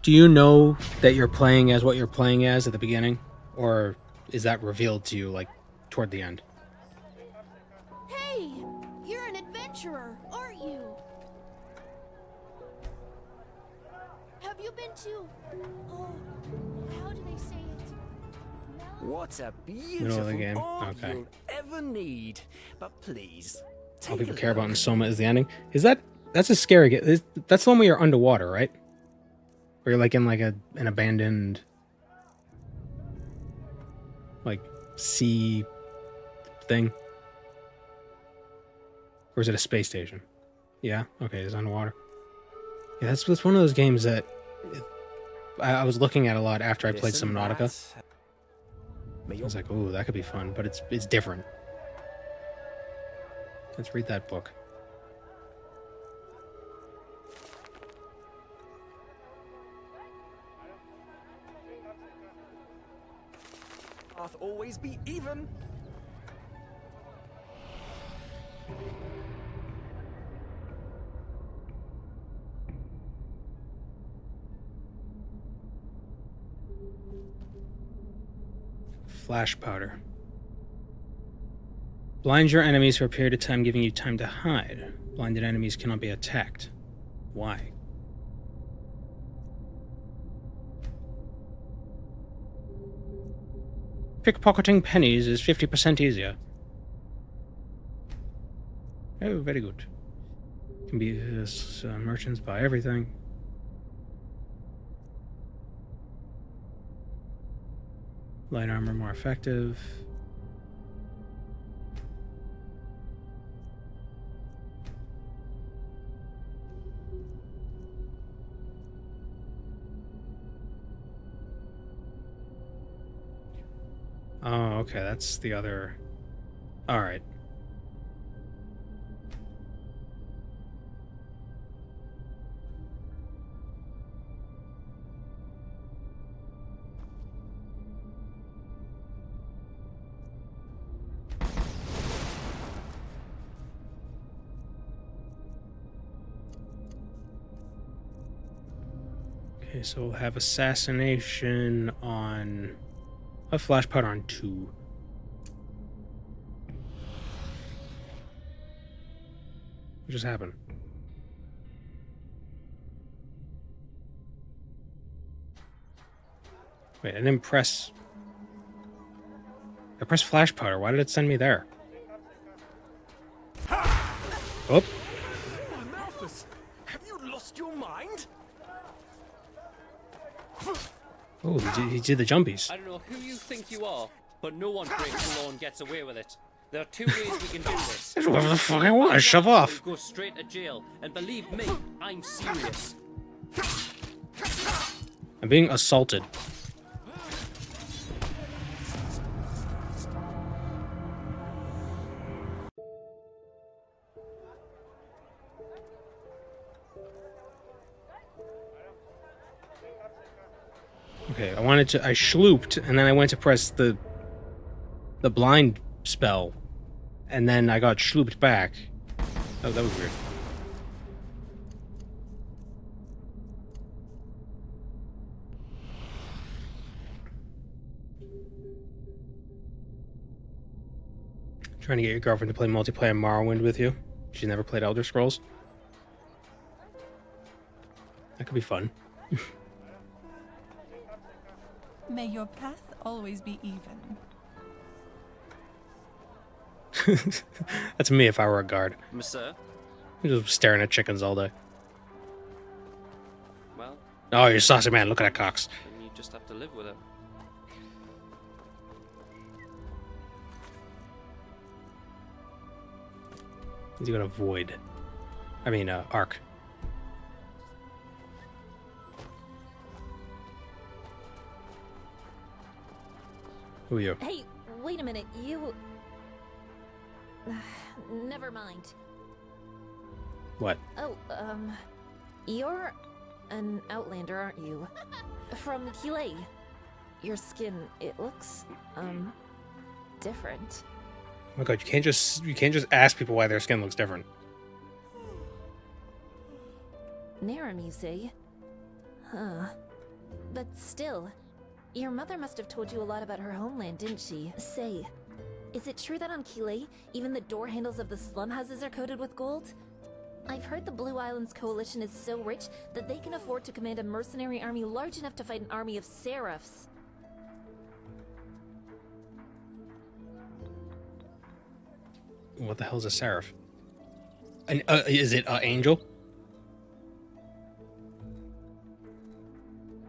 Do you know that you're playing as what you're playing as at the beginning? Or is that revealed to you, like, toward the end? Hey, you're an adventurer, aren't you? Have you been to... Oh, how do they say it? What a Middle of beautiful the game. orb Okay. you'll ever need. But please, All take people a care about in look. Soma is the ending. Is that... That's a scary game. That's the one where you're underwater, right? Where you're like in like an abandoned... like sea thing? Or is it a space station? Yeah? Okay, it's underwater. Yeah, that's one of those games that I was looking at a lot after I played This and Subnautica. that. I was like, ooh, that could be fun, but it's different. Let's read that book. Path always be even. Flash powder. Blind your enemies for a period of time, giving you time to hide. Blinded enemies cannot be attacked. Why? Pickpocketing pennies is 50% easier. Oh, very good. Can be merchants buy everything. Light armor more effective. Oh, okay, that's the other... Alright. Okay, so we'll have assassination on a flash powder on 2. What just happened? Wait, I didn't press. I pressed flash powder. Why did it send me there? Oh. Malthus, have you lost your mind? Oh, he did the jumpies. I don't know who you think you are, but no one breaks the law and gets away with it. There are 2 ways we can do this. That's whatever the fuck I want. Shove off. Go straight to jail, and believe me, I'm serious. I'm being assaulted. Okay, I schlooped, and then I went to press the blind spell, and then I got schlooped back. Oh, that was weird. Trying to get your girlfriend to play multiplayer Morrowind with you. She's never played Elder Scrolls. That could be fun. May your path always be even. That's me if I were a guard. Monsieur? I'm just staring at chickens all day. Well... Oh, you're saucy man. Look at that Cox. Then you just have to live with it. He's gonna void. I mean, arc. Who are you? Hey, wait a minute, you... Never mind. What? Oh, you're an outlander, aren't you? From Kilei. Your skin, it looks, different. Oh my god, you can't just ask people why their skin looks different. Narum, you say? Huh. But still, your mother must have told you a lot about her homeland, didn't she? Say, is it true that on Kilei, even the door handles of the slum houses are coated with gold? I've heard the Blue Islands Coalition is so rich that they can afford to command a mercenary army large enough to fight an army of seraphs. What the hell is a seraph? An, is it an angel?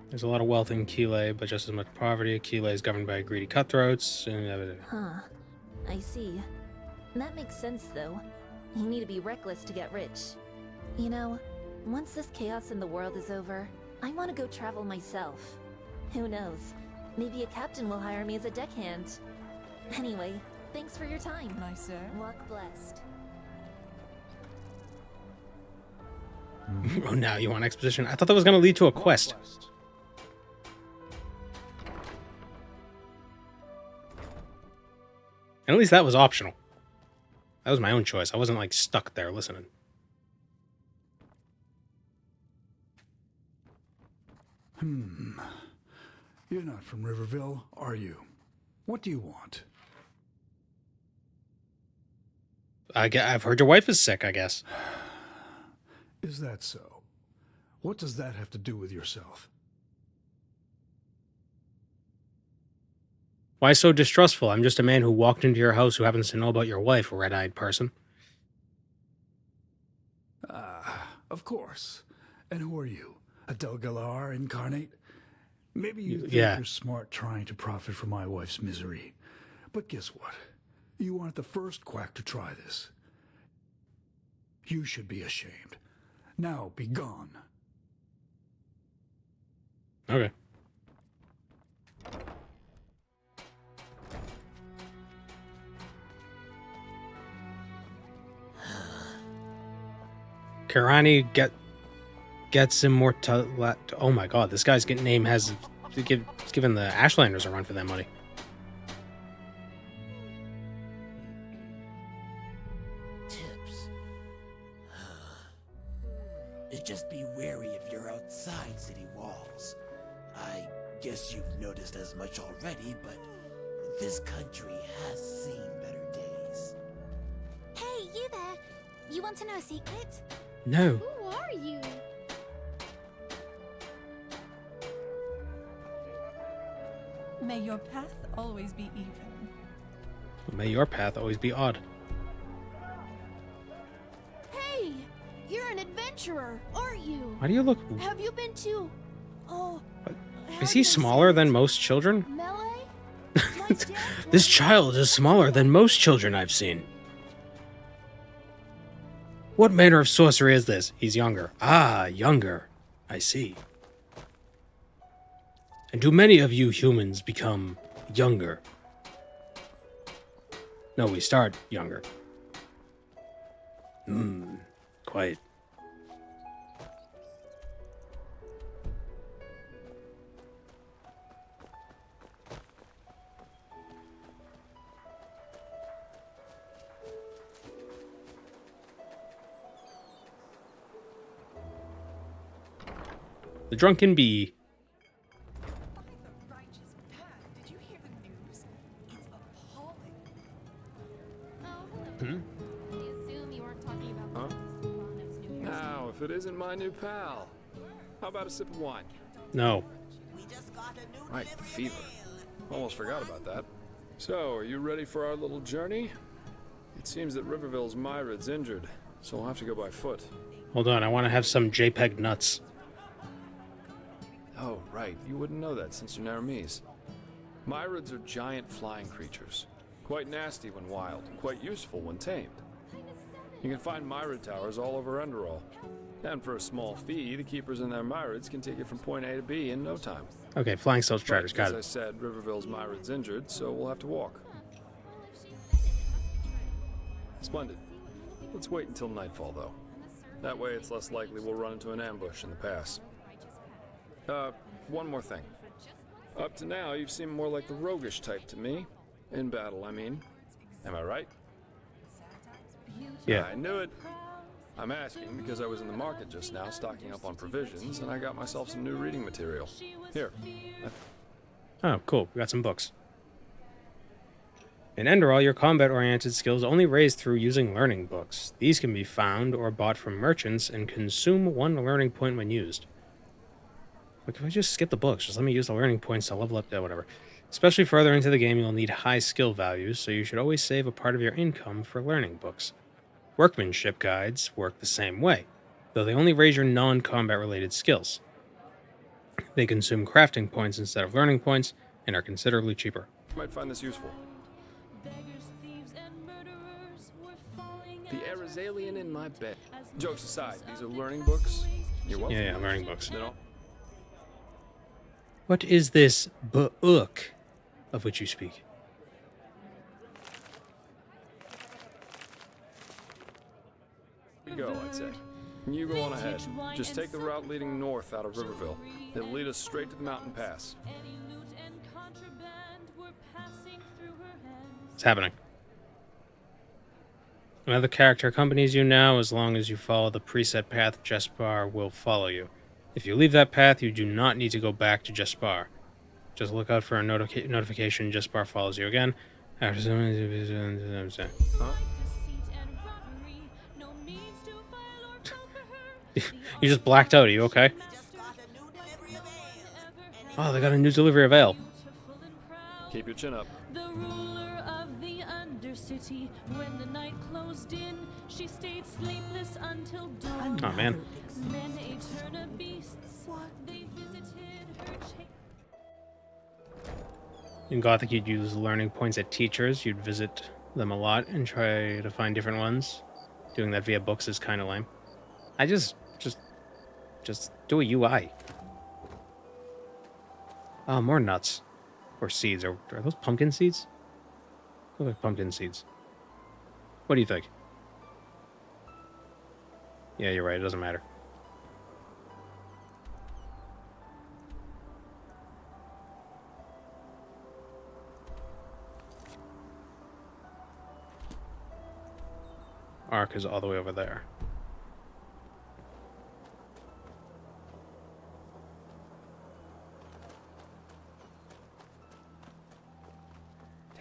There's a lot of wealth in Kilei, but just as much poverty. Kilei is governed by greedy cutthroats. Huh. I see. That makes sense, though. You need to be reckless to get rich. You know, once this chaos in the world is over, I want to go travel myself. Who knows? Maybe a captain will hire me as a deckhand. Anyway, thanks for your time. Nice, sir. Walk blessed. Oh, now you want exposition? I thought that was going to lead to a quest. And at least that was optional. That was my own choice. I wasn't, like, stuck there listening. You're not from Riverville, are you? What do you want? I've heard your wife is sick, I guess. Is that so? What does that have to do with yourself? Why so distrustful? I'm just a man who walked into your house who happens to know about your wife, red-eyed person. Of course. And who are you? A Delgalar incarnate? Maybe you think you're smart trying to profit from my wife's misery. But guess what? You aren't the first quack to try this. You should be ashamed. Now be gone. Okay. Kirani gets immortal. Oh my god, this guy's name has given the Ashlanders a run for that money. Tips. Just be wary if you're outside inside city walls. I guess you've noticed as much already, but this country has seen better days. Hey, you there! You want to know a secret? No. Who are you? May your path always be even. May your path always be odd. Hey! You're an adventurer, aren't you? Why do you look... Have you been to... Oh... Is he smaller than most children? Melee? This child is smaller than most children I've seen. What manner of sorcery is this? He's younger. Ah, younger. I see. And do many of you humans become younger? No, we start younger. Quite. The Drunken Bee. Now, if it isn't my new pal, how about a sip of wine? No. Right, the fever. Almost forgot about that. So, are you ready for our little journey? It seems that Riverville's Myrid's injured, so we'll have to go by foot. Hold on, I want to have some JPEG nuts. Oh, right. You wouldn't know that since you're Naramese. Myrids are giant flying creatures. Quite nasty when wild, quite useful when tamed. You can find Myrid towers all over Enderal. And for a small fee, the keepers in their Myrids can take you from point A to B in no time. Okay, flying stealth trackers, got As it. I said, Riverville's Myrid's injured, so we'll have to walk. Splendid. Let's wait until nightfall, though. That way it's less likely we'll run into an ambush in the pass. One more thing. Up to now, you've seemed more like the roguish type to me. In battle, I mean. Am I right? Yeah. I knew it. I'm asking because I was in the market just now stocking up on provisions, and I got myself some new reading material. Here. Oh, cool. We got some books. In Enderal, your combat-oriented skills only raise through using learning books. These can be found or bought from merchants and consume 1 learning point when used. But can I just skip the books? Just let me use the learning points to level up, whatever. Especially further into the game, you'll need high skill values, so you should always save a part of your income for learning books. Workmanship guides work the same way, though they only raise your non-combat related skills. They consume crafting points instead of learning points, and are considerably cheaper. You might find this useful. The Arizalian in my bed. Jokes aside, these are learning books. You're welcome. Yeah, learning books. You know? What is this book of which you speak? Go, I'd say. You go on ahead. Just take the route leading north out of Riverville. It'll lead us straight to the mountain pass. It's happening. Another character accompanies you now. As long as you follow the preset path, Jespar will follow you. If you leave that path, you do not need to go back to Jespar. Just look out for a notification. Jespar follows you again. After You just blacked out. Are you okay? Oh, they got a new delivery of ale. Keep your chin up. The ruler of the Undercity, when the night closed in, she stayed sleepless until dawn. Oh man. Men ate her to beasts. They visited her In Gothic, you'd use learning points at teachers. You'd visit them a lot and try to find different ones. Doing that via books is kind of lame. I just do a UI. Oh, more nuts. Or seeds. Are those pumpkin seeds? Look like pumpkin seeds. What do you think? Yeah, you're right. It doesn't matter. Arc is all the way over there.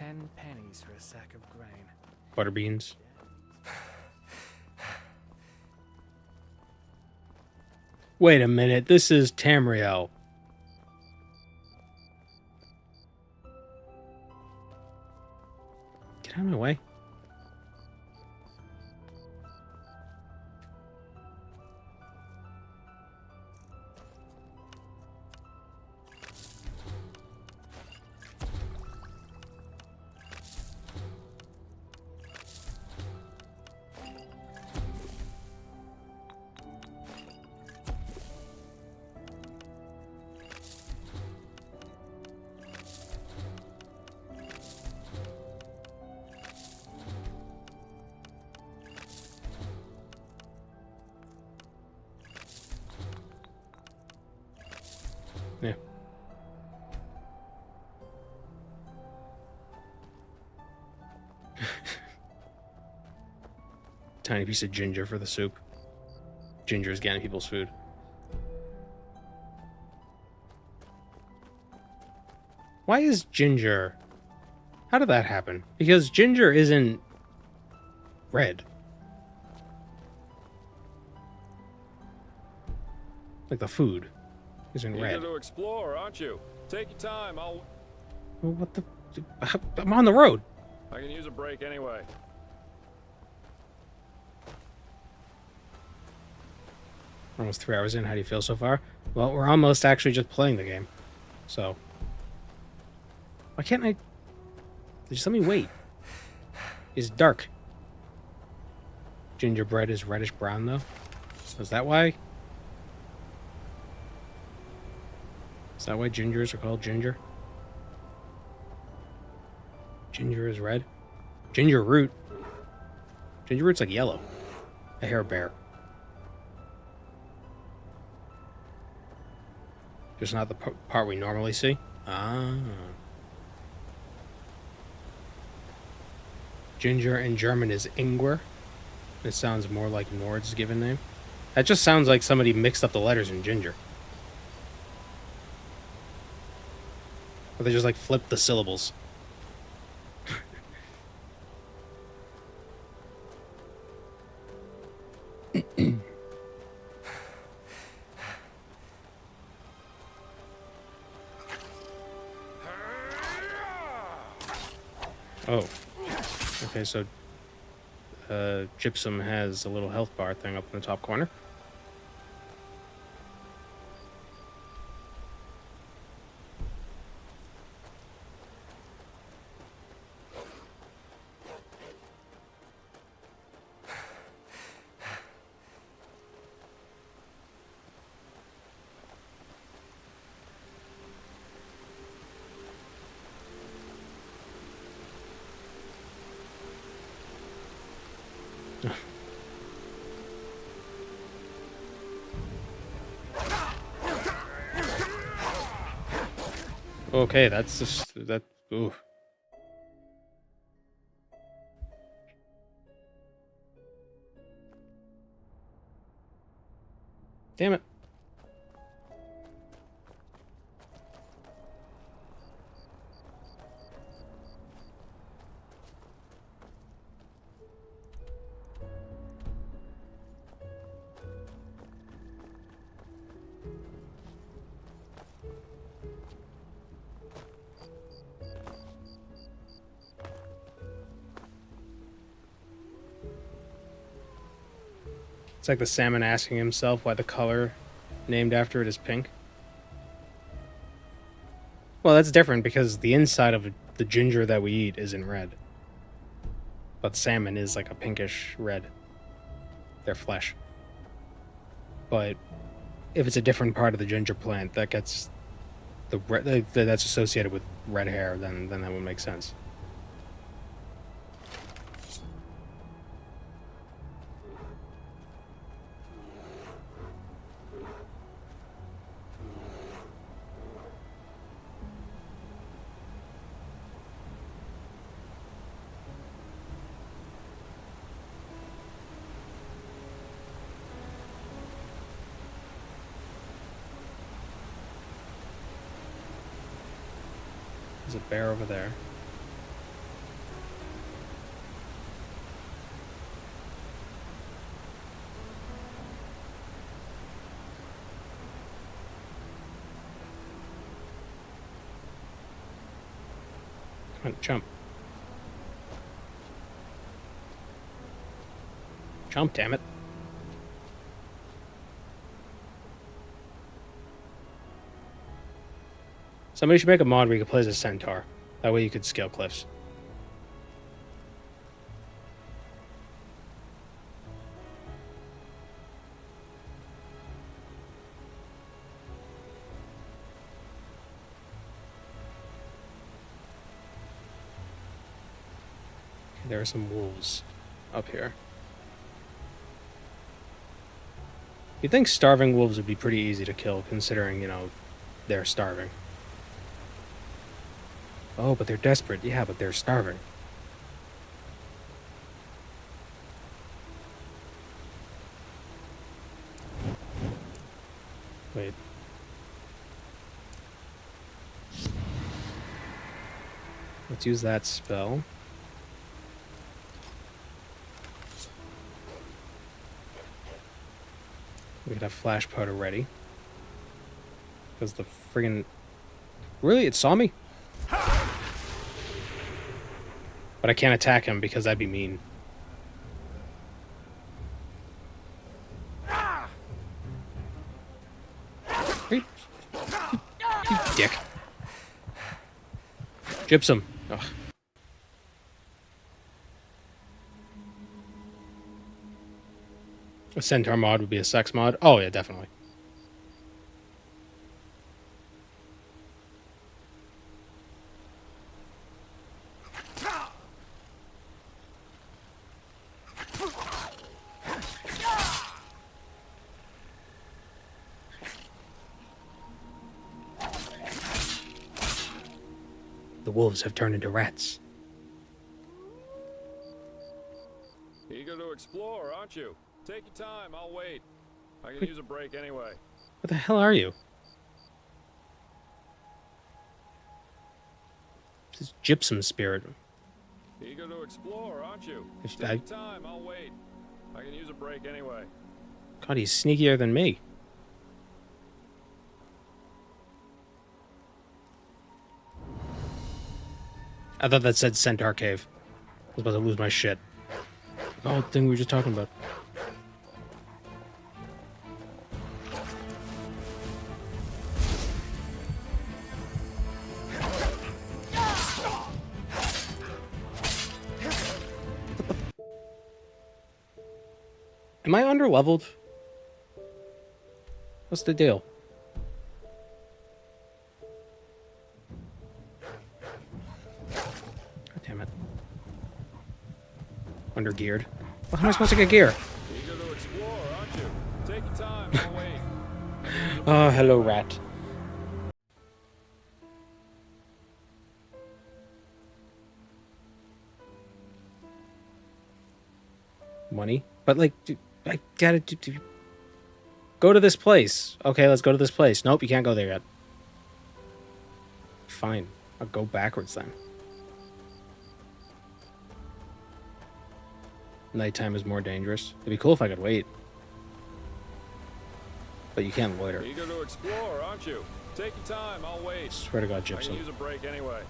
10 pennies for a sack of grain. Butter beans. Wait a minute, this is Tamriel. Get out of my way. Yeah. Tiny piece of ginger for the soup. Ginger is getting people's food. Why is ginger... How did that happen? Because ginger isn't red. Like the food isn't red. Eager to explore, aren't you? Take your time. Well, what the... I'm on the road. I can use a break anyway. Almost 3 hours in. How do you feel so far? Well, we're almost actually just playing the game. So... Why can't I... Just let me wait. It's dark. Gingerbread is reddish brown, though. Is that why? Is that why gingers are called ginger? Ginger is red. Ginger root. Ginger root's like yellow. A hair bear. Just not the part we normally see. Ah. Ginger in German is Ingwer. It sounds more like Nord's given name. That just sounds like somebody mixed up the letters in ginger. Or they just like flipped the syllables. Oh. Okay, so Gypsum has a little health bar thing up in the top corner. Okay, that's just that. Ooh. Damn it. It's like the salmon asking himself why the color named after it is pink. Well, that's different because the inside of the ginger that we eat isn't red. But salmon is like a pinkish red. Their flesh. But if it's a different part of the ginger plant that gets the that's associated with red hair, then that would make sense. There's a bear over there. Come on, jump. Jump, damn it. Somebody should make a mod where you can play as a centaur. That way you could scale cliffs. Okay, there are some wolves up here. You'd think starving wolves would be pretty easy to kill, considering, you know, they're starving. Oh, but they're desperate. Yeah, but they're starving. Wait. Let's use that spell. We could have flash powder ready. Because the friggin'... Really? It saw me? But I can't attack him because that'd be mean. You dick. Gypsum. Ugh. A centaur mod would be a sex mod. Oh yeah, definitely. The wolves have turned into rats. Eager to explore, aren't you? Take your time, I'll wait. I can use a break anyway. What the hell are you? This is gypsum spirit. Eager to explore, aren't you? If Take I- your time, I'll wait. I can use a break anyway. God, he's sneakier than me. I thought that said Centaur Cave. I was about to lose my shit. The whole thing we were just talking about. Am I underleveled? What's the deal? God damn it. Undergeared. Well, how am I supposed to get gear? Eager to explore, aren't you? Take your time, I'll wait. Oh, hello, rat. Money? But, like, I gotta go to this place. Okay, let's go to this place. Nope, you can't go there yet. Fine. I'll go backwards then. Nighttime is more dangerous. It'd be cool if I could wait. But you can't loiter. Eager to explore, aren't you? Take your time, I'll wait. Swear to God, I can gypsum. use a break anyway.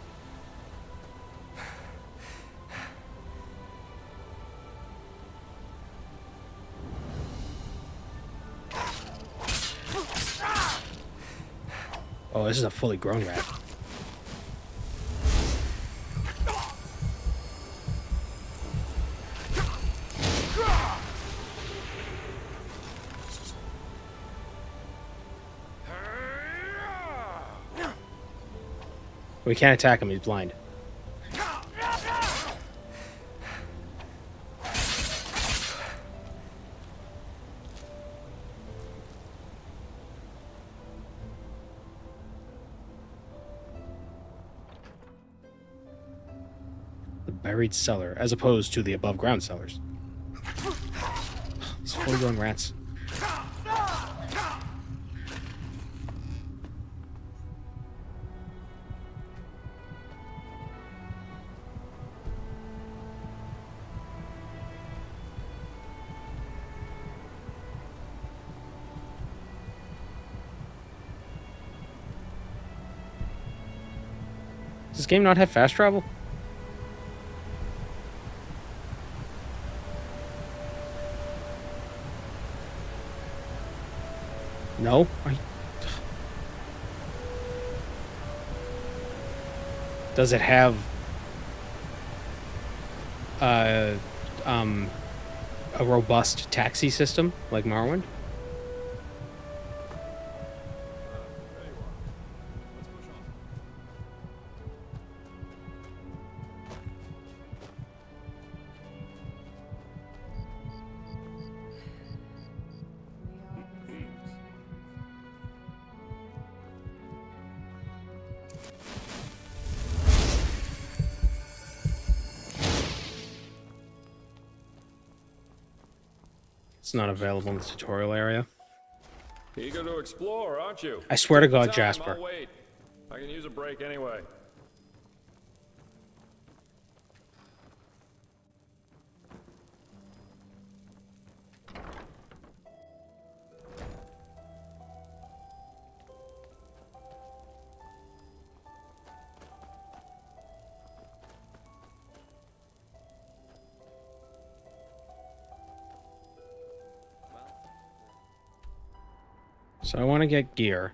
Oh, this is a fully grown rat. We can't attack him, he's blind. The buried cellar, as opposed to the above ground cellars. These full grown rats. Does this game not have fast travel? No? Does it have a robust taxi system like Morrowind? It's not available in the tutorial area. Eager to explore, aren't you? I swear to Take your God, time, Jasper. I'll wait. I can use a break anyway. So I want to get gear.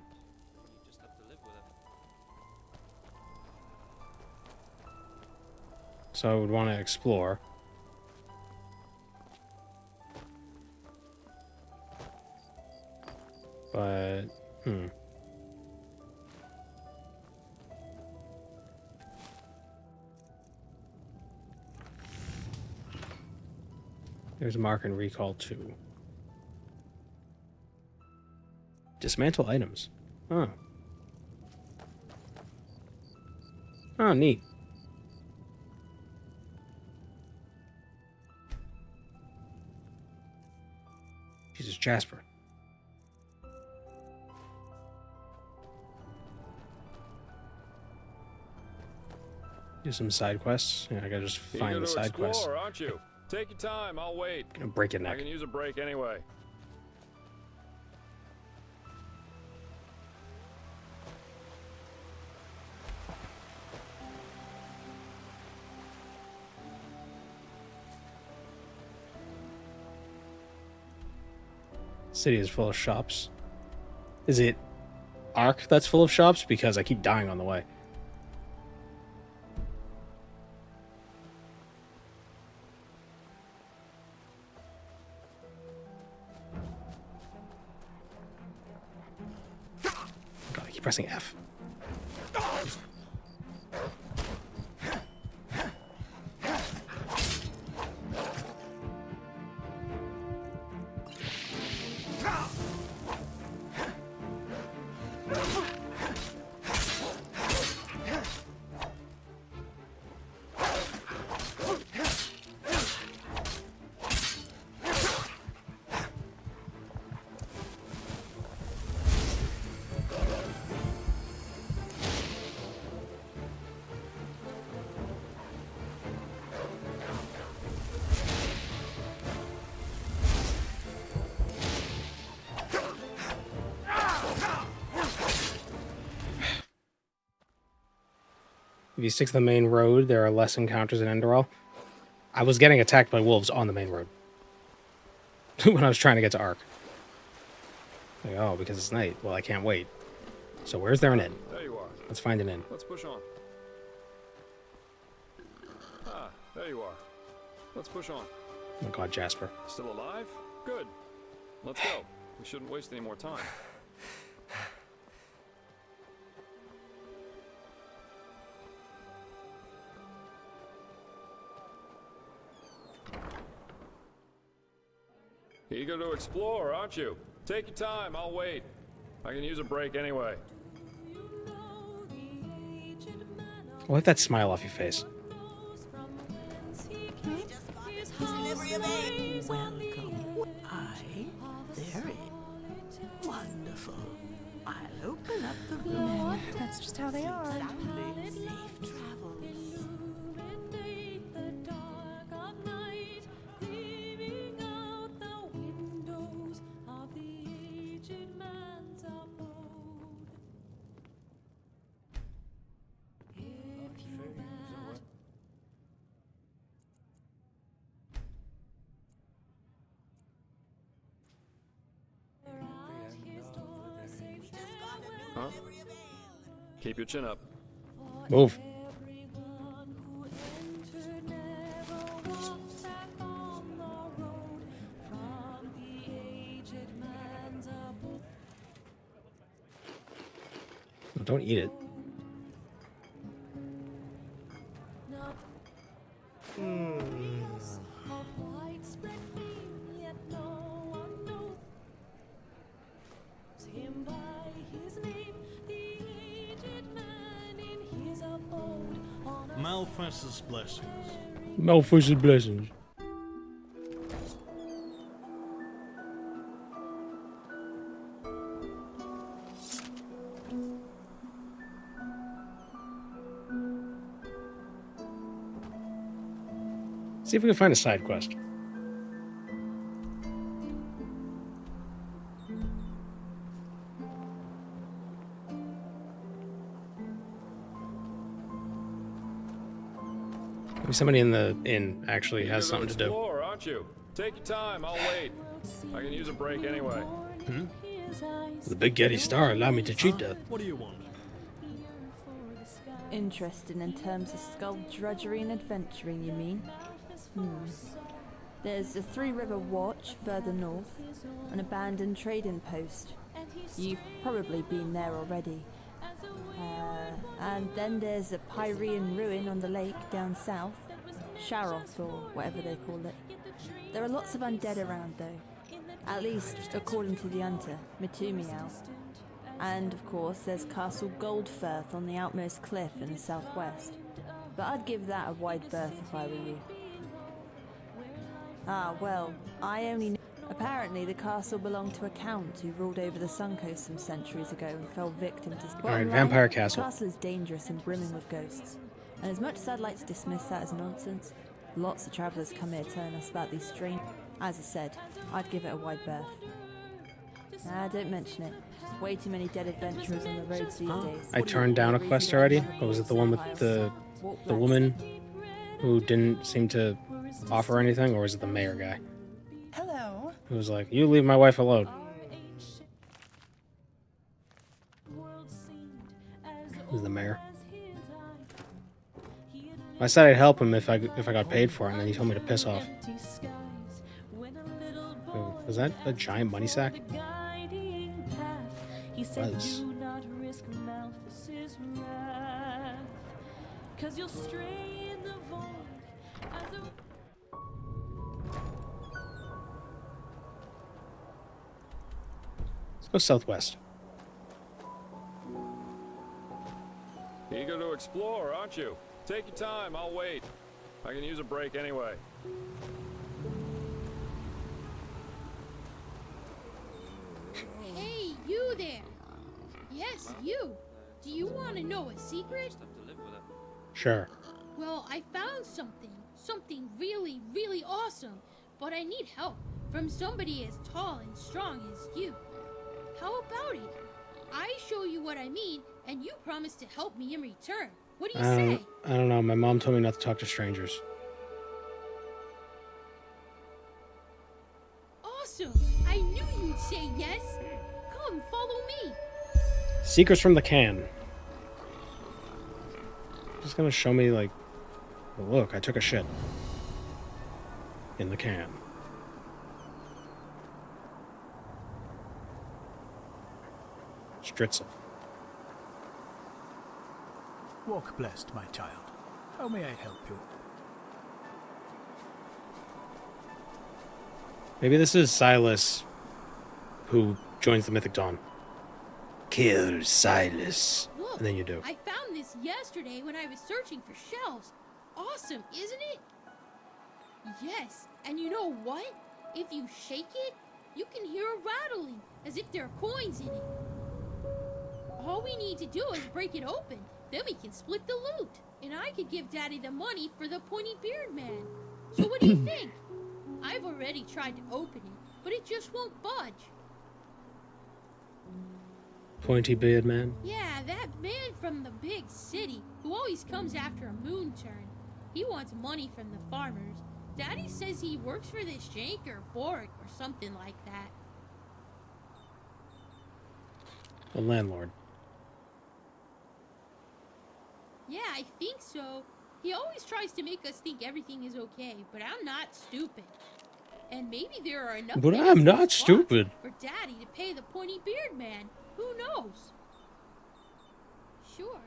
So I would want to explore. But, There's mark and recall 2. Dismantle items. Oh. Oh, neat. Jesus, Jasper. Do some side quests. Yeah, I gotta just find the side quests. Aren't you? Take your time, I'll wait. Gonna break your neck. I can use a break anyway. City is full of shops. Is it Ark that's full of shops? Because I keep dying on the way. God, I keep pressing F. If you stick to the main road, there are less encounters in Enderal. I was getting attacked by wolves on the main road when I was trying to get to Ark. Like, oh, because it's night. Well, I can't wait. So where's there an inn? There you are. Let's find an inn. Let's push on. Ah, there you are. Let's push on. Oh God, Jasper. Still alive? Good. Let's go. We shouldn't waste any more time. Eager to explore, aren't you? Take your time, I'll wait. I can use a break anyway. Wipe that smile off your face. Welcome. There it. Wonderful. I'll open up the room. That's just how they are. Safe travels. Keep your chin up. Move. Don't eat it. Malphas's blessings. Malphas's blessings. See if we can find a side quest. Maybe somebody in the inn actually has something to do. Explore, aren't you? Take your time. I'll wait. I can use a break anyway. The big Getty Star allowed me to cheat that. What do you want? Interesting in terms of skullduggery and adventuring, you mean? There's the Three River Watch further north, an abandoned trading post. You've probably been there already. And then there's a Pyrean ruin on the lake down south, Sharoth or whatever they call it. There are lots of undead around though, at least according to the hunter, Mitumiao. And of course there's Castle Goldfirth on the outmost cliff in the southwest. But I'd give that a wide berth if I were you. Ah, well, I only know. Apparently the castle belonged to a count who ruled over the Suncoast some centuries ago and fell victim to... Alright, Vampire Castle. The castle is dangerous and brimming with ghosts. And as much as I'd like to dismiss that as nonsense, lots of travellers come here telling us about these strange... As I said, I'd give it a wide berth. Nah, don't mention it. Way too many dead adventurers on the roads these days. I turned down a quest already? Or was it the one with the woman who didn't seem to offer anything? Or was it the mayor guy? Hello. Who was like, you leave my wife alone. Who's the mayor? I said I'd help him if I got paid for it, and then he told me to piss off. Was that a giant money sack? Was. Let's go southwest. Eager to explore, aren't you? Take your time, I'll wait. I can use a break anyway. Hey, you there! Yes, you! Do you want to know a secret? Sure. Well, I found something. Something really, really awesome. But I need help from somebody as tall and strong as you. How about it? I show you what I mean, and you promise to help me in return. What do you say? I don't know. My mom told me not to talk to strangers. Awesome! I knew you'd say yes. Come, follow me. Secrets from the can. Just gonna show me, like, well, look, I took a shit. In the can. Stritzel. Walk blessed, my child. How may I help you? Maybe this is Silas, who joins the Mythic Dawn. Kill Silas. Look, And then you do. I found this yesterday when I was searching for shells. Awesome, isn't it? Yes, and you know what? If you shake it, you can hear a rattling, as if there are coins in it. All we need to do is break it open, then we can split the loot. And I could give Daddy the money for the pointy beard man. So what do you think? I've already tried to open it, but it just won't budge. Pointy beard man. Yeah, that man from the big city who always comes after a moon turn. He wants money from the farmers. Daddy says he works for this Jank or Boric or something like that. The landlord. Yeah, I think so. He always tries to make us think everything is okay, but I'm not stupid. And maybe there are enough But pennies I'm in not this box stupid. for Daddy to pay the pointy beard man. Who knows? Sure.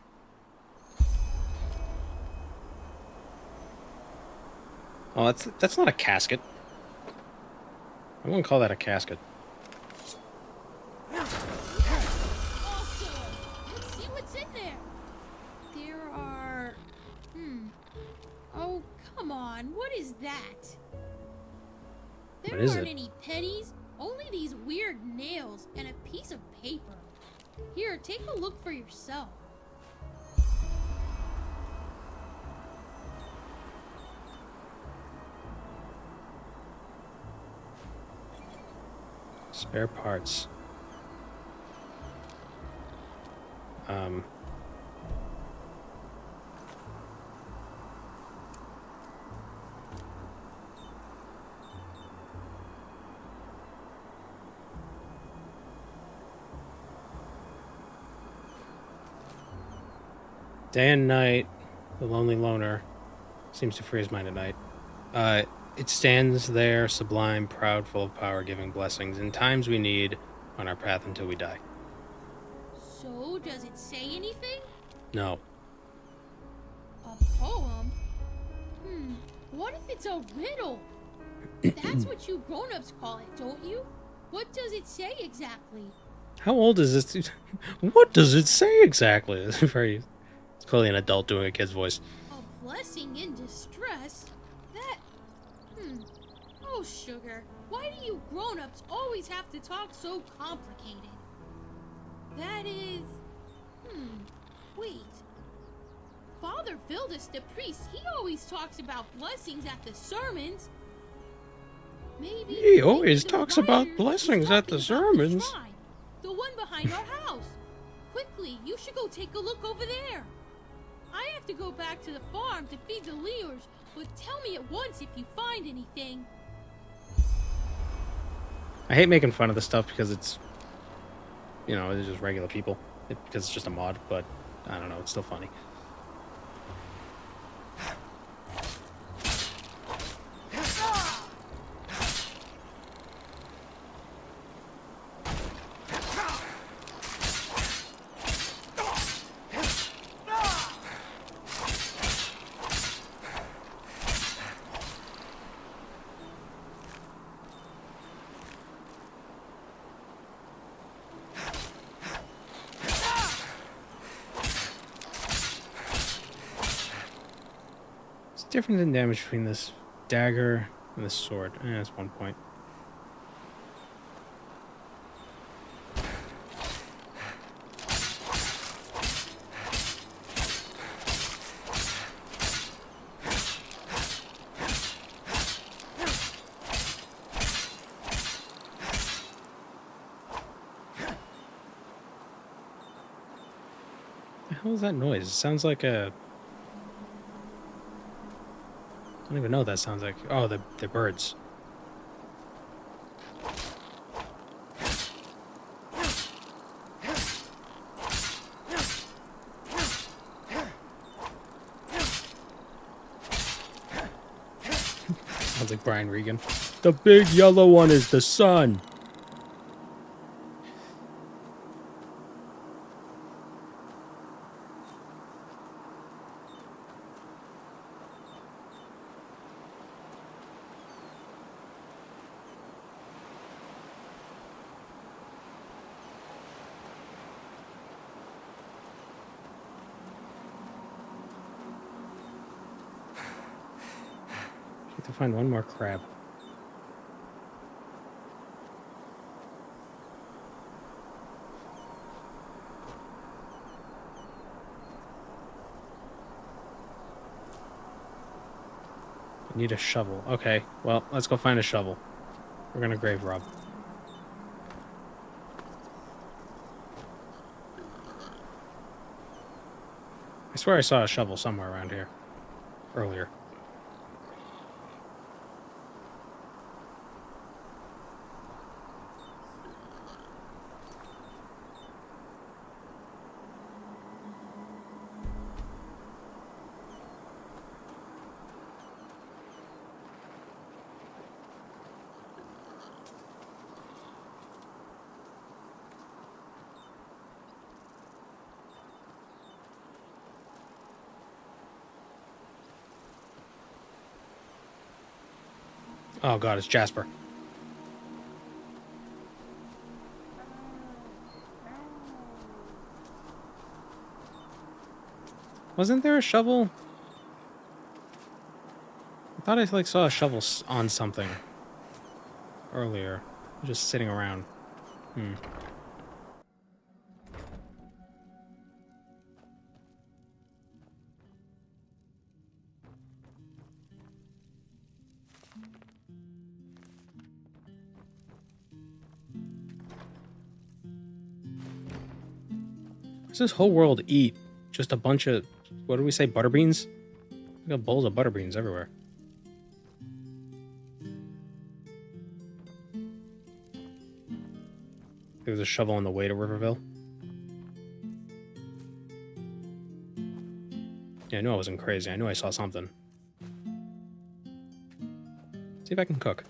Oh, that's not a casket. I wouldn't call that a casket. Awesome! Let's see what's in there. There are... Oh, come on. What is that? There What is aren't it? any pennies. Only these weird nails and a piece of paper. Here, take a look for yourself. Spare parts. Day and night, the lonely loner seems to free his mind at night. It stands there, sublime, proud, full of power, giving blessings in times we need on our path until we die. So, does it say anything? No. A poem? What if it's a riddle? That's what you grown-ups call it, don't you? What does it say exactly? How old is this? What does it say exactly? It's clearly an adult doing a kid's voice. A blessing in distress? That... Oh, sugar. Why do you grown-ups always have to talk so complicated? That is... Wait. Father Vildus, the priest, he always talks about blessings at the sermons. Maybe... He always the talks writer about is blessings at talking the about sermons. shrine, the one behind our house. Quickly, you should go take a look over there. I have to go back to the farm to feed the Leers, but tell me at once if you find anything. I hate making fun of this stuff because it's, it's just regular people. Because it's just a mod, but I don't know, it's still funny. Difference in damage between this dagger and this sword. That's 1 point. What the hell is that noise? It sounds like a... I don't even know what that sounds like. Oh, the birds. Sounds like Brian Regan. The big yellow one is the sun. To find one more crab. I need a shovel. Okay, well, let's go find a shovel. We're gonna grave rob. I swear I saw a shovel somewhere around here earlier. Oh god, it's Jasper. Wasn't there a shovel? I thought I like saw a shovel on something earlier, just sitting around. What's this whole world eat? Just a bunch of, what do we say, butterbeans? We got bowls of butterbeans everywhere. There's a shovel on the way to Riverville. Yeah, I knew I wasn't crazy. I knew I saw something. See if I can cook.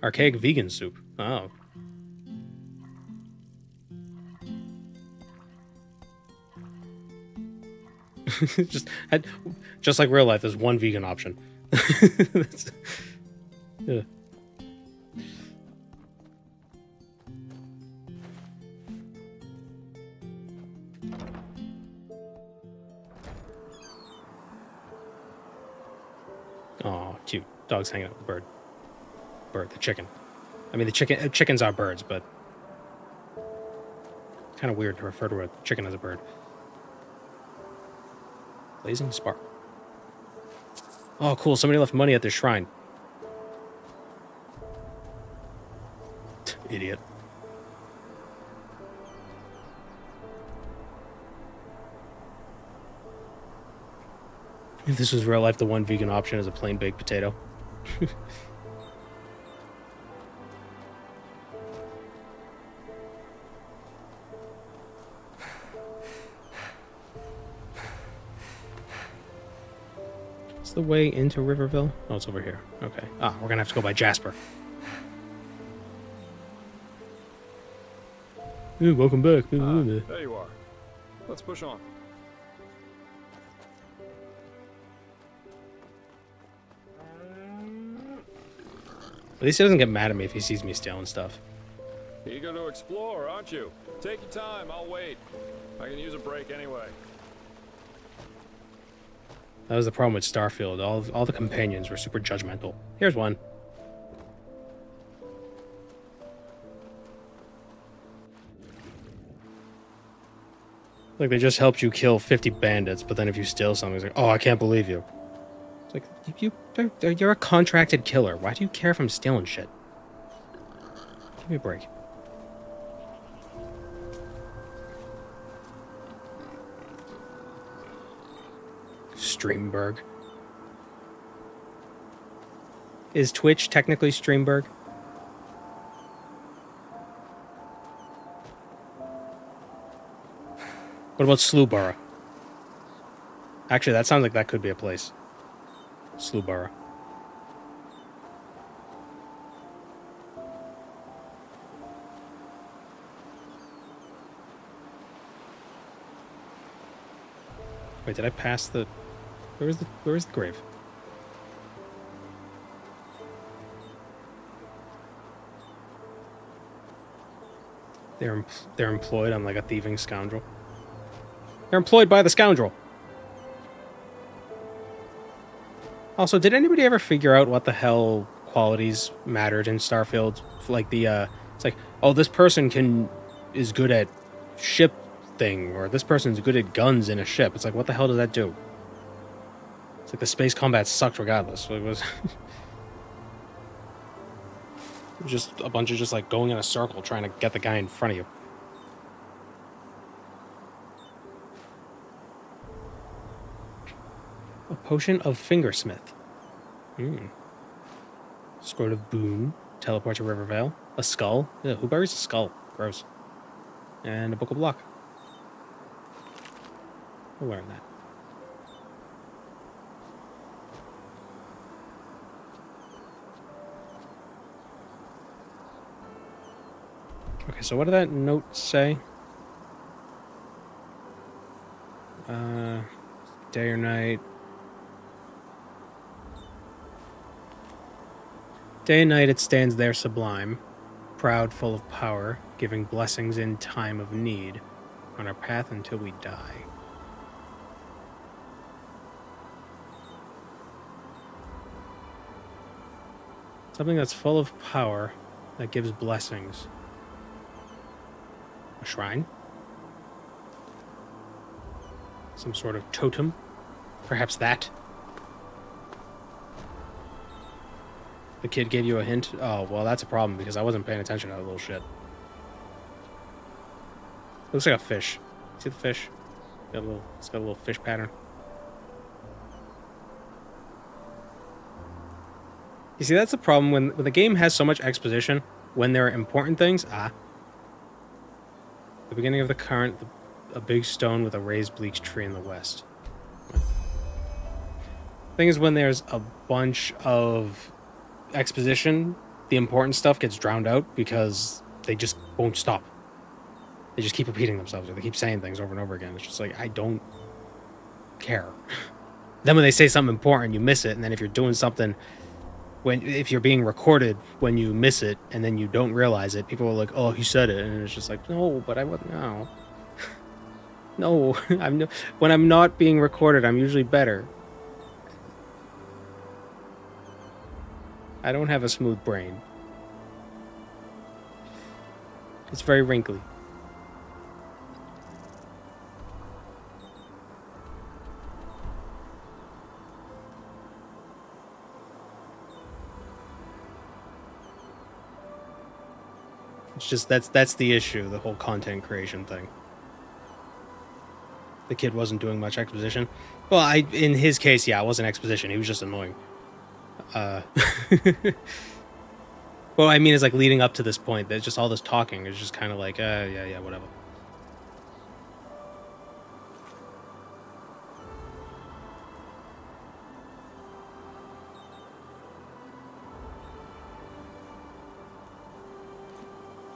Archaic vegan soup. Oh. just like real life, there's one vegan option. Yeah. Oh, cute. Dog's hanging out with the bird. The chicken. I mean, chickens are birds, but it's kind of weird to refer to a chicken as a bird. Blazing spark. Oh, cool. Somebody left money at their shrine. Idiot. If this was real life, the one vegan option is a plain baked potato. The way into Riverville? Oh, it's over here. Okay. Ah, we're gonna have to go by Jasper. Ooh, welcome back. There you are. Let's push on. At least he doesn't get mad at me if he sees me stealing stuff. Eager to explore, aren't you? Take your time, I'll wait. I can use a break anyway. That was the problem with Starfield. All the companions were super judgmental. Here's one. Like, they just helped you kill 50 bandits, but then if you steal something, it's like, oh, I can't believe you. It's like, you're a contracted killer. Why do you care if I'm stealing shit? Give me a break. Streamberg. Is Twitch technically Streamberg? What about Slewborough? Actually, that sounds like that could be a place. Slewborough. Wait, did I pass the... Where is the grave? They're employed. I'm like a thieving scoundrel. They're employed by the scoundrel. Also, did anybody ever figure out what the hell qualities mattered in Starfield? Like it's like, oh, this person is good at ship thing, or this person's good at guns in a ship. It's like, what the hell does that do? It's like the space combat sucked regardless. It was just a bunch of just like going in a circle trying to get the guy in front of you. A potion of fingersmith. Scroll of boon. Teleport to Rivervale. A skull. Yeah, who buries a skull? Gross. And a book of luck. We'll learn that. Okay, so what did that note say? Day or night. Day and night it stands there sublime, proud, full of power, giving blessings in time of need, on our path until we die. Something that's full of power, that gives blessings. A shrine? Some sort of totem? Perhaps that? The kid gave you a hint? Oh, well, that's a problem because I wasn't paying attention to that little shit. Looks like a fish. See the fish? It's got a little fish pattern. You see, that's the problem when the game has so much exposition. When there are important things, the beginning of the current, a big stone with a raised bleak tree in the west. Thing is, when there's a bunch of exposition, the important stuff gets drowned out because they just won't stop. They just keep repeating themselves, or they keep saying things over and over again. It's just like, I don't care. Then when they say something important, you miss it, and then if you're doing something, if you're being recorded when you miss it, and then you don't realize it, people are like, oh, he said it, and it's just like, no, but I wasn't, no. No, when I'm not being recorded, I'm usually better. I don't have a smooth brain. It's very wrinkly. It's just that's the issue, the whole content creation thing. The kid wasn't doing much exposition. Well, in his case, yeah, it wasn't exposition. He was just annoying. Well, I mean, it's like leading up to this point. There's just all this talking. It's just kind of like, yeah, whatever.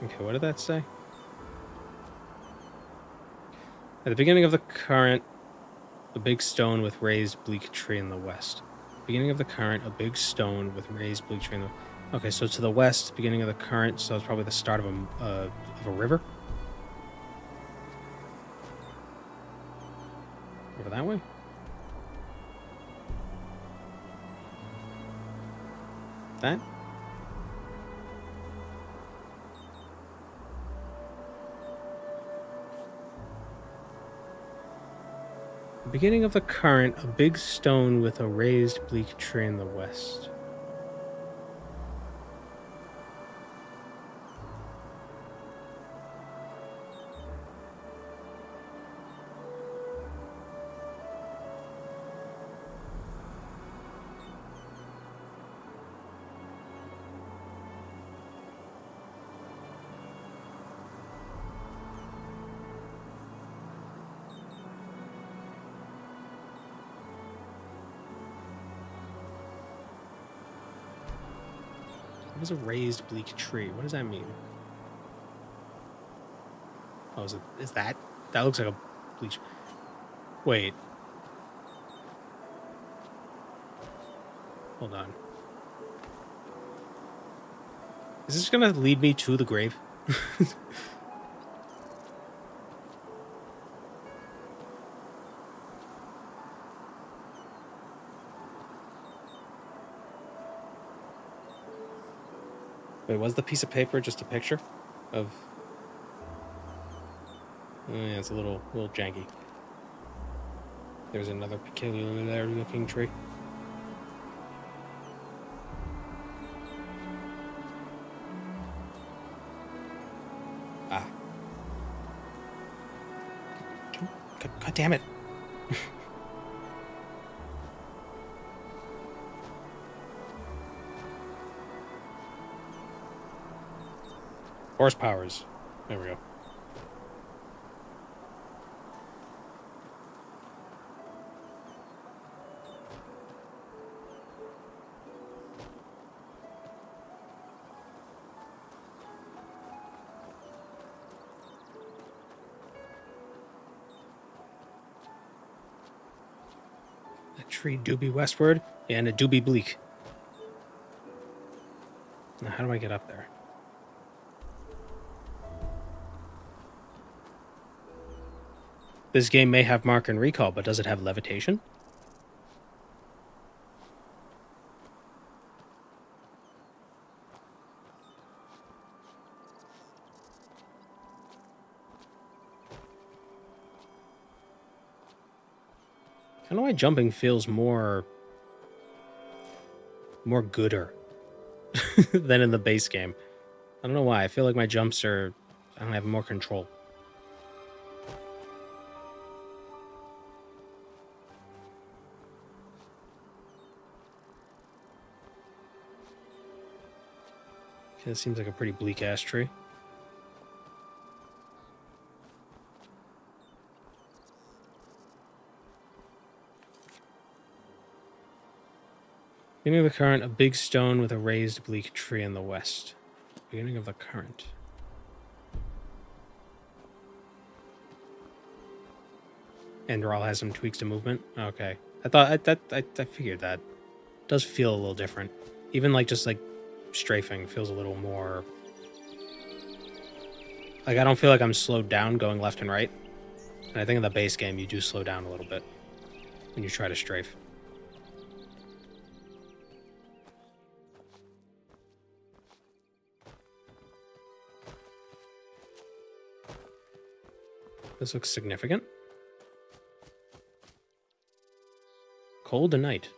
Okay, what did that say? At the beginning of the current, a big stone with raised bleak tree in the west. Beginning of the current, a big stone with raised bleak tree in the... Okay, so to the west, beginning of the current, so it's probably the start of a river? Over that way? That? Beginning of the current, a big stone with a raised bleak tree in the west. What is a raised bleak tree? What does that mean? Oh, is that? That looks like a bleak... Wait. Hold on. Is this gonna lead me to the grave? Wait, was the piece of paper just a picture of... Oh, yeah, it's a little janky. There's another peculiar looking tree. Ah. God damn it. Horsepowers. There we go. tree do be westward, and it do be bleak. Now, how do I get up there? This game may have mark and recall, but does it have levitation? I don't know why jumping feels more gooder than in the base game. I don't know why. I feel like my jumps are... I don't have more control. Okay, this seems like a pretty bleak-ass tree. Beginning of the current, a big stone with a raised bleak tree in the west. Beginning of the current. Enderal has some tweaks to movement. Okay, I figured that. It does feel a little different. Even like just like strafing feels a little more. Like I don't feel like I'm slowed down going left and right. And I think in the base game you do slow down a little bit when you try to strafe. This looks significant. Cold a knight.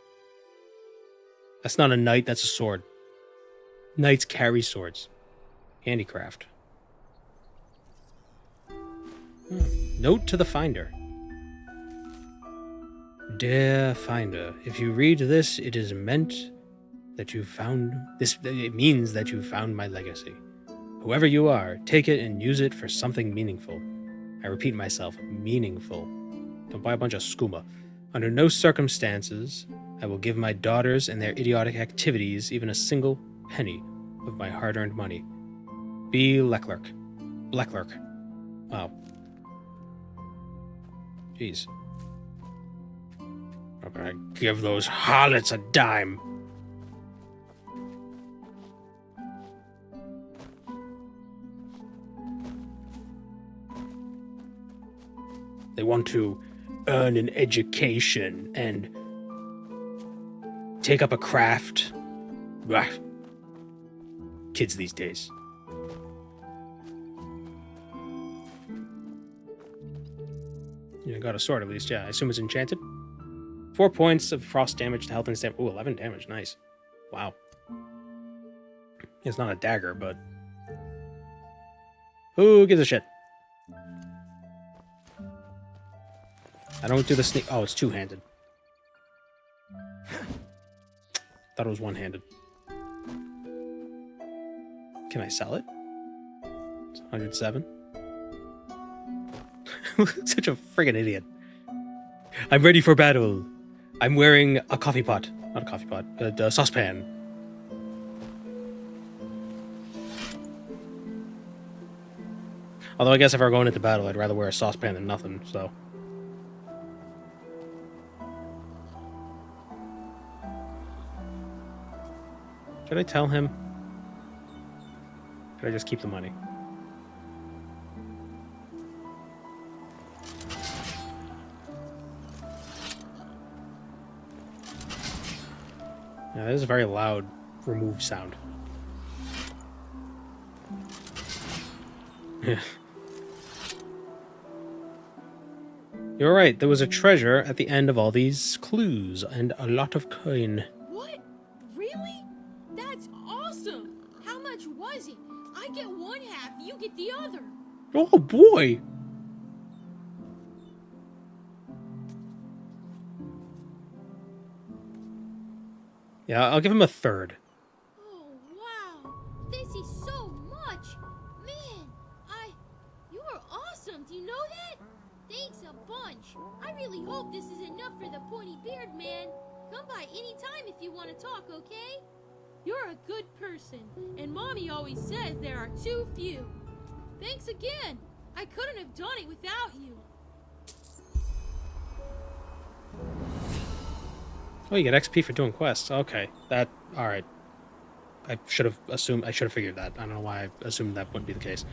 That's not a knight, that's a sword. Knights carry swords. Handicraft. Note to the finder. Dear finder, if you read this, it is meant that you found this. It means that you found my legacy. Whoever you are, take it and use it for something meaningful. I repeat myself, meaningful. Don't buy a bunch of skooma. Under no circumstances, I will give my daughters and their idiotic activities even a single penny of my hard-earned money. B. Leclerc. Leclerc. Wow. Jeez. I'm gonna give those harlots a dime. They want to earn an education and take up a craft. Blah. Kids these days. Yeah, got a sword at least, yeah. I assume it's enchanted. 4 points of frost damage to health and stamina. Ooh, 11 damage, nice. Wow. It's not a dagger, but... who gives a shit? I don't do the sneak... oh, it's two-handed. Thought it was one-handed. Can I sell it? It's 107. Such a friggin' idiot. I'm ready for battle. I'm wearing a coffee pot. Not a coffee pot. A saucepan. Although I guess if I were going into battle, I'd rather wear a saucepan than nothing, so... should I tell him? Should I just keep the money? Yeah, that is a very loud remove sound. You're right, there was a treasure at the end of all these clues and a lot of coin. What? Really? That's awesome! How much was it? I get one half, you get the other. Oh boy! Yeah, I'll give him a third. Oh, wow. This is so much. Man, you are awesome. Do you know that? Thanks a bunch. I really hope this is enough for the pointy beard man. Come by anytime if you want to talk, okay? You're a good person, and Mommy always says there are too few. Thanks again. I couldn't have done it without you. Oh, you get XP for doing quests. Okay, that... Alright. I should have figured that. I don't know why I assumed that wouldn't be the case.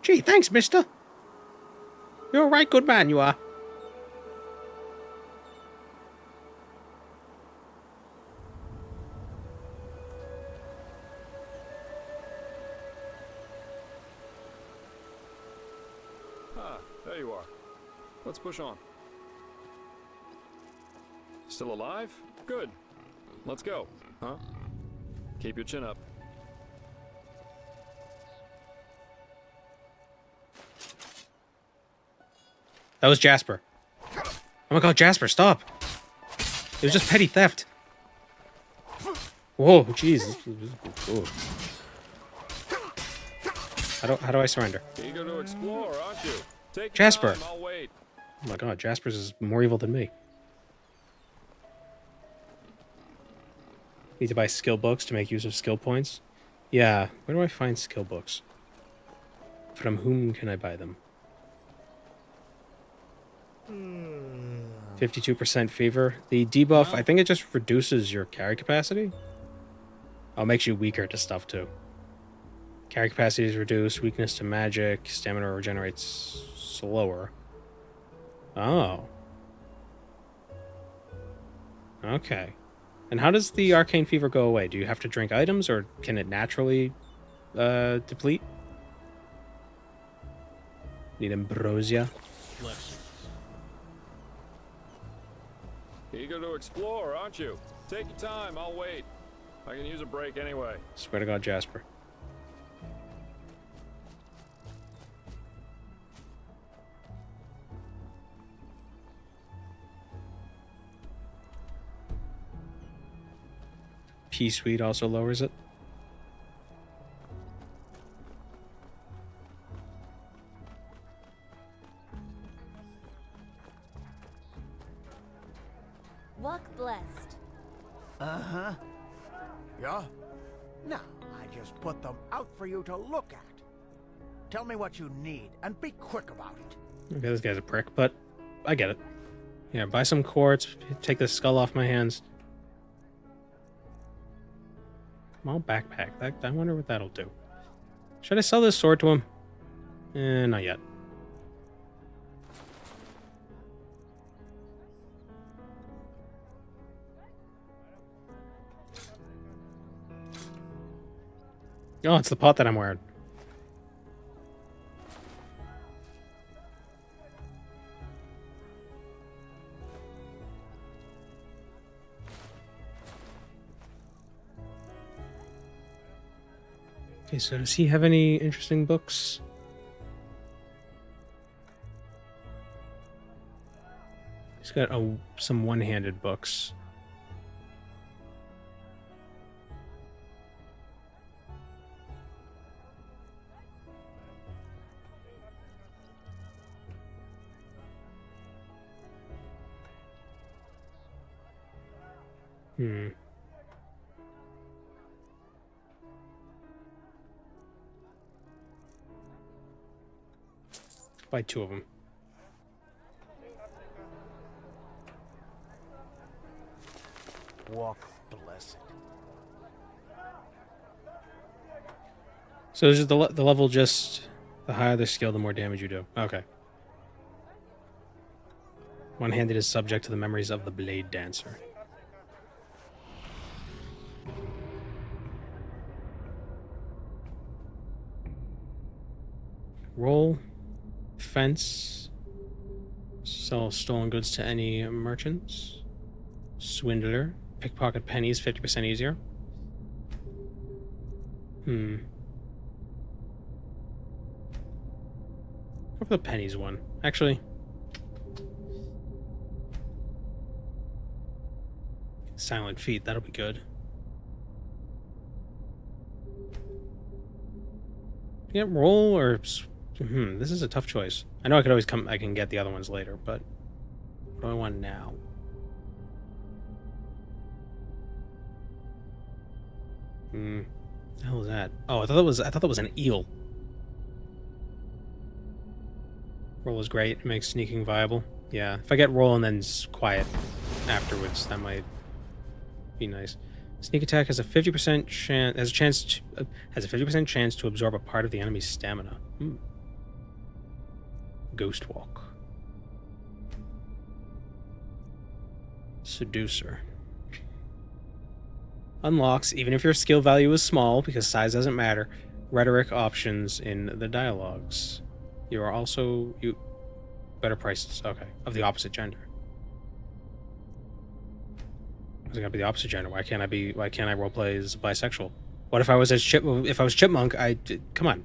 Gee, thanks, mister. You're a right good man, you are. Ah, there you are. Let's push on. Still alive? Good. Let's go. Huh? Keep your chin up. That was Jasper. Oh my god, Jasper, stop! It was just petty theft. Whoa, jeez. How do I surrender? Eager to explore, aren't you? Take your Jasper. time, I'll wait. Oh my god, Jasper's is more evil than me. Need to buy skill books to make use of skill points. Yeah, where do I find skill books? From whom can I buy them? 52% fever. The debuff, I think it just reduces your carry capacity. Oh, it makes you weaker to stuff too. Carry capacity is reduced, weakness to magic, stamina regenerates slower. Oh. Okay. And how does the arcane fever go away? Do you have to drink items, or can it naturally deplete? Need ambrosia. Eager to explore, aren't you? Take your time, I'll wait. I can use a break anyway. Swear to God, Jasper. P-Suite also lowers it. Walk blessed. Uh-huh. Yeah? No, I just put them out for you to look at. Tell me what you need, and be quick about it. Okay, this guy's a prick, but I get it. Yeah, buy some quartz, take this skull off my hands. Small backpack. I wonder what that'll do. Should I sell this sword to him? Not yet. Oh, it's the pot that I'm wearing. Okay, so does he have any interesting books? He's got some one-handed books. Buy two of them. Walk blessed. So is the level just the higher the skill, the more damage you do? Okay. One-handed is subject to the memories of the blade dancer. Roll. Fence. Sell stolen goods to any merchants. Swindler. Pickpocket pennies, 50% easier. Go for the pennies one. Actually. Silent feet, that'll be good. Yeah, roll or... this is a tough choice. I know I could always I can get the other ones later, but what do I want now? The hell is that? Oh, I thought that was an eel. Roll is great. It makes sneaking viable. Yeah, if I get roll and then quiet afterwards, that might be nice. Sneak attack has a 50% chance has a 50% chance to absorb a part of the enemy's stamina. Ghost walk. Seducer. Unlocks, even if your skill value is small, because size doesn't matter, rhetoric options in the dialogues. You are also better prices. Okay, of the opposite gender. It's gotta be the opposite gender. Why can't I roleplay as bisexual? What if I was Chipmunk? Come on.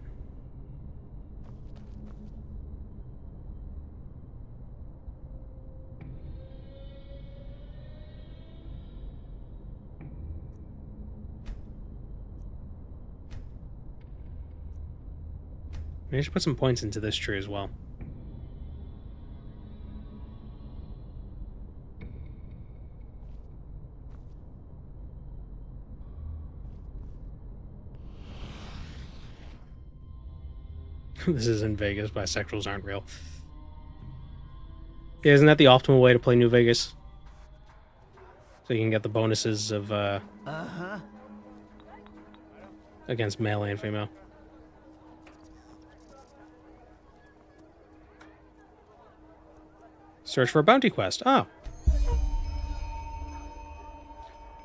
Maybe I should put some points into this tree as well. This is in Vegas. Bisexuals aren't real. Yeah, isn't that the optimal way to play New Vegas? So you can get the bonuses of against male and female. Search for a bounty quest. Oh.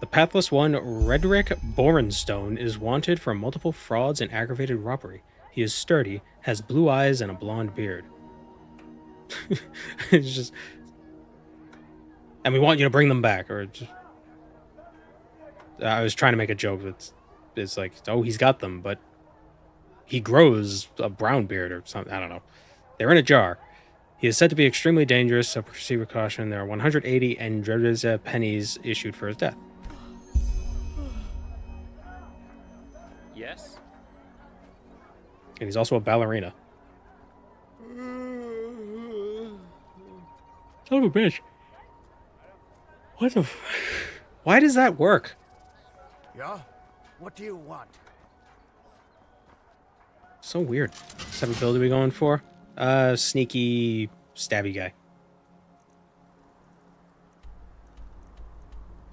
The Pathless One, Redrick Borenstone, is wanted for multiple frauds and aggravated robbery. He is sturdy, has blue eyes, and a blonde beard. It's just... And we want you to bring them back, or just... I was trying to make a joke it's like, oh, he's got them, but he grows a brown beard or something. I don't know. They're in a jar. He is said to be extremely dangerous, so proceed with caution. There are 180 Endreza pennies issued for his death. Yes? And he's also a ballerina. Son of a bitch. What the Why does that work? Yeah? What do you want? So weird. What type of build are we going for? Sneaky, stabby guy.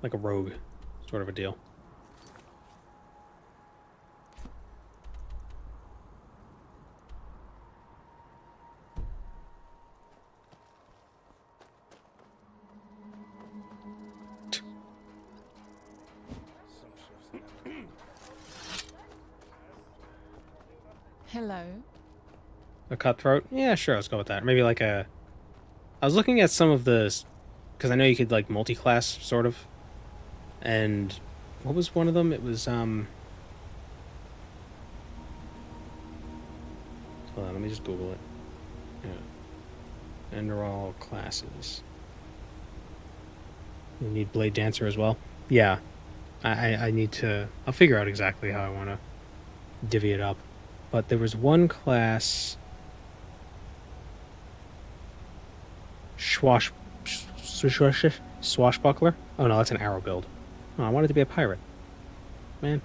Like a rogue, sort of a deal. Hello. A cutthroat? Yeah, sure, let's go with that. Maybe like a... I was looking at some of the... Because I know you could, like, multi-class, sort of. And... What was one of them? It was, Hold on, let me just Google it. Yeah. Enderal classes. You need Blade Dancer as well? Yeah. I need to... I'll figure out exactly how I want to divvy it up. But there was one class... Swashbuckler? Oh no, that's an arrow build. Oh, I wanted to be a pirate. Man.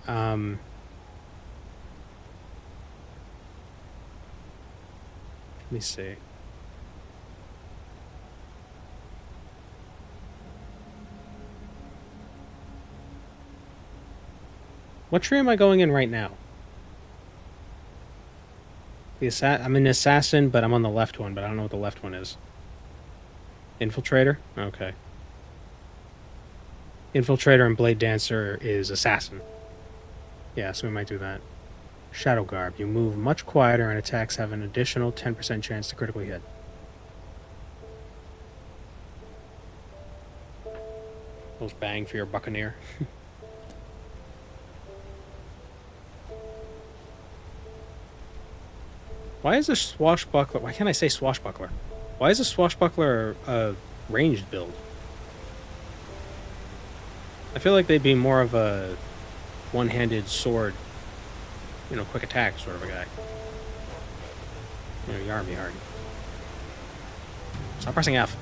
Let me see. What tree am I going in right now? I'm an assassin, but I'm on the left one, but I don't know what the left one is. Infiltrator? Okay. Infiltrator and Blade Dancer is assassin. Yeah, so we might do that. Shadow Garb. You move much quieter and attacks have an additional 10% chance to critically hit. Those bang for your buccaneer. Why is a swashbuckler... Why can't I say swashbuckler? Why is a swashbuckler a ranged build? I feel like they'd be more of a one-handed sword, you know, quick attack sort of a guy. You know, yarmy hard. Stop pressing F.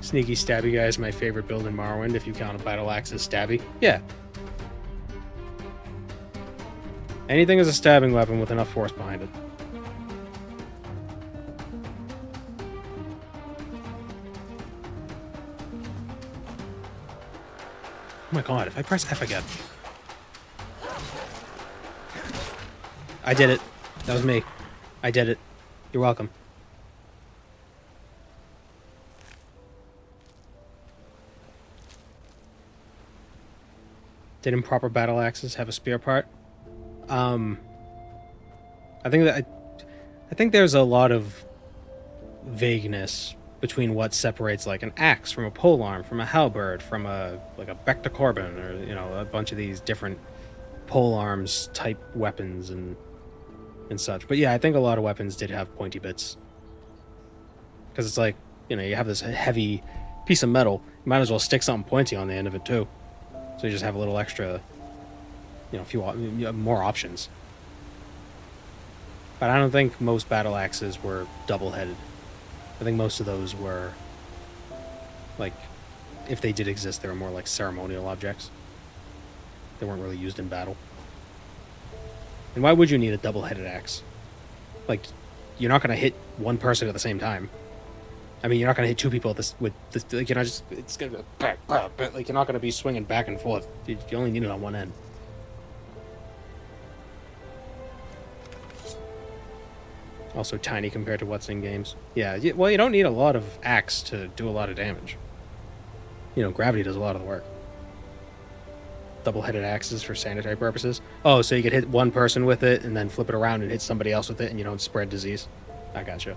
Sneaky stabby guy is my favorite build in Morrowind, if you count a battle axe as stabby. Yeah. Anything is a stabbing weapon with enough force behind it. Oh my god, if I press F again. I did it. That was me. I did it. You're welcome. Did improper battle axes have a spear part? I think there's a lot of vagueness between what separates like an axe from a polearm, from a halberd, from a Becta Corbin, or a bunch of these different polearms type weapons and such. But yeah, I think a lot of weapons did have pointy bits. Because it's like, you have this heavy piece of metal, you might as well stick something pointy on the end of it too. So you just have a little extra, a few more options. But I don't think most battle axes were double-headed. I think most of those were, like, if they did exist, they were more like ceremonial objects. They weren't really used in battle. And why would you need a double-headed axe? Like, you're not going to hit one person at the same time. I mean, you're not going to hit two people with this, like, it's going to be, like, you're not going to be swinging back and forth. You only need it on one end. Also tiny compared to what's in games. Yeah, well, you don't need a lot of axe to do a lot of damage. Gravity does a lot of the work. Double-headed axes for sanitary purposes. Oh, so you could hit one person with it and then flip it around and hit somebody else with it and you don't spread disease. I gotcha.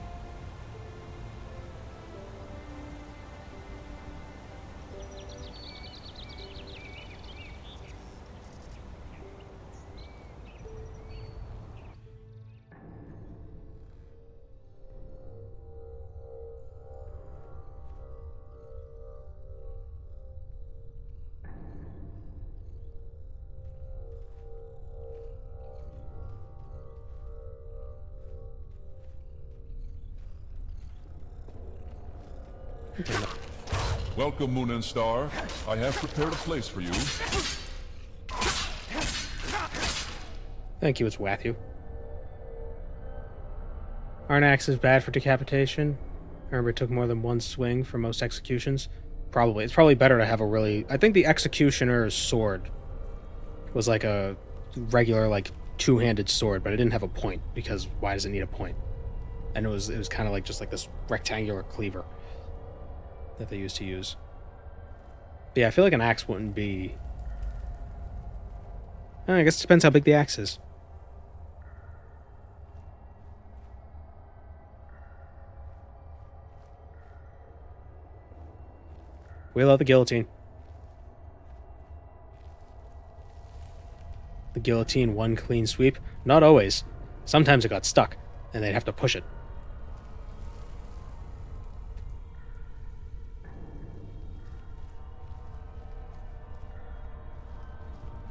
Welcome, Moon and Star. I have prepared a place for you. Thank you, it's Wathu. Aren't axes bad for decapitation? I remember it took more than one swing for most executions. Probably. It's probably better to have a really... I think the executioner's sword was like a regular, like, two-handed sword, but it didn't have a point, because why does it need a point? And it was kind of like just like this rectangular cleaver that they used to use. But yeah, I feel like an axe wouldn't be... I guess it depends how big the axe is. Wheel out the guillotine. The guillotine, one clean sweep? Not always. Sometimes it got stuck, and they'd have to push it.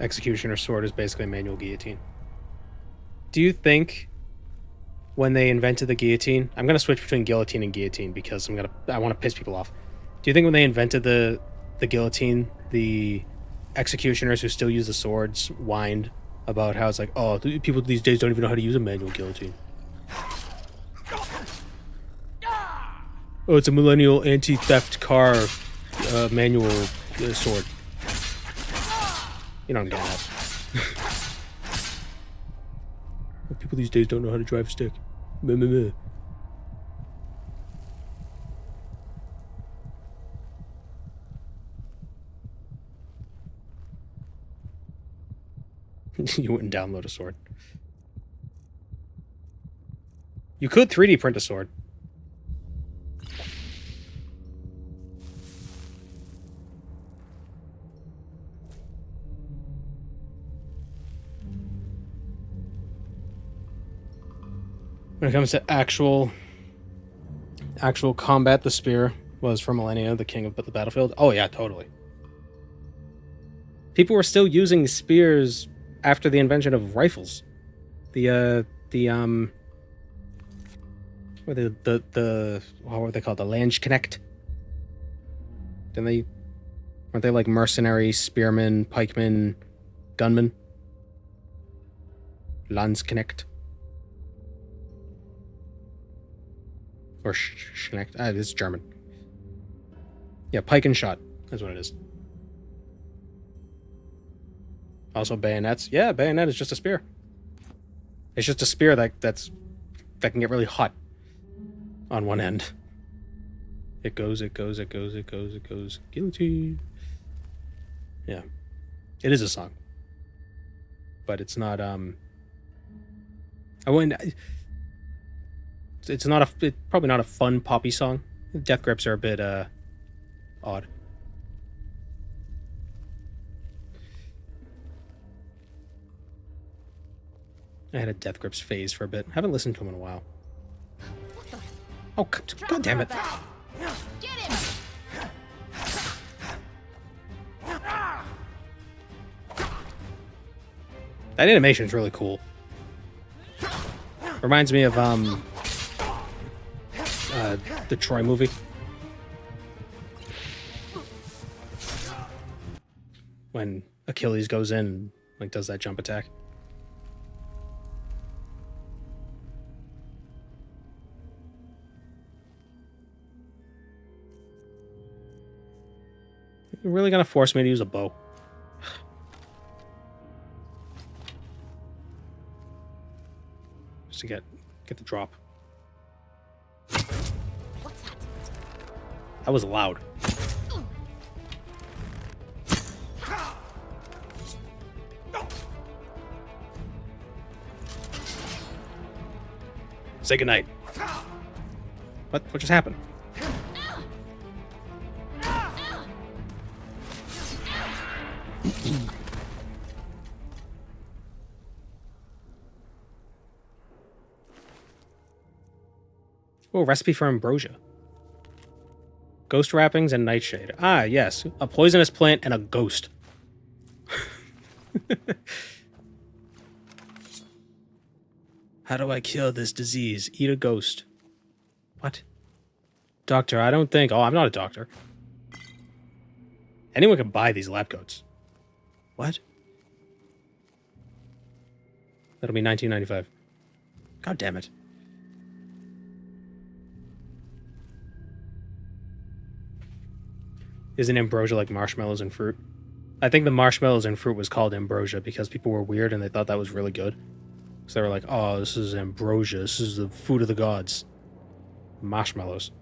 Executioner's sword is basically a manual guillotine. Do you think when they invented the guillotine... I'm going to switch between guillotine and guillotine because I want to piss people off. Do you think when they invented the guillotine, the executioners who still use the swords whined about how it's like, oh, people these days don't even know how to use a manual guillotine? Oh, it's a millennial anti-theft car manual sword. You know what I'm getting at. People these days don't know how to drive a stick. Meh, meh, meh. You wouldn't download a sword. You could 3D print a sword. When it comes to actual combat, the spear was for millennia the king of the battlefield. Oh yeah, totally. People were still using spears after the invention of rifles. What were they called? The Landsknecht. Aren't they like mercenary, spearmen, pikemen, gunmen? Landsknecht? Or Schnecht? It's German. Yeah, pike and shot. That's what it is. Also bayonets. Yeah, bayonet is just a spear. It's just a spear that can get really hot on one end. It goes. Guilty. Yeah. It is a song. But it's not, I wouldn't... It's probably not a fun poppy song. Death grips are a bit, odd. I had a Death Grips phase for a bit. Haven't listened to him in a while. Oh, God damn it. Get him! That animation is really cool. Reminds me of the Troy movie. When Achilles goes in and like does that jump attack. You're really gonna force me to use a bow. Just to get the drop. What's that? That was loud. Say goodnight. What just happened? Oh, recipe for ambrosia. Ghost wrappings and nightshade. Ah, yes. A poisonous plant and a ghost. How do I cure this disease? Eat a ghost. What? Doctor, I don't think... Oh, I'm not a doctor. Anyone can buy these lab coats. What? That'll be $19.95. God damn it. Isn't ambrosia like marshmallows and fruit? I think the marshmallows and fruit was called ambrosia because people were weird and they thought that was really good. So they were like, oh, this is ambrosia. This is the food of the gods. Marshmallows.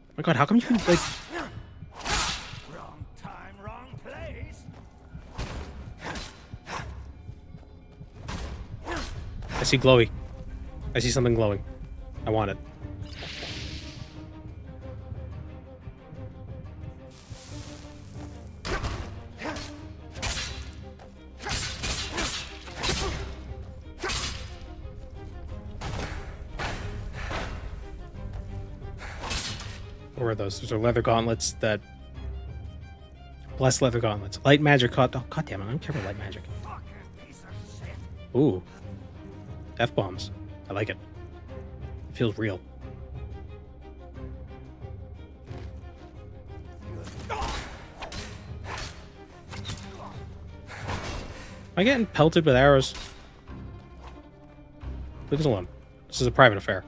Oh my god, how come you can, like... Wrong time, wrong place. I see glowy. I see something glowing. I want it. What were those? Those are leather gauntlets that... Blessed leather gauntlets. Light magic caught... Oh, god damn it. I don't care about light magic. Ooh. F-bombs. I like it. It feels real. Am I getting pelted with arrows? Leave us alone. This is a private affair.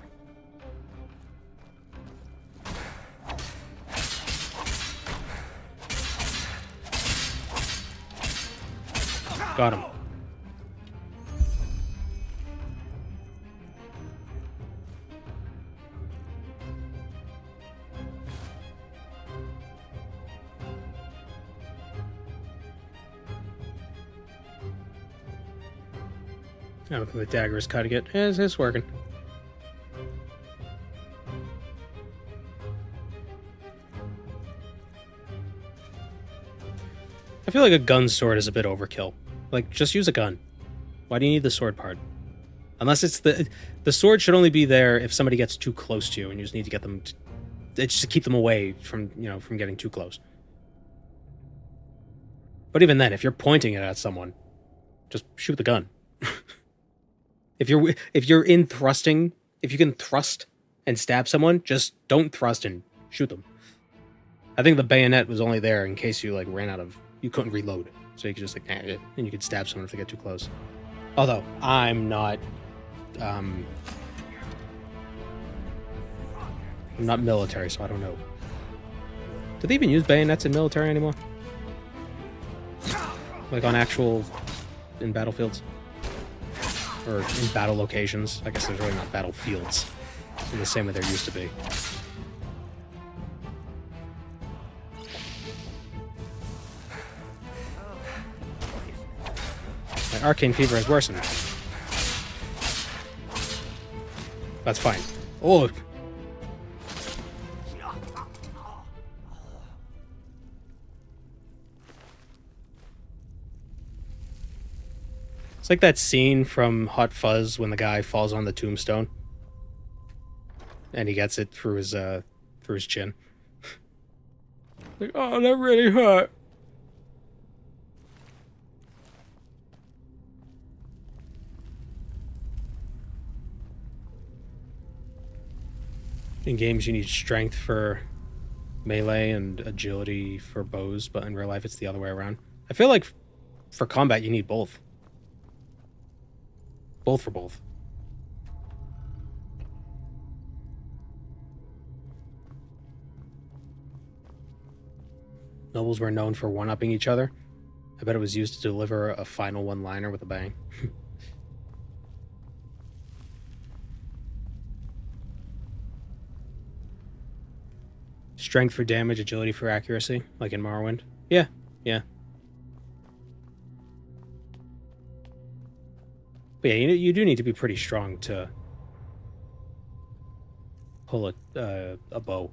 Got him. I don't think the dagger is cutting it. It's working. I feel like a gun sword is a bit overkill. Like, just use a gun. Why do you need the sword part? Unless it's the sword should only be there if somebody gets too close to you, and you just need to get them. It's just to keep them away from from getting too close. But even then, if you're pointing it at someone, just shoot the gun. If you're in thrusting, if you can thrust and stab someone, just don't thrust and shoot them. I think the bayonet was only there in case you like ran out of, you couldn't reload, so you could just like, and you could stab someone if they get too close. Although I'm not military, so I don't know. Do they even use bayonets in military anymore? Like on actual, in battlefields? Or in battle locations? I guess there's really not battlefields in the same way there used to be. My arcane fever has worsened. That's fine. Oh! It's like that scene from Hot Fuzz when the guy falls on the tombstone. And he gets it through his chin. Like, oh, that really hurt. In games, you need strength for melee and agility for bows, but in real life, it's the other way around. I feel like for combat, you need both. Both for both. Nobles were known for one-upping each other. I bet it was used to deliver a final one-liner with a bang. Strength for damage, agility for accuracy, like in Morrowind. Yeah, yeah. But yeah, you do need to be pretty strong to pull a bow.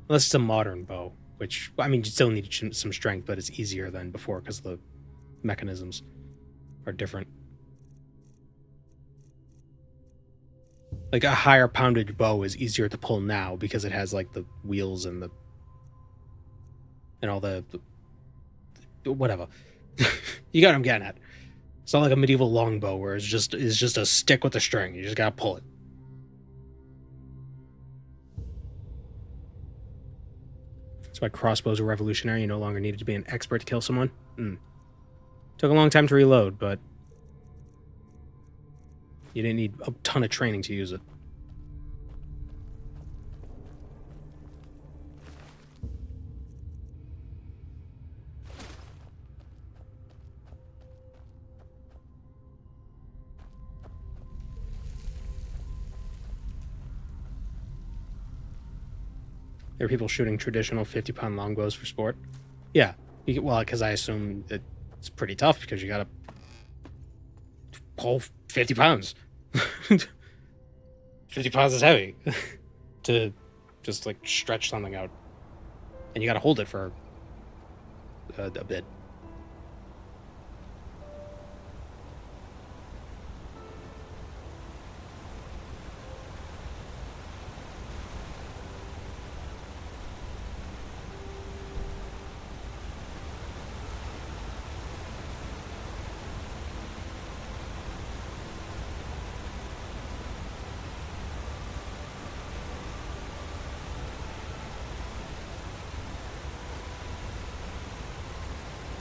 Unless it's a modern bow, which, I mean, you still need some strength, but it's easier than before because the mechanisms are different. Like a higher poundage bow is easier to pull now because it has like the wheels and all the whatever. You got what I'm getting at. It's not like a medieval longbow where it's just a stick with a string. You just gotta pull it. That's why crossbows are revolutionary. You no longer needed to be an expert to kill someone. Took a long time to reload, but you didn't need a ton of training to use it. There are people shooting traditional 50-pound longbows for sport. Yeah, well, because I assume it's pretty tough because you gotta pull 50 pounds. 50 pounds is heavy to just like stretch something out, and you gotta hold it for a bit.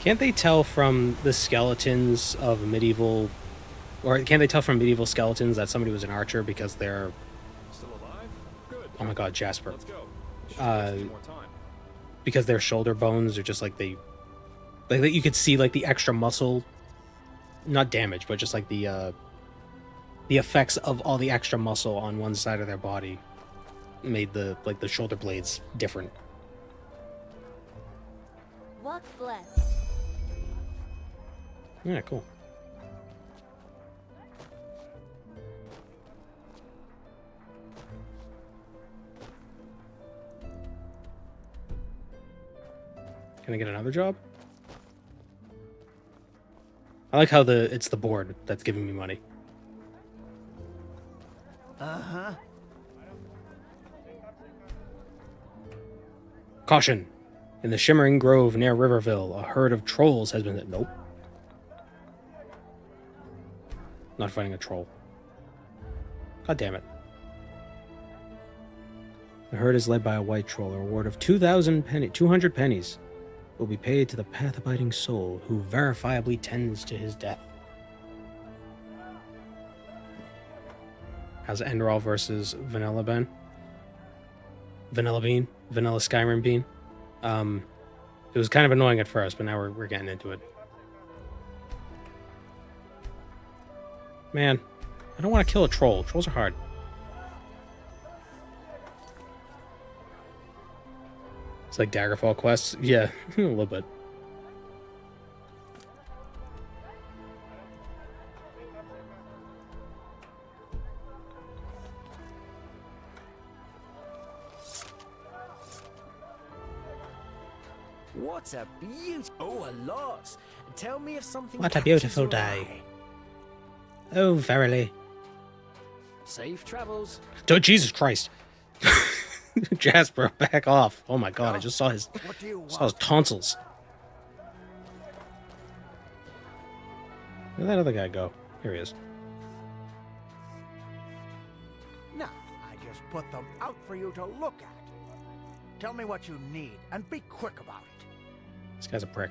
Can't they tell from the skeletons of medieval, or can't they tell from medieval skeletons that somebody was an archer because they're... Still alive? Good. Oh my god, Jasper. Let's go. Should waste any more time. Because their shoulder bones are just like like you could see like the extra muscle, not damage, but just like the effects of all the extra muscle on one side of their body made the shoulder blades different. Walk blessed. Yeah, cool. Can I get another job? I like how it's the board that's giving me money. Uh-huh. Caution! In the Shimmering Grove near Riverville, a herd of trolls has been... Nope. Not fighting a troll. God damn it. The herd is led by a white troll. A reward of 200 pennies will be paid to the path-abiding soul who verifiably tends to his death. How's Enderal versus Vanilla Bean? Vanilla Skyrim Bean. It was kind of annoying at first, but now we're getting into it. Man, I don't want to kill a troll. Trolls are hard. It's like Daggerfall quests. Yeah, a little bit. What a beautiful... Oh, a lot. Tell me if something... What a beautiful day. Oh, verily. Safe travels. Oh, Jesus Christ. Jasper, back off. Oh my god, I just saw his tonsils. Where'd that other guy go? Here he is. No, I just put them out for you to look at. Tell me what you need, and be quick about it. This guy's a prick.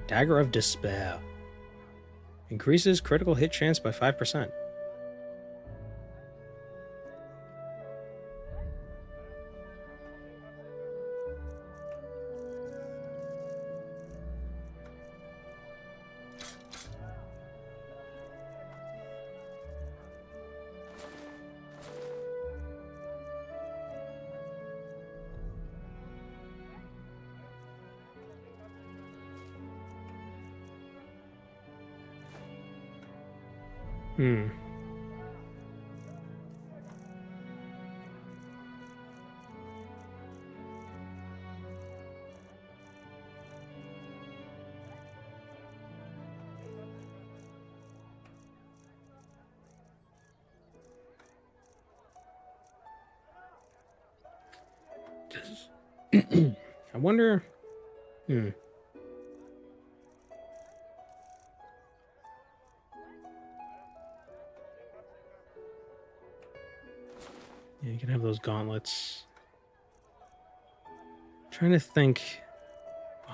Dagger of Despair. Increases critical hit chance by 5%. I wonder... Yeah, you can have those gauntlets. Trying to think...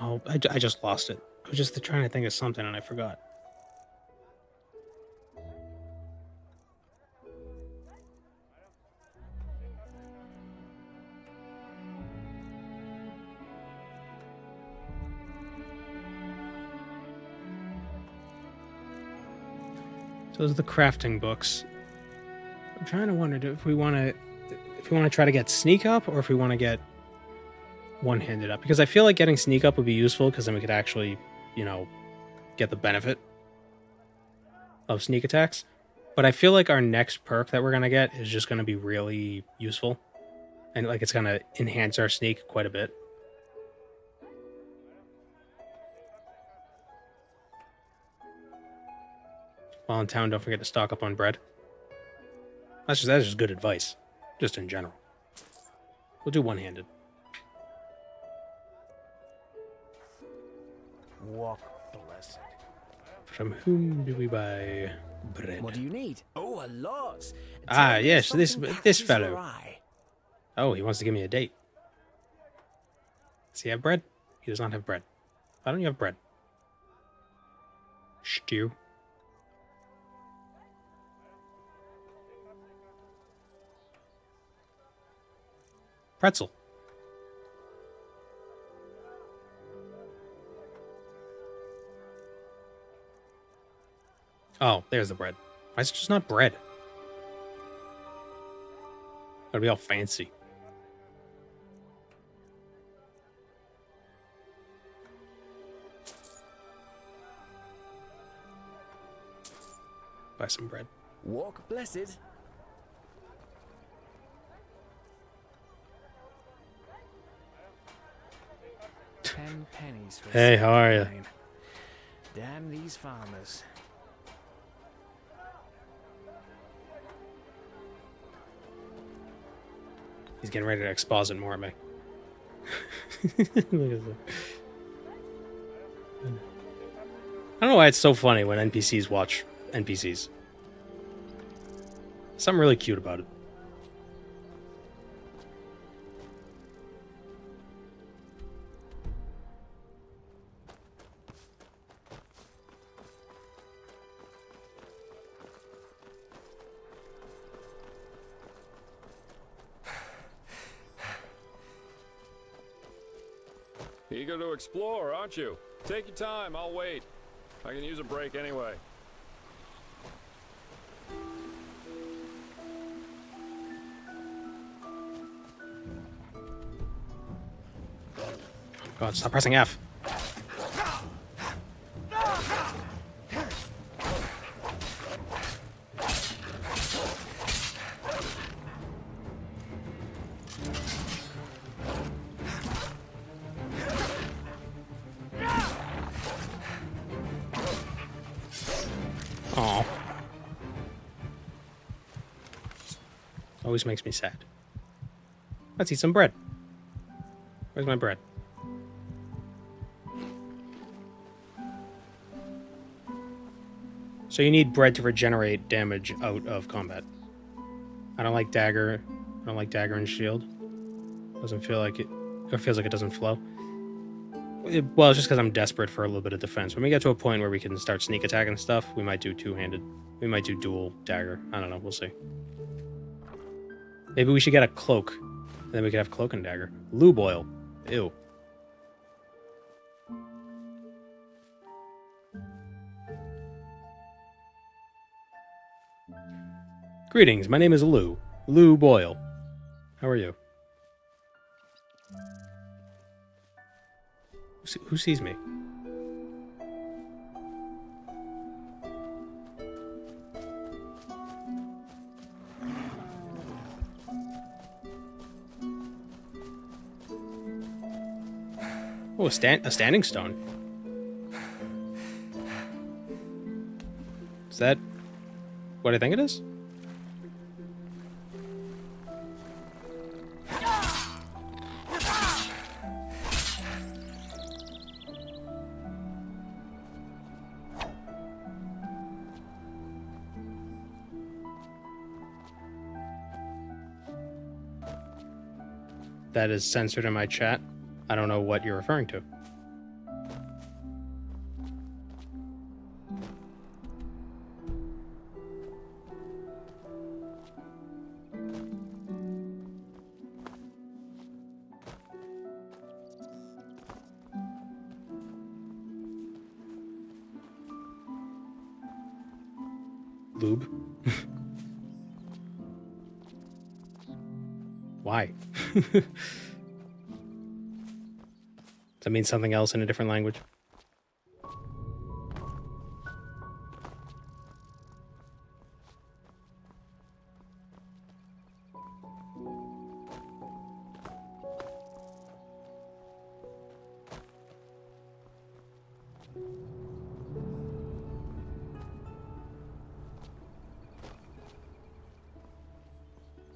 Oh, I just lost it. I was just trying to think of something and I forgot. So those are the crafting books. I'm trying to wonder if we want to try to get sneak up or if we want to get one-handed up, because I feel like getting sneak up would be useful because then we could actually, you know, get the benefit of sneak attacks. But I feel like our next perk that we're going to get is just going to be really useful, and like it's going to enhance our sneak quite a bit. While in town, don't forget to stock up on bread. That's just good advice, just in general. We'll do one-handed. Walk blessed. From whom do we buy bread? What do you need? Oh, a lot. Ah, yes, this fellow. Oh, he wants to give me a date. Does he have bread? He does not have bread. Why don't you have bread? Stew. Pretzel. Oh, there's the bread. Why is it just not bread? Gotta be all fancy. Buy some bread. Walk blessed. $10 for Hey, how are you? Damn these farmers. He's getting ready to exposit more at me. Look at that. I don't know why it's so funny when NPCs watch NPCs. Something really cute about it. Eager to explore, aren't you? Take your time, I'll wait. I can use a break anyway. God, stop pressing F. Aw. Always makes me sad. Let's eat some bread. Where's my bread? So you need bread to regenerate damage out of combat. I don't like dagger. I don't like dagger and shield. Doesn't feel like it. Or feels like it doesn't flow. Well, it's just because I'm desperate for a little bit of defense. When we get to a point where we can start sneak attacking stuff, we might do two-handed. We might do dual dagger. I don't know. We'll see. Maybe we should get a cloak. And then we could have cloak and dagger. Lube oil. Ew. Greetings, my name is Lou. Lou Boyle. How are you? Who sees me? Oh, a standing stone. Is that what I think it is? That is censored in my chat. I don't know what you're referring to. Lube? Why? Does that mean something else in a different language?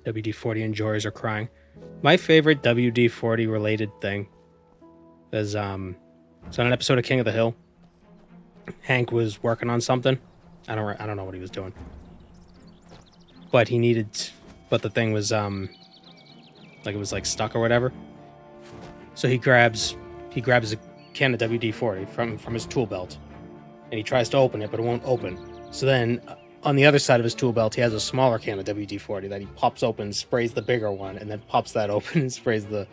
WD-40 enjoyers are crying. My favorite WD-40 related thing is so on an episode of King of the Hill, Hank was working on something. I don't know what he was doing, but the thing was like it was like stuck or whatever. So he grabs a can of WD-40 from his tool belt, and he tries to open it, but it won't open. So then on the other side of his tool belt, he has a smaller can of WD-40 that he pops open, sprays the bigger one, and then pops that open and sprays the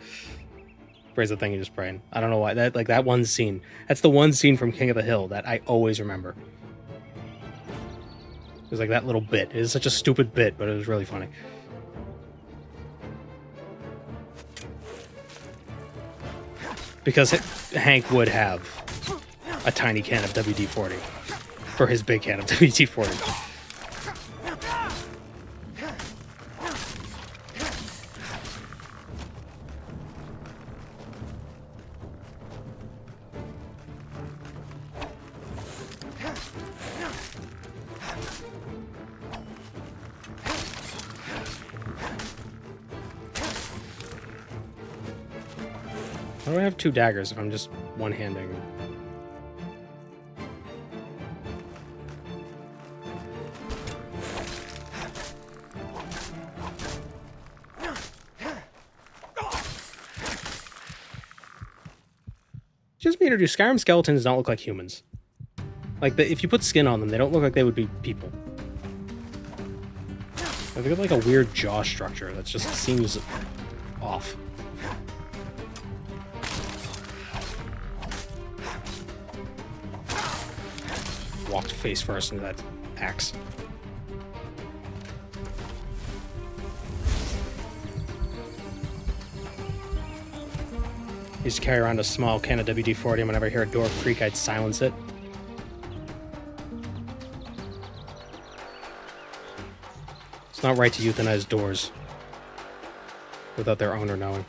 thing he just sprayed. I don't know why. That one scene. That's the one scene from King of the Hill that I always remember. It was like that little bit. It is such a stupid bit, but it was really funny. Because Hank would have a tiny can of WD-40 for his big can of WD-40. Why do I have 2 daggers if I'm just one-handing? Just me, or do Skyrim skeletons not look like humans? Like, if you put skin on them, they don't look like they would be people. They got like a weird jaw structure that just seems off. Walked face first into that axe. Used to carry around a small can of WD-40, and whenever I hear a door creak, I'd silence it. It's not right to euthanize doors without their owner knowing.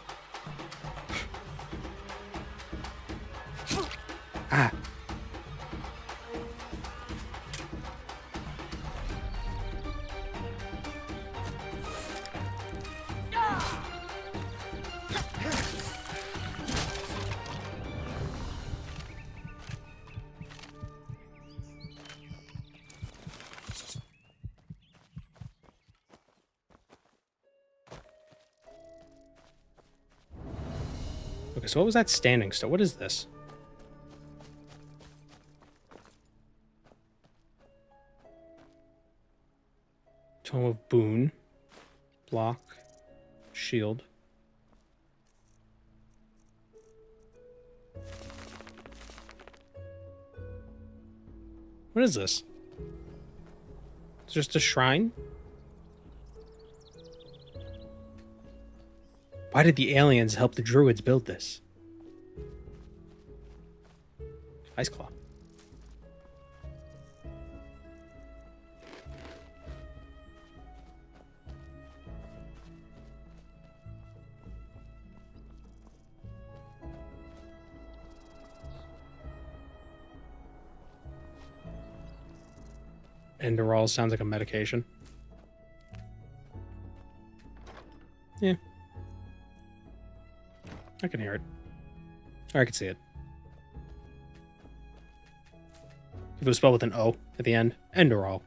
Ah! Okay, so what was that standing stone? What is this? Tome of Boon. Block. Shield. What is this? It's just a shrine? Why did the aliens help the druids build this? Ice Claw. Enderal sounds like a medication. Yeah. I can hear it. Or I can see it. If it was spelled with an O at the end, Enderal.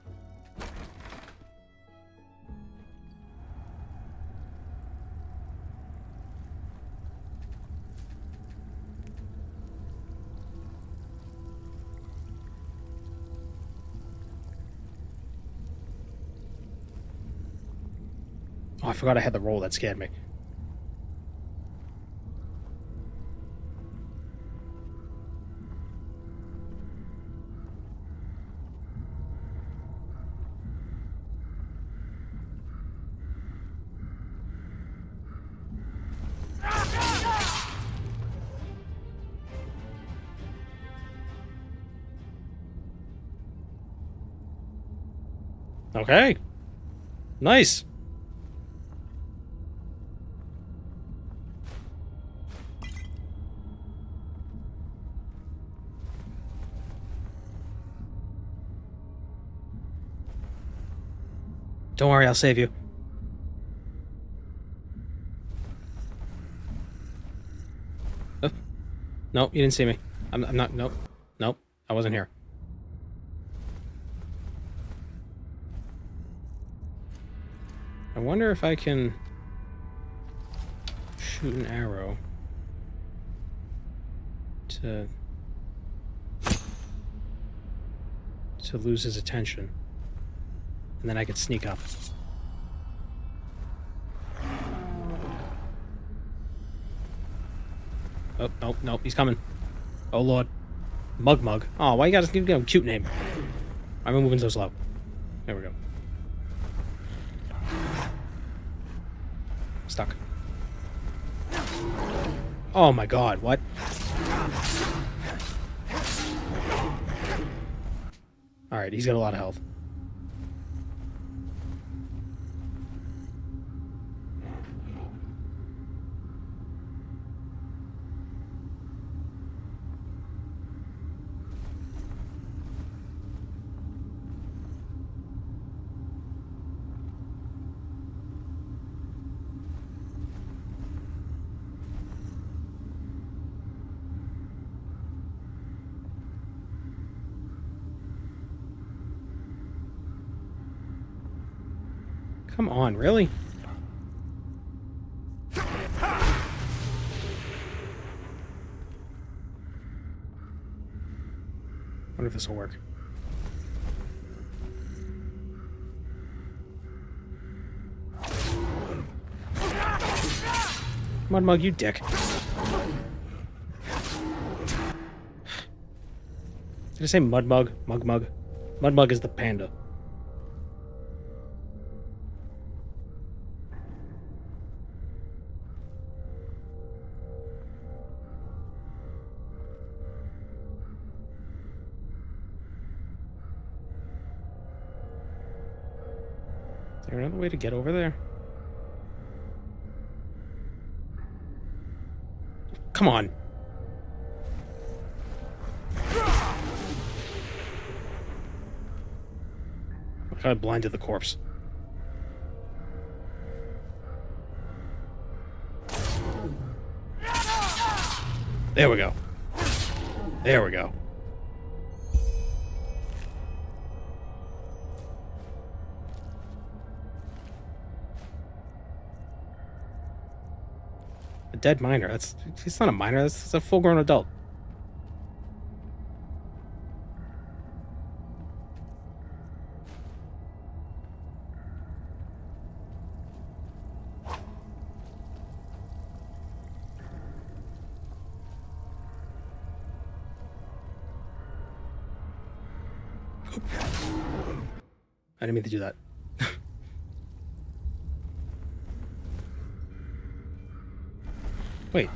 Oh, I forgot I had the roll. That scared me. Okay. Nice. Don't worry, I'll save you. Oh. Nope, you didn't see me. I'm not. Nope. Nope. I wasn't here. I wonder if I can shoot an arrow to lose his attention. And then I could sneak up. Oh, nope, nope, he's coming. Oh, Lord. Mug. Oh, why you gotta give him a cute name? Why am I moving so slow? There we go. Stuck. Oh my god, what? Alright, he's got a lot of health. Come on, really? Wonder if this will work. Mudmug, you dick. Did I say Mudmug? Mugmug? Mudmug is the panda. Is there another way to get over there? Come on. I blinded the corpse. There we go. There we go. A dead minor. He's not a minor, that's a full-grown adult. I didn't mean to do that. Wait.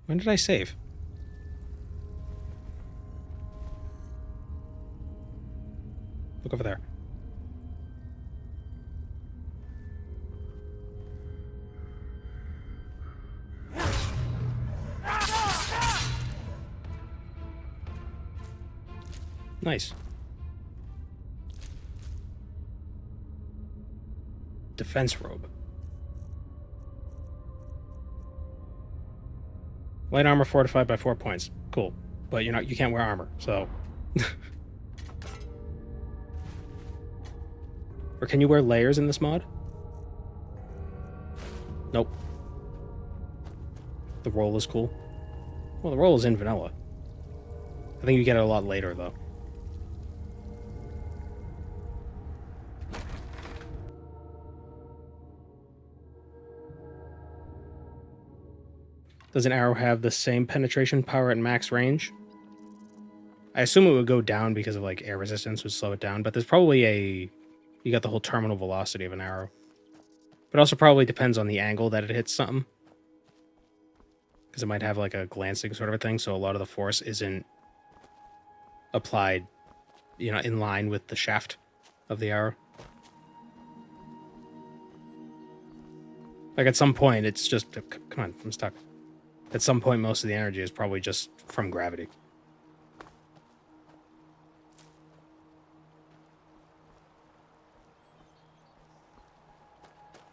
When did I save? Look over there. Nice. Defense robe. Light armor fortified by 4 points. Cool. But you can't wear armor, so. Or can you wear layers in this mod? Nope. The roll is cool. Well, the roll is in vanilla. I think you get it a lot later, though. Does an arrow have the same penetration power at max range? I assume it would go down because of like air resistance would slow it down, but there's probably you got the whole terminal velocity of an arrow. But also probably depends on the angle that it hits something. Because it might have like a glancing sort of a thing, so a lot of the force isn't applied, in line with the shaft of the arrow. Like at some point it's just, come on, I'm stuck. At some point, most of the energy is probably just from gravity.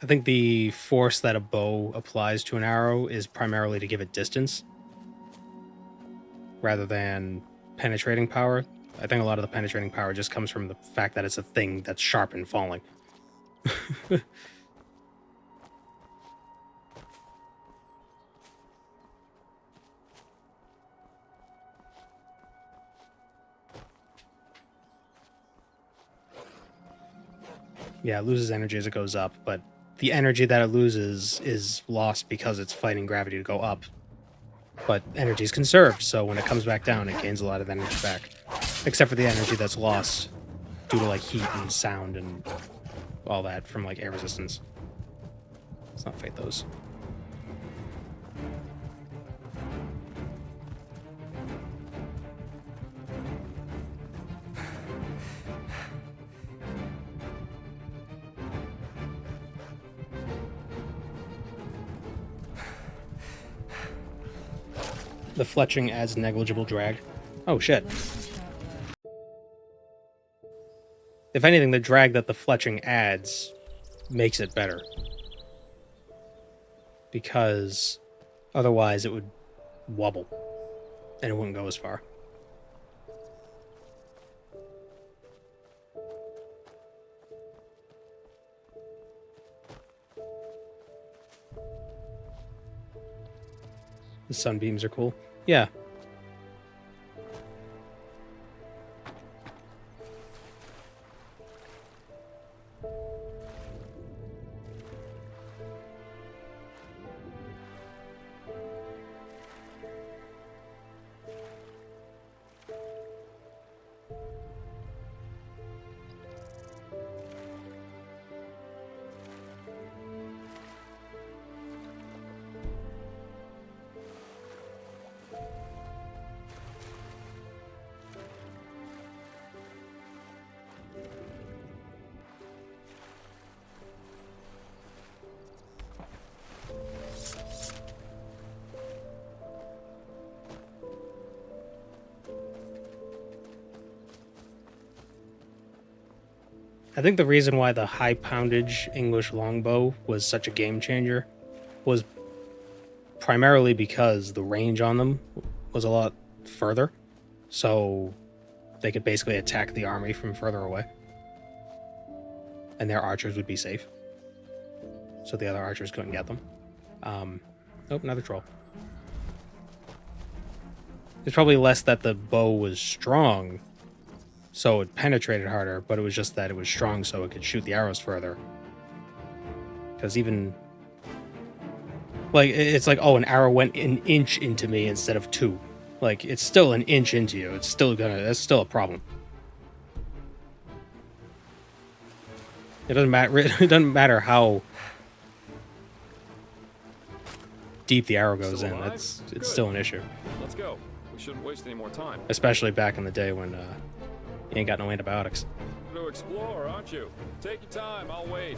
I think the force that a bow applies to an arrow is primarily to give it distance, rather than penetrating power. I think a lot of the penetrating power just comes from the fact that it's a thing that's sharp and falling. Yeah, it loses energy as it goes up, but the energy that it loses is lost because it's fighting gravity to go up. But energy is conserved, so when it comes back down, it gains a lot of energy back. Except for the energy that's lost due to like heat and sound and all that from like air resistance. Let's not fight those. The fletching adds negligible drag. Oh, shit. If anything, the drag that the fletching adds makes it better. Because otherwise it would wobble. And it wouldn't go as far. The sunbeams are cool. Yeah. I think the reason why the high poundage English longbow was such a game changer was primarily because the range on them was a lot further, so they could basically attack the army from further away, and their archers would be safe, so the other archers couldn't get them. Oh, another troll. It's probably less that the bow was strong, so it penetrated harder, but it was just that it was strong so it could shoot the arrows further. Because even... like, it's like, oh, an arrow went an inch into me instead of 2. Like, it's still an inch into you. It's still gonna... that's still a problem. It doesn't matter... it doesn't matter how deep the arrow goes in. It's still an issue. Let's go. We shouldn't waste any more time. Especially back in the day when you ain't got no antibiotics. To explore, aren't you? Take your time. I'll wait.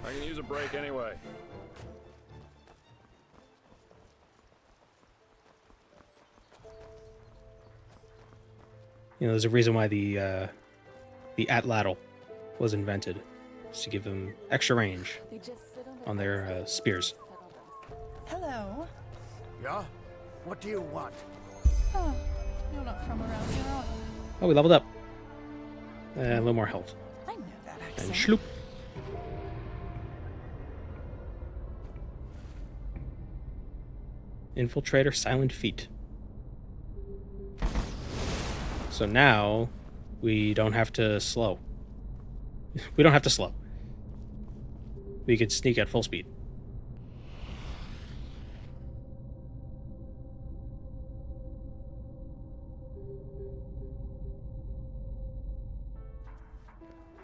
I can use a break anyway. You know, there's a reason why the atlatl was invented. It's to give them extra range on their spears. Hello. Yeah? What do you want? Oh, you're not from around here, are you? Oh, we leveled up. A little more health. I know that And accent. shloop. Infiltrator, silent feet. So now we don't have to slow. We don't have to slow. We could sneak at full speed.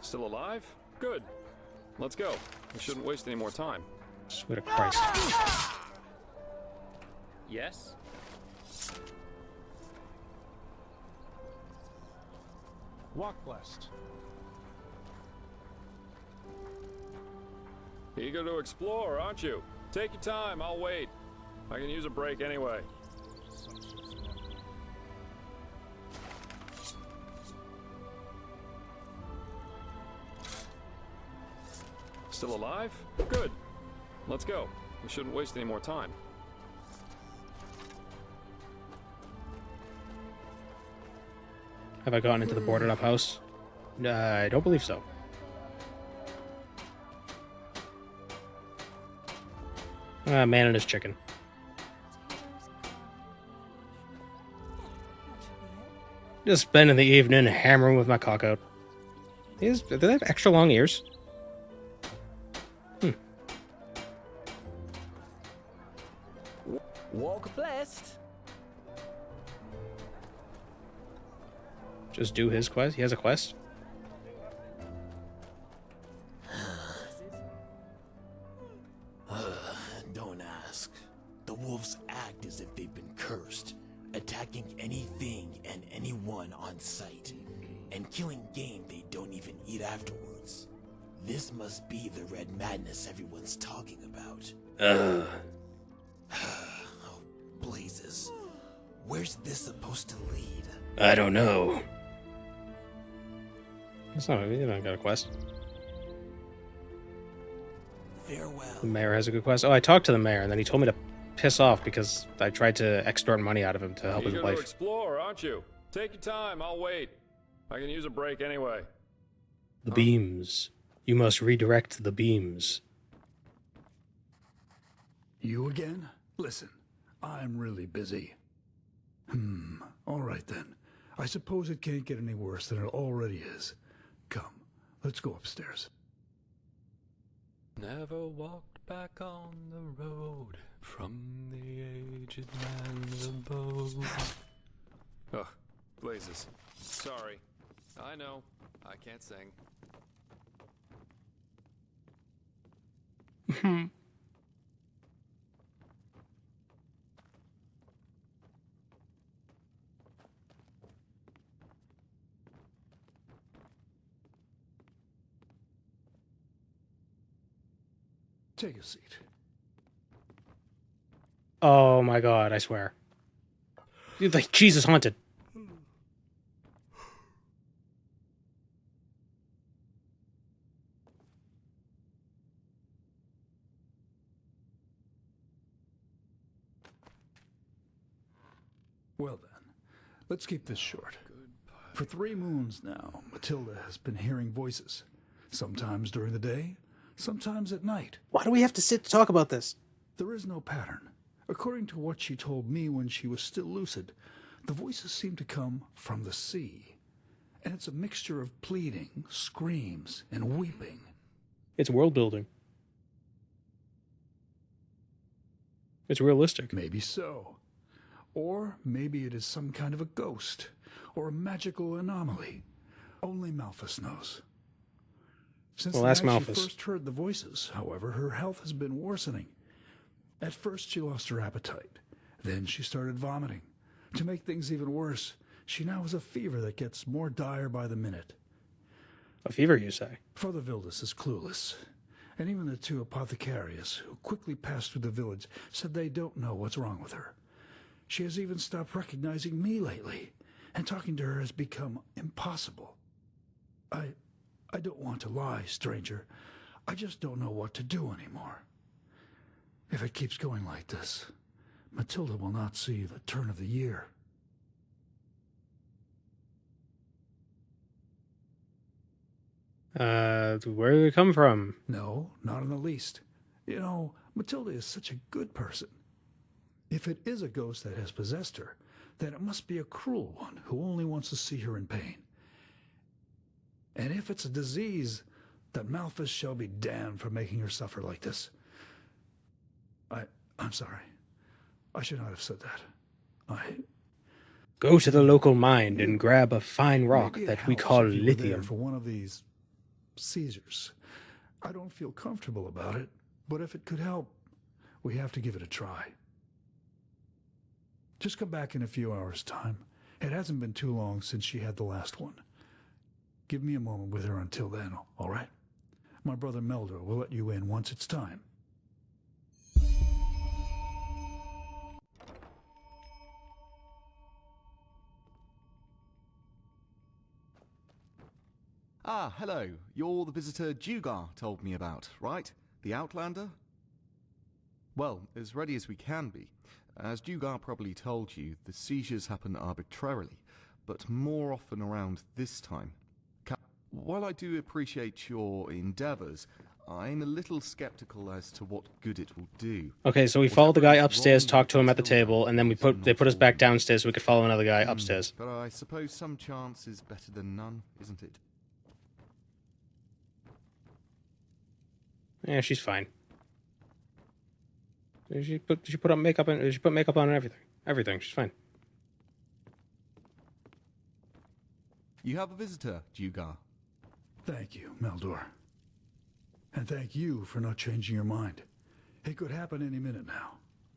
Still alive? Good. Let's go. We shouldn't waste any more time. Swear to Christ. Yes? Walk blessed. Eager to explore, aren't you? Take your time. I'll wait. I can use a break anyway. Still alive? Good. Let's go. We shouldn't waste any more time. Have I gotten into the boarded up house? I don't believe so. Man and his chicken. Just spending the evening hammering with my cock out. Do they have extra long ears? Walk blessed. Just do his quest? He has a quest? Don't ask. The wolves act as if they've been cursed, attacking anything and anyone on sight, and killing game they don't even eat afterwards. This must be the red madness everyone's talking about. Oh, blazes. Where's this supposed to lead? I don't know. It's not, you don't got a quest. Farewell. The mayor has a good quest. Oh, I talked to the mayor, and then he told me to piss off because I tried to extort money out of him to help his Eager wife. to explore, aren't you? Take your time. I'll wait. I can use a break anyway. The beams. You must redirect the beams. You again? Listen, I'm really busy. All right then. I suppose it can't get any worse than it already is. Come, let's go upstairs. Never walked back on the road from the aged man's abode. Oh, blazes. Sorry. I know. I can't sing. Take a seat. Oh my god, I swear. Like, Jesus haunted. Well then, let's keep this short. For 3 moons now, Matilda has been hearing voices. Sometimes during the day, sometimes at night. Why do we have to sit to talk about this? There is no pattern. According to what she told me when she was still lucid, the voices seem to come from the sea. And it's a mixture of pleading, screams, and weeping. It's world building. It's realistic. Maybe so. Or maybe it is some kind of a ghost, or a magical anomaly. Only Malphus knows. Since the night she first heard the voices, however, her health has been worsening. At first she lost her appetite. Then she started vomiting. To make things even worse, she now has a fever that gets more dire by the minute. A fever, you say? Father Vildus is clueless. And even the 2 apothecarius, who quickly passed through the village, said they don't know what's wrong with her. She has even stopped recognizing me lately, and talking to her has become impossible. I don't want to lie, stranger. I just don't know what to do anymore. If it keeps going like this, Matilda will not see the turn of the year. Where did it come from? No, not in the least. You know, Matilda is such a good person. If it is a ghost that has possessed her, then it must be a cruel one who only wants to see her in pain. And if it's a disease, that Malphus shall be damned for making her suffer like this. I'm sorry. I should not have said that. Go to the local mine and grab a fine rock that we call lithium. For one of these seizures. I don't feel comfortable about it, but if it could help, we have to give it a try. Just come back in a few hours' time. It hasn't been too long since she had the last one. Give me a moment with her until then, all right? My brother Meldor will let you in once it's time. Ah, hello. You're the visitor Dugar told me about, right? The Outlander? Well, as ready as we can be. As Dugar probably told you, the seizures happen arbitrarily, but more often around this time. While I do appreciate your endeavours, I'm a little skeptical as to what good it will do. Okay, so we followed the guy upstairs, talked to him at the table, and then they put us back downstairs so we could follow another guy upstairs. But I suppose some chance is better than none, isn't it? Yeah, she's fine. She put on makeup and she put makeup on and everything. Everything. She's fine. You have a visitor, Dugar. Thank you, Meldor. And thank you for not changing your mind. It could happen any minute now.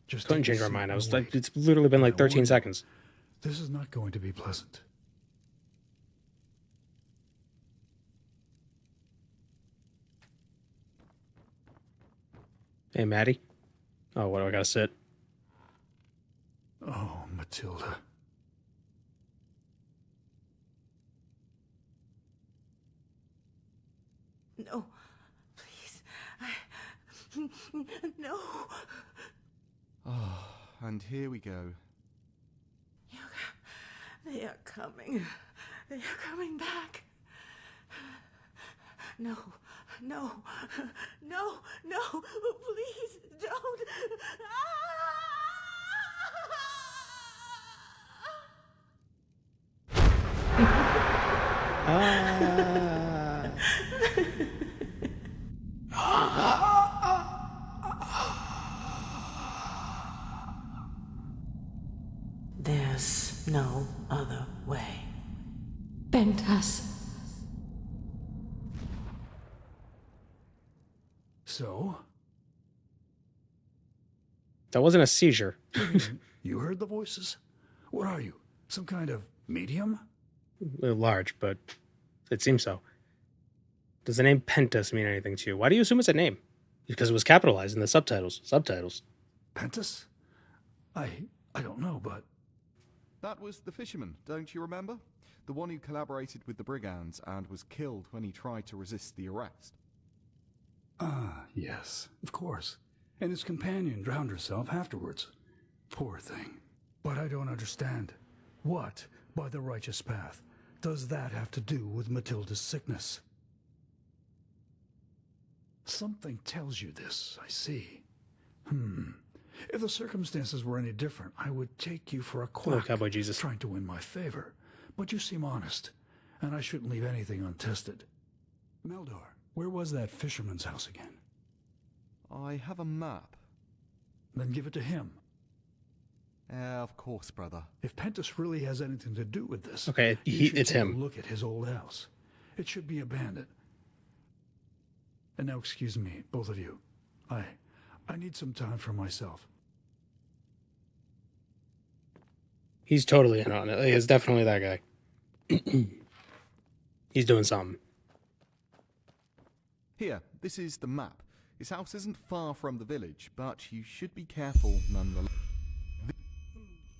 Just couldn't change my mind. I was like, it's literally been like 13 seconds. This is not going to be pleasant. Hey, Maddie. Oh, what do I gotta sit? Oh, Matilda. No, please. No. Oh, and here we go. They are coming. They are coming back. No, no, no, no, please don't. There's no other way. Bentas. So? That wasn't a seizure. You heard the voices? What are you? Some kind of medium? Large, but it seems so. Does the name Pentas mean anything to you? Why do you assume it's a name? Because it was capitalized in the subtitles. Pentas? I don't know, but... That was the fisherman, don't you remember? The one who collaborated with the brigands and was killed when he tried to resist the arrest. Ah, yes, of course. And his companion drowned herself afterwards. Poor thing. But I don't understand. What, by the righteous path, does that have to do with Matilda's sickness? Something tells you this, I see. If the circumstances were any different, I would take you for a quack, Cowboy Jesus, trying to win my favor. But you seem honest, and I shouldn't leave anything untested. Meldor, where was that fisherman's house again? I have a map. Then give it to him. Of course, brother. If Pentas really has anything to do with this, okay, it's him. Look at his old house. It should be abandoned. And now, excuse me, both of you. I need some time for myself. He's totally in on it. It's definitely that guy. He's doing something. Here, this is the map. His house isn't far from the village, but you should be careful nonetheless.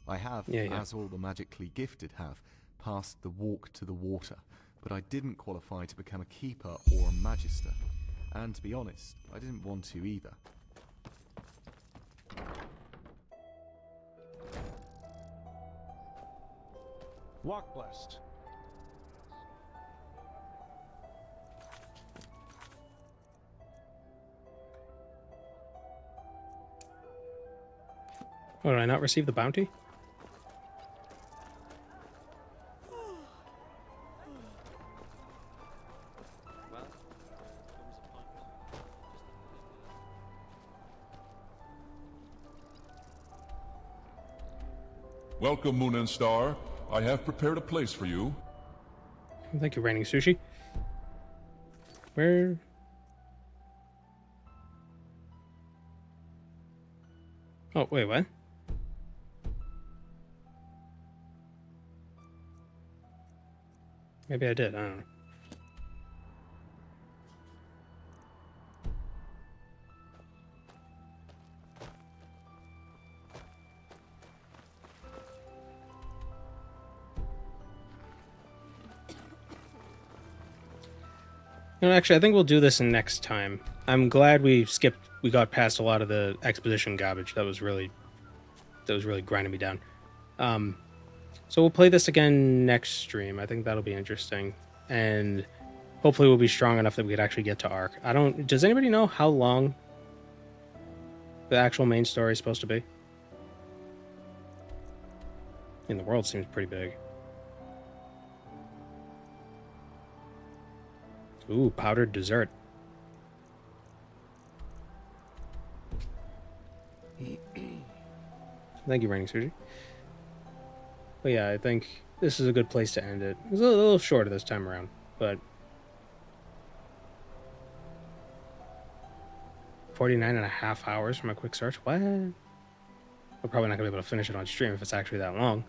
I have, as all the magically gifted have, passed the walk to the water, but I didn't qualify to become a keeper or a magister. And to be honest, I didn't want to either. Walk blessed. Oh, did I not receive the bounty? Welcome, Moon and Star. I have prepared a place for you. Thank you, Raining Sushi. Where? Oh, wait, what? Maybe I did, I don't know. You know, actually, I think we'll do this next time. I'm glad we got past a lot of the exposition garbage. That was really grinding me down. So we'll play this again next stream. I think that'll be interesting. And hopefully we'll be strong enough that we could actually get to Ark. Does anybody know how long the actual main story is supposed to be? I mean, the world seems pretty big. Ooh, powdered dessert. Thank you, Raining Sushi. But yeah, I think this is a good place to end it. It was a little shorter this time around, but 49.5 hours from a quick search? What? We're probably not going to be able to finish it on stream if it's actually that long.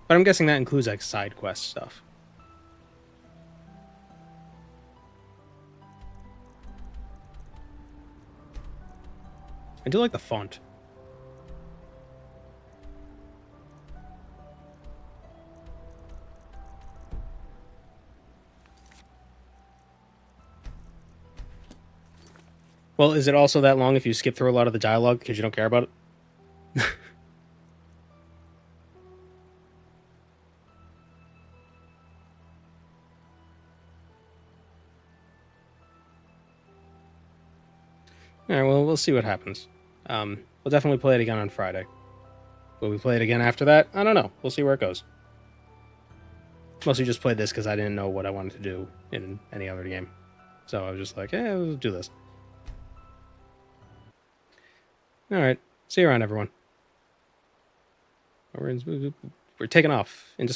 But I'm guessing that includes like side quest stuff. I do like the font. Well, is it also that long if you skip through a lot of the dialogue because you don't care about it? Alright, well, we'll see what happens. We'll definitely play it again on Friday. Will we play it again after that? I don't know. We'll see where it goes. Mostly just played this because I didn't know what I wanted to do in any other game. So I was just like, we'll do this. Alright. See you around, everyone. We're taking off into